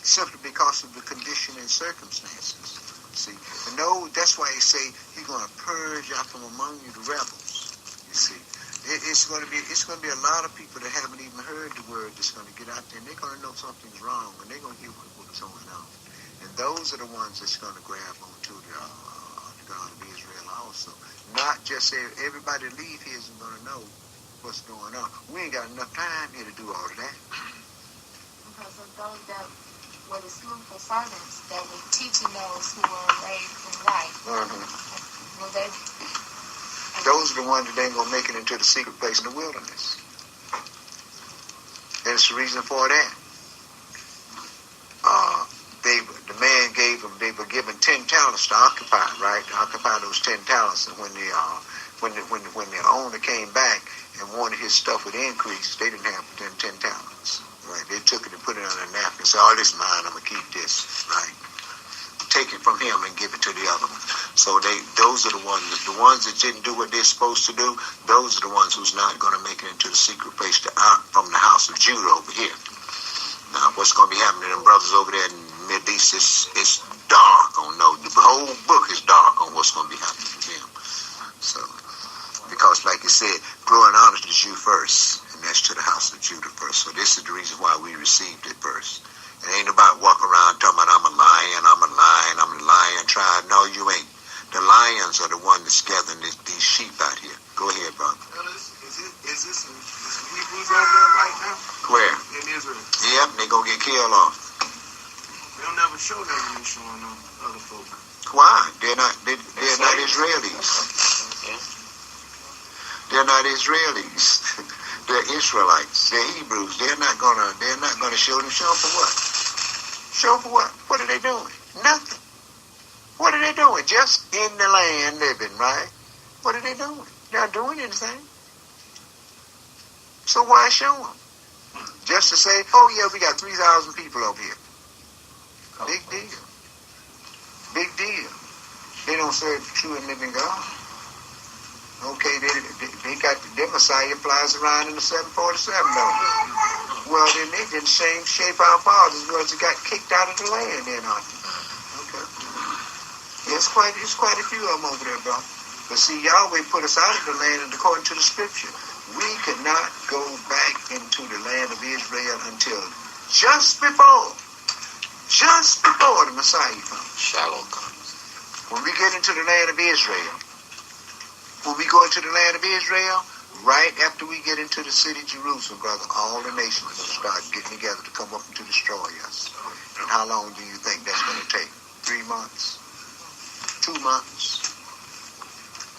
S1: Simply because of the condition and circumstances. See, and no, that's why he say he's gonna purge out from among you the rebels. You see, it's gonna be a lot of people that haven't even heard the word that's gonna get out there, and they're gonna know something's wrong, and they're gonna hear what's going on. And those are the ones that's gonna grab onto the God of Israel also. Not just everybody that leave here isn't going to know what's going on. We ain't got enough time here to do all of that.
S7: Because of those that were the slothful servants that were teaching those who were raised in white. Well,
S1: those are the ones that ain't going to make it into the secret place in the wilderness. That's the reason for that. The man gave them, they were given 10 talents to occupy, right? To occupy those 10 talents. And when the owner came back and wanted his stuff would increase, they didn't have 10 talents, right? They took it and put it on a napkin and said, "Oh, this is mine, I'm going to keep this," right? Take it from him and give it to the other one. So those are the ones that didn't do what they're supposed to do, those are the ones who's not going to make it into the secret place from the house of Judah over here. Now, what's going to be happening to them brothers over there in the Middle East is dark on those. The whole book is dark on what's going to be happening to them. So, because like you said, glory and honor to the Jew first, and that's to the house of Judah first. So this is the reason why we received it first. It ain't about walking around talking about I'm a lion tribe. No, you ain't. The lions are the one that's gathering these sheep out here. Go ahead, brother.
S4: Is this some Hebrews over there right now?
S1: Where?
S4: In Israel.
S1: Yep, they gonna get killed off.
S4: They don't never show them when they showing them other folk.
S1: Why? They're not Israelis. They're not Israelis. They're Israelites. They're Hebrews. They're not gonna show them. Show for what? Show for what? What are they doing? Nothing. What are they doing? Just in the land living, right? What are they doing? They're not doing anything. So why show them? Just to say, oh yeah, we got 3,000 people over here. Big deal. Big deal. They don't serve the true and living God. Okay, they got their Messiah flies around in the 747, don't they? Well, then they did the same shape our fathers was that got kicked out of the land, then, aren't they? Okay. It's quite a few of them over there, bro. But see, Yahweh put us out of the land, and according to the scripture, we could not go back into the land of Israel until just before the Messiah comes.
S2: Shalom comes.
S1: When we get into the land of Israel, when we go into the land of Israel, right after we get into the city of Jerusalem, brother, all the nations will start getting together to come up and to destroy us. And how long do you think that's going to take? 3 months? 2 months?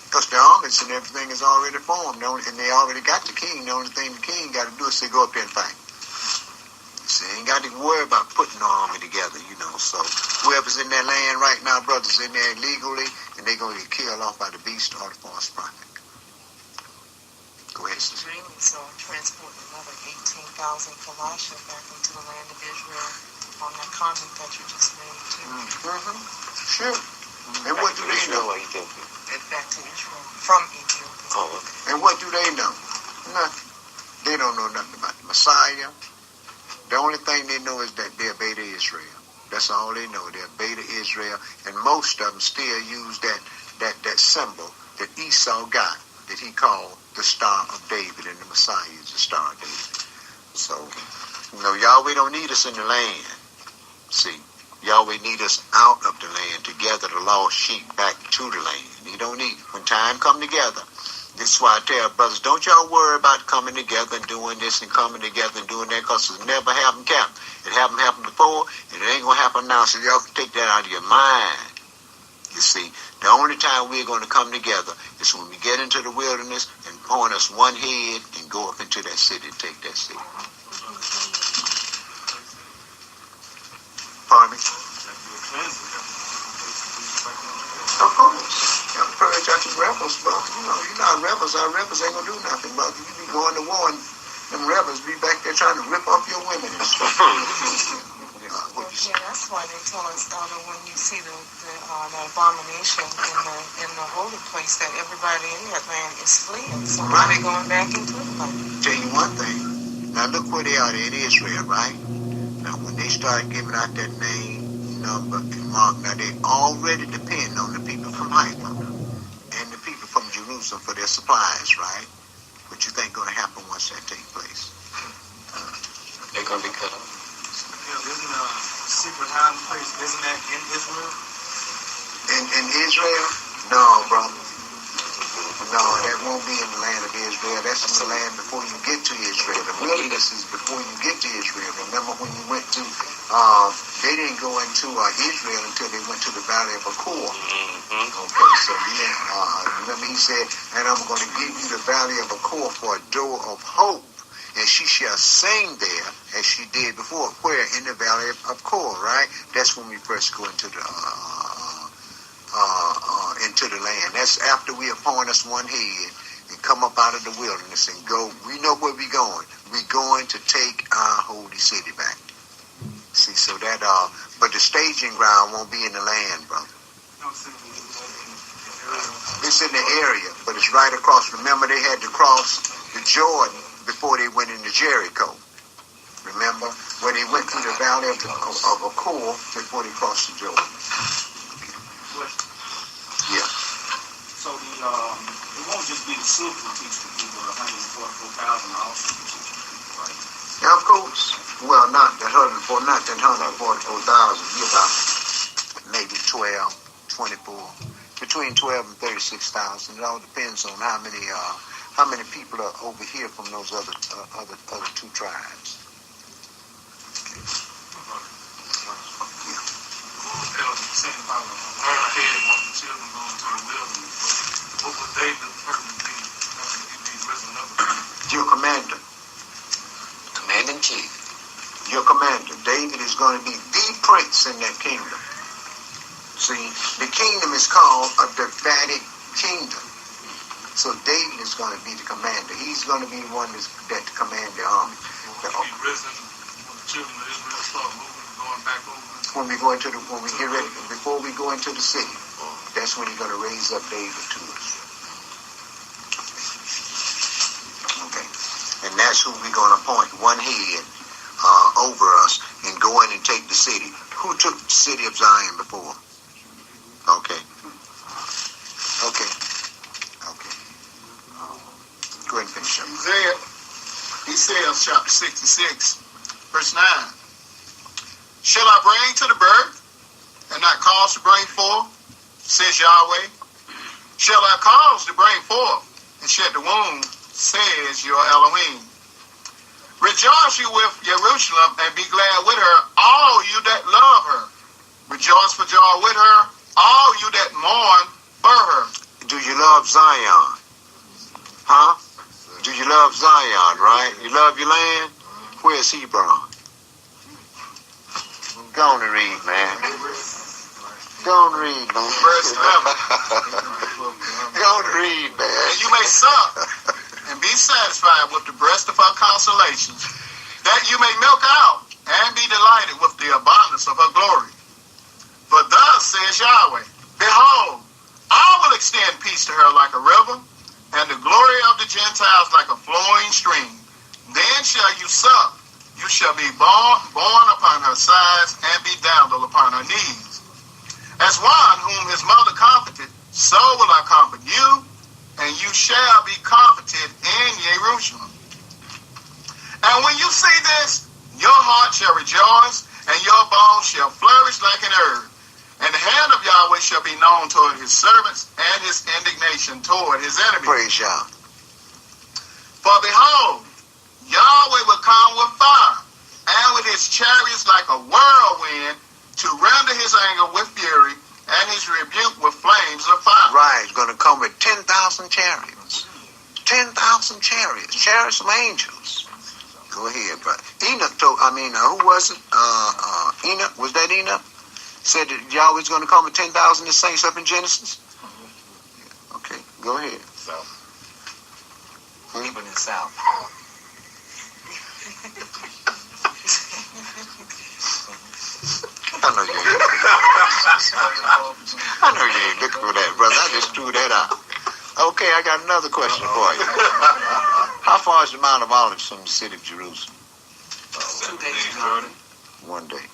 S1: Because the armies and everything is already formed, and they already got the king. The only thing the king got to do is say, go up there and fight. See, ain't got to worry about putting the army together, you know. So whoever's in that land right now, brothers, in there illegally, and they're going to get killed off by the beast or the false prophet. Go ahead, sister.
S8: Israelis are transporting another 18,000 Colossians back into the land of Israel on that comment that you just made, too.
S1: Mm-hmm. Sure. And what do they know?
S8: Back to Israel, from Ethiopia.
S2: Oh, okay.
S1: And what do they know? Nothing. They don't know nothing about the Messiah. The only thing they know is that they're Beta Israel. That's all they know. They're Beta Israel. And most of them still use that symbol that Esau got, that he called the Star of David, and the Messiah is the Star of David. So, you know, Yahweh don't need us in the land. See, Yahweh need us out of the land to gather the lost sheep back to the land. He don't need, when time come together, this is why I tell brothers, don't y'all worry about coming together and doing this and coming together and doing that, because it never happened, Captain. It haven't happened before, and it ain't going to happen now, so y'all can take that out of your mind. You see, the only time we're going to come together is when we get into the wilderness and point us one head and go up into that city and take that city. Pardon me? Of course. Purge out your rebels, brother. You know, rebels, our rebels ain't gonna do nothing, brother. You be going to war and them rebels be back there trying to rip off your women and stuff.
S8: Yeah, that's why they tell us, Elder, when you see the abomination in the holy place, that everybody in that land is fleeing. So why they going back into the land?
S1: Tell you one thing. Now look where they are in Israel, right? Now when they start giving out that name, number, and mark, now they already depend on the people from Haifa and the people from Jerusalem for their supplies, right? What you think going to happen once that takes place?
S2: They're going to be cut off.
S6: Isn't a secret hiding place, isn't that in Israel?
S1: In Israel? No, brother. No, that won't be in the land of Israel. That's in the land before you get to Israel. The wilderness is before you get to Israel. Remember when you went to, they didn't go into Israel until they went to the valley of Achor. Okay, so remember he said, and I'm going to give you the valley of Achor for a door of hope. And she shall sing there as she did before. Where? In the valley of Achor, right? That's when we first go into the land. That's after we appoint us one head and come up out of the wilderness and go. We know where we're going. We're going to take our holy city back. See, so that but the staging ground won't be in the land, brother. It's in the area, but it's right across. Remember, they had to cross the Jordan before they went into Jericho. Remember? Where they went through the valley of Achor before they crossed the Jordan. Yeah.
S6: So it won't just be the silver to teach the people, the 144,000 also teach the people, right?
S1: Now, of course. Well, not that 144,000. Be about maybe 12, 24, between 12 and 36,000. It all depends on how many people are over here from those other two tribes. Okay.
S4: Saying about our head, want the children going to the wilderness. What would David be risen up?
S1: Your commander. David is going to be the prince in that kingdom. See, the kingdom is called a Davidic kingdom. So David is going to be the commander. He's going to be the one that command the army. When we get ready, before we go into the city, that's when he's going to raise up David to us. Okay, and that's who we're going to appoint one head over us and go in and take the city. Who took the city of Zion before? Okay. Go ahead and finish up.
S3: Isaiah chapter 66, verse 9. Shall I bring to the birth and not cause to bring forth, says Yahweh? Shall I cause to bring forth and shed the womb, says your Elohim? Rejoice you with Jerusalem and be glad with her, all you that love her. Rejoice for joy with her, all you that mourn for her.
S1: Do you love Zion? Huh? Do you love Zion, right? You love your land? Where's Hebron? Go on and read, man. Go on and read, man.
S3: Verse 11.
S1: Go on and read, man.
S3: And you may suck and be satisfied with the breast of her consolations, that you may milk out and be delighted with the abundance of her glory. For thus says Yahweh, behold, I will extend peace to her like a river, and the glory of the Gentiles like a flowing stream. Then shall you suck, you shall be born upon her sides, and be dandled upon her knees. As one whom his mother comforted, so will I comfort you, and you shall be comforted in Jerusalem. And when you see this, your heart shall rejoice, and your bones shall flourish like an herb. And the hand of Yahweh shall be known toward his servants, and his indignation toward his enemies.
S1: Praise Yah.
S3: For behold, Yahweh will come with fire, and with his chariots like a whirlwind, to render his anger with fury, and his rebuke with flames of fire.
S1: Right, he's going to come with 10,000 chariots. 10,000 chariots. Chariots of angels. Go ahead, brother. Enoch told, who was it? Enoch, was that Enoch? Said that Yahweh's going to come with 10,000 of saints up in Genesis? Okay, go ahead.
S2: South. Even in South.
S1: I know you ain't looking for that, brother. I just threw that out. Okay, I got another question for you. How far is the Mount of Olives from the city of Jerusalem?
S2: 2 days.
S1: 1 day.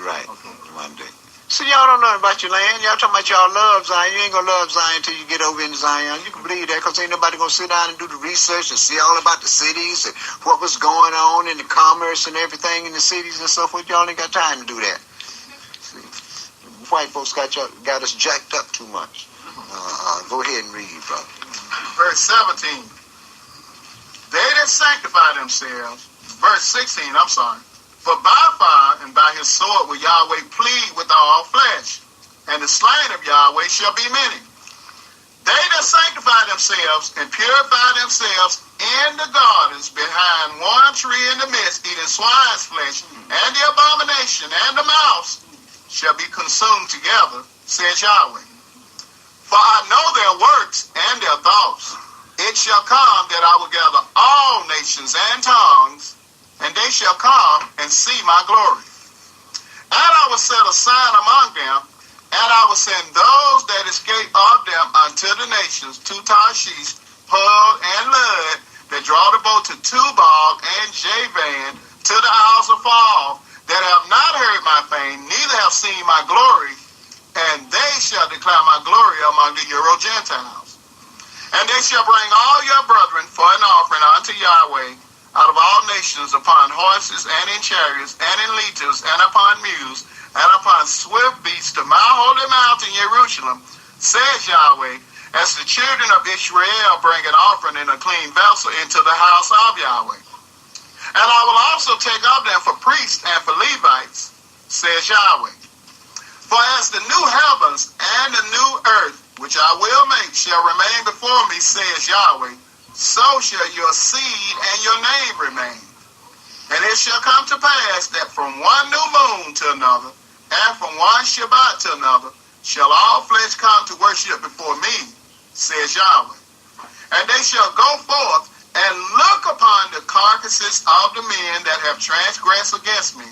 S1: Right, 1 day. See, y'all don't know about your land. Y'all talking about y'all love Zion. You ain't going to love Zion until you get over into Zion. You can believe that because ain't nobody going to sit down and do the research and see all about the cities and what was going on in the commerce and everything in the cities and so forth. Y'all ain't got time to do that. See, white folks got us jacked up too much. Go ahead and read, brother.
S3: Verse 17. They that sanctify themselves. Verse 16, I'm sorry. For by fire and by his sword will Yahweh plead with all flesh, and the slain of Yahweh shall be many. They that sanctify themselves and purify themselves in the gardens behind one tree in the midst, eating swine's flesh, and the abomination and the mouse shall be consumed together, says Yahweh. For I know their works and their thoughts. It shall come that I will gather all nations and tongues, and they shall come and see my glory. And I will set a sign among them, and I will send those that escape of them unto the nations, to Tarshish, Pul, and Lud, that draw the boat to Tubal and Javan, to the isles of Fall, that have not heard my fame, neither have seen my glory, and they shall declare my glory among the Euro-Gentiles. And they shall bring all your brethren for an offering unto Yahweh, out of all nations, upon horses and in chariots and in litters and upon mules and upon swift beasts to my holy mountain Jerusalem, says Yahweh, as the children of Israel bring an offering in a clean vessel into the house of Yahweh. And I will also take of them for priests and for Levites, says Yahweh. For as the new heavens and the new earth, which I will make, shall remain before me, says Yahweh, so shall your seed and your name remain. And it shall come to pass that from one new moon to another, and from one Shabbat to another, shall all flesh come to worship before me, says Yahweh. And they shall go forth and look upon the carcasses of the men that have transgressed against me.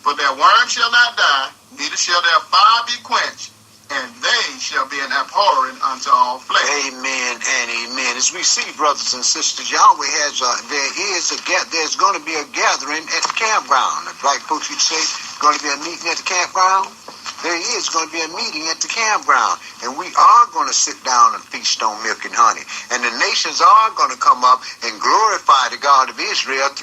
S3: For their worm shall not die, neither shall their fire be quenched, and they shall be an abhorrent unto all flesh.
S1: Amen and amen. As we see, brothers and sisters, Yahweh has there's going to be a gathering at the campground. The black folks would say, going to be a meeting at the campground. There is going to be a meeting at the campground, and we are going to sit down and feast on milk and honey. And the nations are going to come up and glorify the God of Israel through